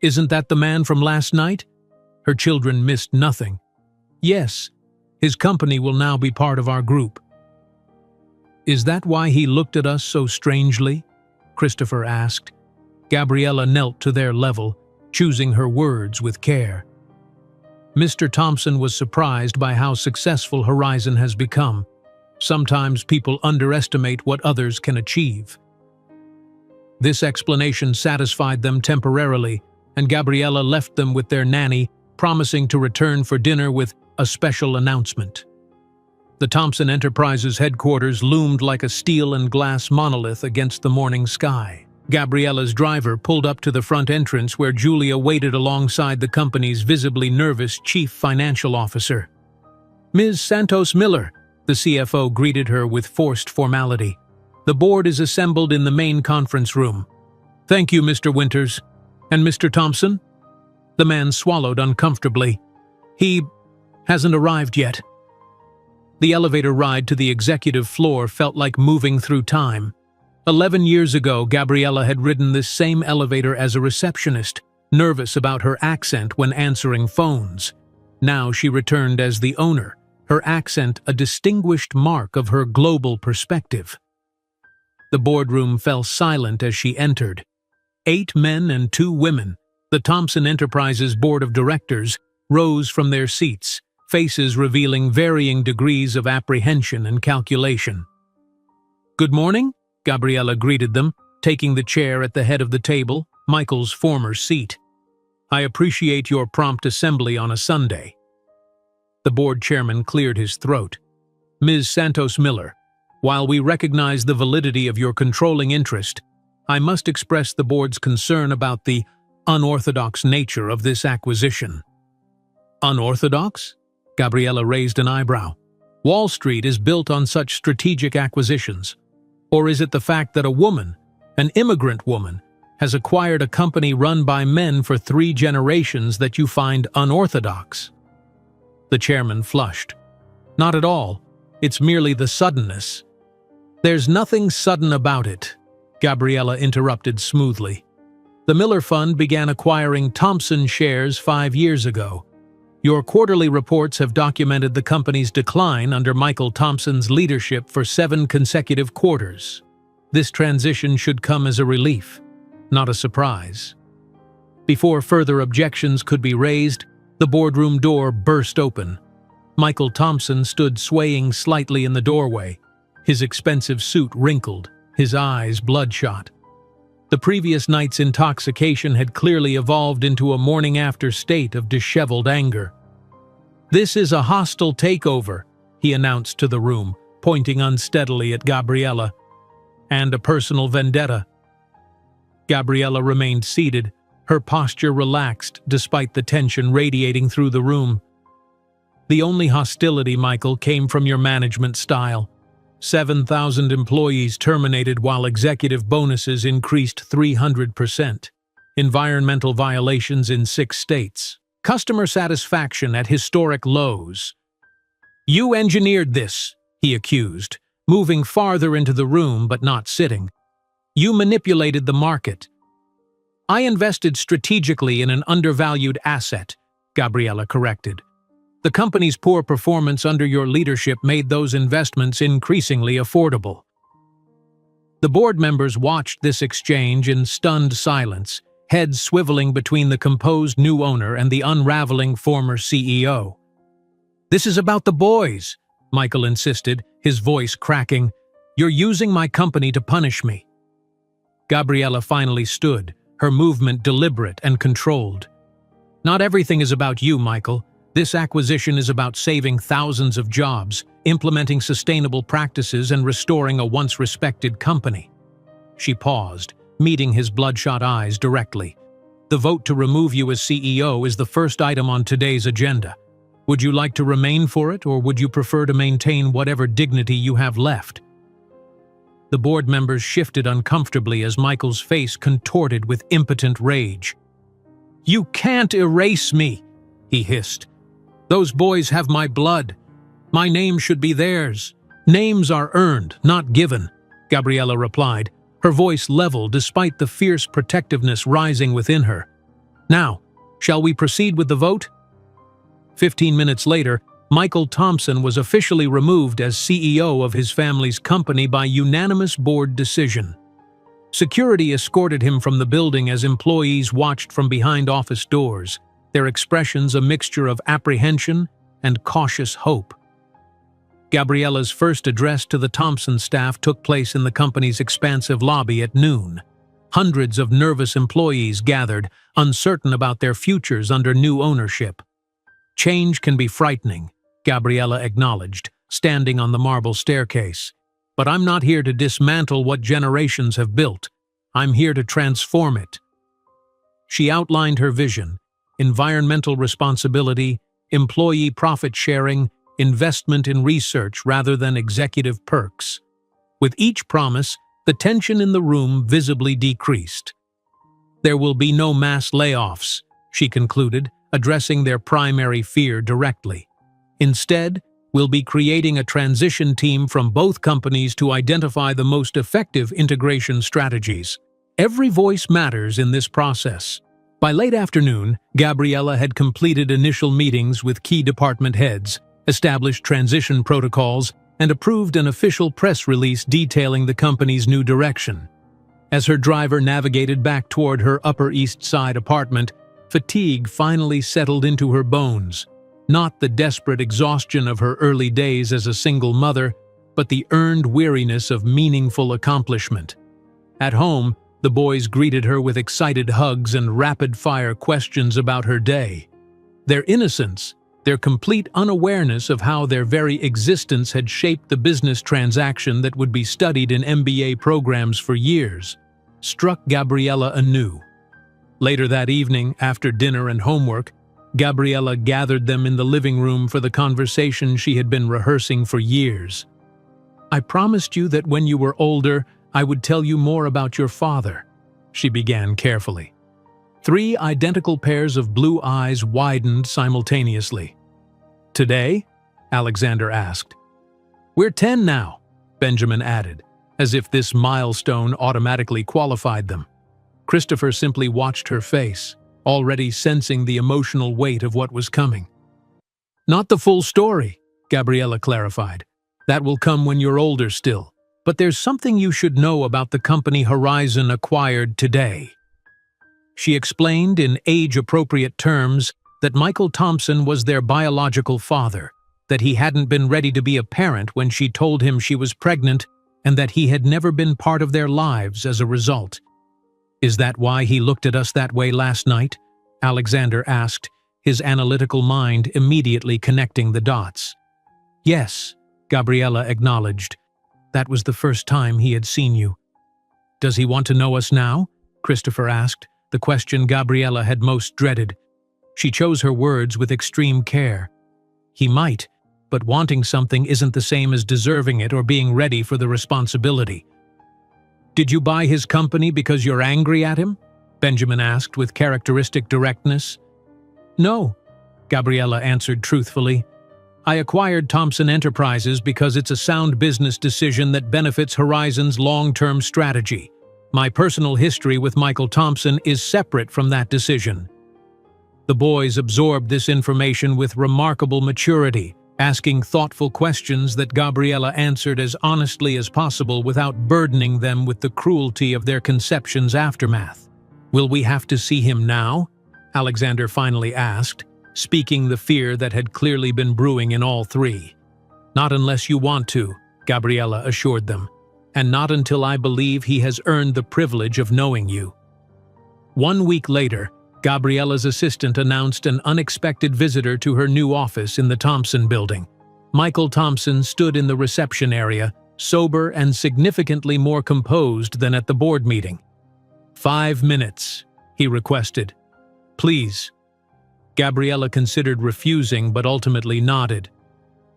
Speaker 1: Isn't that the man from last night?" Her children missed nothing. "Yes, his company will now be part of our group." "Is that why he looked at us so strangely?" Christopher asked. Gabriella knelt to their level, choosing her words with care. Mr. Thompson was surprised by how successful Horizon has become. Sometimes people underestimate what others can achieve. This explanation satisfied them temporarily, and Gabriella left them with their nanny, promising to return for dinner with a special announcement. The Thompson Enterprises headquarters loomed like a steel and glass monolith against the morning sky. Gabriella's driver pulled up to the front entrance where Julia waited alongside the company's visibly nervous chief financial officer. "Ms. Santos Miller," the CFO greeted her with forced formality. "The board is assembled in the main conference room." "Thank you, Mr. Winters. And Mr. Thompson?" The man swallowed uncomfortably. "He hasn't arrived yet." The elevator ride to the executive floor felt like moving through time. 11 years ago, Gabriella had ridden this same elevator as a receptionist, nervous about her accent when answering phones. Now she returned as the owner, her accent a distinguished mark of her global perspective. The boardroom fell silent as she entered. 8 men and 2 women, the Thompson Enterprises Board of Directors, rose from their seats, faces revealing varying degrees of apprehension and calculation. "Good morning," Gabriella greeted them, taking the chair at the head of the table, Michael's former seat. "I appreciate your prompt assembly on a Sunday." The board chairman cleared his throat. "Ms. Santos Miller, while we recognize the validity of your controlling interest, I must express the board's concern about the unorthodox nature of this acquisition." "Unorthodox?" Gabriella raised an eyebrow. "Wall Street is built on such strategic acquisitions. Or is it the fact that a woman, an immigrant woman, has acquired a company run by men for 3 generations that you find unorthodox?" The chairman flushed. "Not at all. It's merely the suddenness." "There's nothing sudden about it," Gabriella interrupted smoothly. "The Miller Fund began acquiring Thompson shares 5 years ago. Your quarterly reports have documented the company's decline under Michael Thompson's leadership for 7 consecutive quarters. This transition should come as a relief, not a surprise." Before further objections could be raised, the boardroom door burst open. Michael Thompson stood swaying slightly in the doorway, his expensive suit wrinkled, his eyes bloodshot. The previous night's intoxication had clearly evolved into a morning-after state of disheveled anger. "This is a hostile takeover," he announced to the room, pointing unsteadily at Gabriella, "and a personal vendetta." Gabriella remained seated, her posture relaxed despite the tension radiating through the room. "The only hostility, Michael, came from your management style. 7,000 employees terminated while executive bonuses increased 300%. Environmental violations in 6 states. Customer satisfaction at historic lows. You engineered this," he accused, moving farther into the room but not sitting. "You manipulated the market." "I invested strategically in an undervalued asset," Gabriella corrected. "The company's poor performance under your leadership made those investments increasingly affordable." The board members watched this exchange in stunned silence, heads swiveling between the composed new owner and the unraveling former CEO. "This is about the boys," Michael insisted, his voice cracking. "You're using my company to punish me." Gabriella finally stood, her movement deliberate and controlled. "Not everything is about you, Michael. This acquisition is about saving thousands of jobs, implementing sustainable practices, and restoring a once-respected company." She paused, meeting his bloodshot eyes directly. "The vote to remove you as CEO is the first item on today's agenda. Would you like to remain for it, or would you prefer to maintain whatever dignity you have left?" The board members shifted uncomfortably as Michael's face contorted with impotent rage. "You can't erase me," he hissed. "Those boys have my blood. My name should be theirs. Names are earned, not given," Gabriella replied, her voice level despite the fierce protectiveness rising within her. "Now, shall we proceed with the vote?" 15 minutes later, Michael Thompson was officially removed as CEO of his family's company by unanimous board decision. Security escorted him from the building as employees watched from behind office doors, their expressions a mixture of apprehension and cautious hope. Gabriella's first address to the Thompson staff took place in the company's expansive lobby at noon. Hundreds of nervous employees gathered, uncertain about their futures under new ownership. "Change can be frightening," Gabriella acknowledged, standing on the marble staircase. "But I'm not here to dismantle what generations have built. I'm here to transform it." She outlined her vision: environmental responsibility, employee profit sharing, investment in research rather than executive perks. With each promise, the tension in the room visibly decreased. "There will be no mass layoffs," she concluded, addressing their primary fear directly. "Instead, we'll be creating a transition team from both companies to identify the most effective integration strategies. Every voice matters in this process. By late afternoon, Gabriella had completed initial meetings with key department heads, established transition protocols, and approved an official press release detailing the company's new direction. As her driver navigated back toward her Upper East Side apartment, fatigue finally settled into her bones. Not the desperate exhaustion of her early days as a single mother, but the earned weariness of meaningful accomplishment. At home, the boys greeted her with excited hugs and rapid-fire questions about her day. Their innocence, their complete unawareness of how their very existence had shaped the business transaction that would be studied in MBA programs for years, struck Gabriella anew. Later that evening, after dinner and homework, Gabriella gathered them in the living room for the conversation she had been rehearsing for years. "I promised you that when you were older, I would tell you more about your father," she began carefully. 3 identical pairs of blue eyes widened simultaneously. "Today?" Alexander asked. "We're 10 now," Benjamin added, as if this milestone automatically qualified them. Christopher simply watched her face, already sensing the emotional weight of what was coming. "Not the full story," Gabriella clarified. "That will come when you're older still. But there's something you should know about the company Horizon acquired today." She explained in age-appropriate terms that Michael Thompson was their biological father, that he hadn't been ready to be a parent when she told him she was pregnant, and that he had never been part of their lives as a result. "Is that why he looked at us that way last night?" Alexander asked, his analytical mind immediately connecting the dots. "Yes," Gabriella acknowledged. "That was the first time he had seen you." "Does he want to know us now?" Christopher asked, the question Gabriella had most dreaded. She chose her words with extreme care. "He might, but wanting something isn't the same as deserving it or being ready for the responsibility." "Did you buy his company because you're angry at him?" Benjamin asked with characteristic directness. "No," Gabriella answered truthfully. "I acquired Thompson Enterprises because it's a sound business decision that benefits Horizon's long-term strategy. My personal history with Michael Thompson is separate from that decision." The boys absorbed this information with remarkable maturity, asking thoughtful questions that Gabriella answered as honestly as possible without burdening them with the cruelty of their conception's aftermath. "Will we have to see him now?" Alexander finally asked, speaking the fear that had clearly been brewing in all 3. "Not unless you want to," Gabriella assured them, "and not until I believe he has earned the privilege of knowing you." 1 week later, Gabriella's assistant announced an unexpected visitor to her new office in the Thompson building. Michael Thompson stood in the reception area, sober and significantly more composed than at the board meeting. "5 minutes," he requested. "Please." Gabriella considered refusing but ultimately nodded.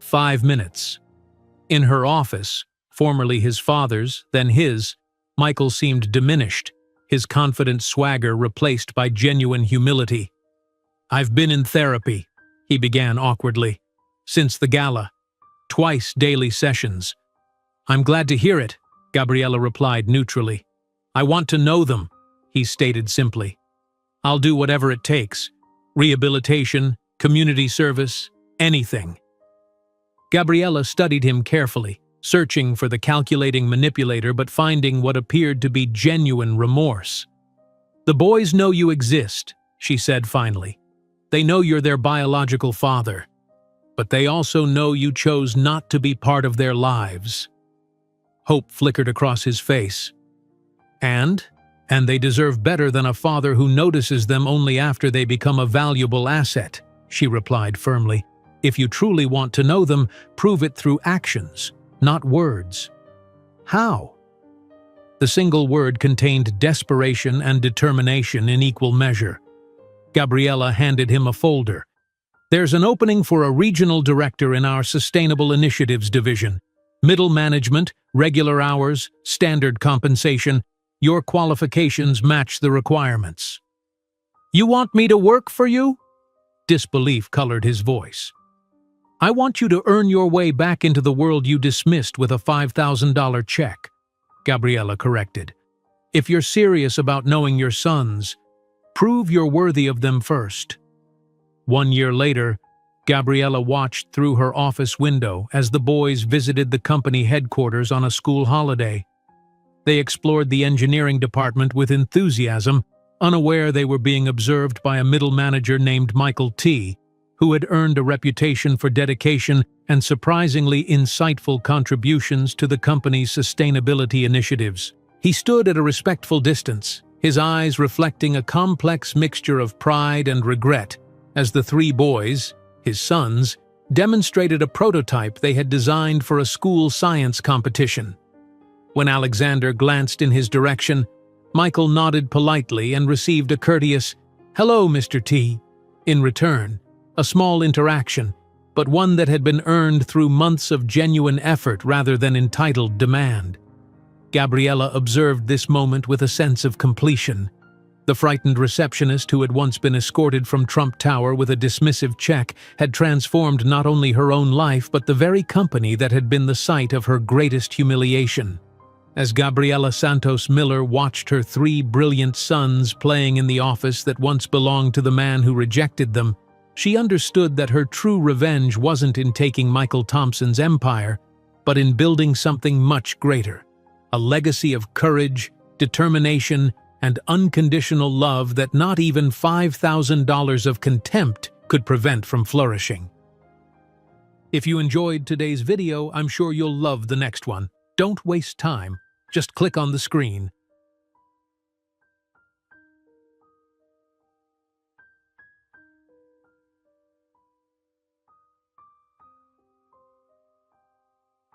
Speaker 1: 5 minutes. In her office, formerly his father's, then his, Michael seemed diminished, his confident swagger replaced by genuine humility. "I've been in therapy," he began awkwardly, "since the gala. 2 daily sessions." "I'm glad to hear it," Gabriella replied neutrally. "I want to know them," he stated simply. "I'll do whatever it takes. Rehabilitation, community service, anything." Gabriella studied him carefully, searching for the calculating manipulator but finding what appeared to be genuine remorse. "The boys know you exist," she said finally. "They know you're their biological father. But they also know you chose not to be part of their lives." Hope flickered across his face. And they deserve better than a father who notices them only after they become a valuable asset," she replied firmly. "If you truly want to know them, prove it through actions, not words." "How?" The single word contained desperation and determination in equal measure. Gabriella handed him a folder. "There's an opening for a regional director in our Sustainable Initiatives division. Middle management, regular hours, standard compensation. Your qualifications match the requirements." "You want me to work for you?" Disbelief colored his voice. "I want you to earn your way back into the world you dismissed with a $5,000 check," Gabriella corrected. "If you're serious about knowing your sons, Prove you're worthy of them first. 1 year later, Gabriella watched through her office window as the boys visited the company headquarters on a school holiday. They explored the engineering department with enthusiasm, unaware they were being observed by a middle manager named Michael T., who had earned a reputation for dedication and surprisingly insightful contributions to the company's sustainability initiatives. He stood at a respectful distance, his eyes reflecting a complex mixture of pride and regret, as the three boys, his sons, demonstrated a prototype they had designed for a school science competition. When Alexander glanced in his direction, Michael nodded politely and received a courteous, "Hello, Mr. T," in return, a small interaction, but one that had been earned through months of genuine effort rather than entitled demand. Gabriella observed this moment with a sense of completion. The frightened receptionist who had once been escorted from Trump Tower with a dismissive check had transformed not only her own life but the very company that had been the site of her greatest humiliation. As Gabriela Santos Miller watched her three brilliant sons playing in the office that once belonged to the man who rejected them, she understood that her true revenge wasn't in taking Michael Thompson's empire, but in building something much greater. A legacy of courage, determination, and unconditional love that not even $5,000 of contempt could prevent from flourishing. If you enjoyed today's video, I'm sure you'll love the next one. Don't waste time. Just click on the screen.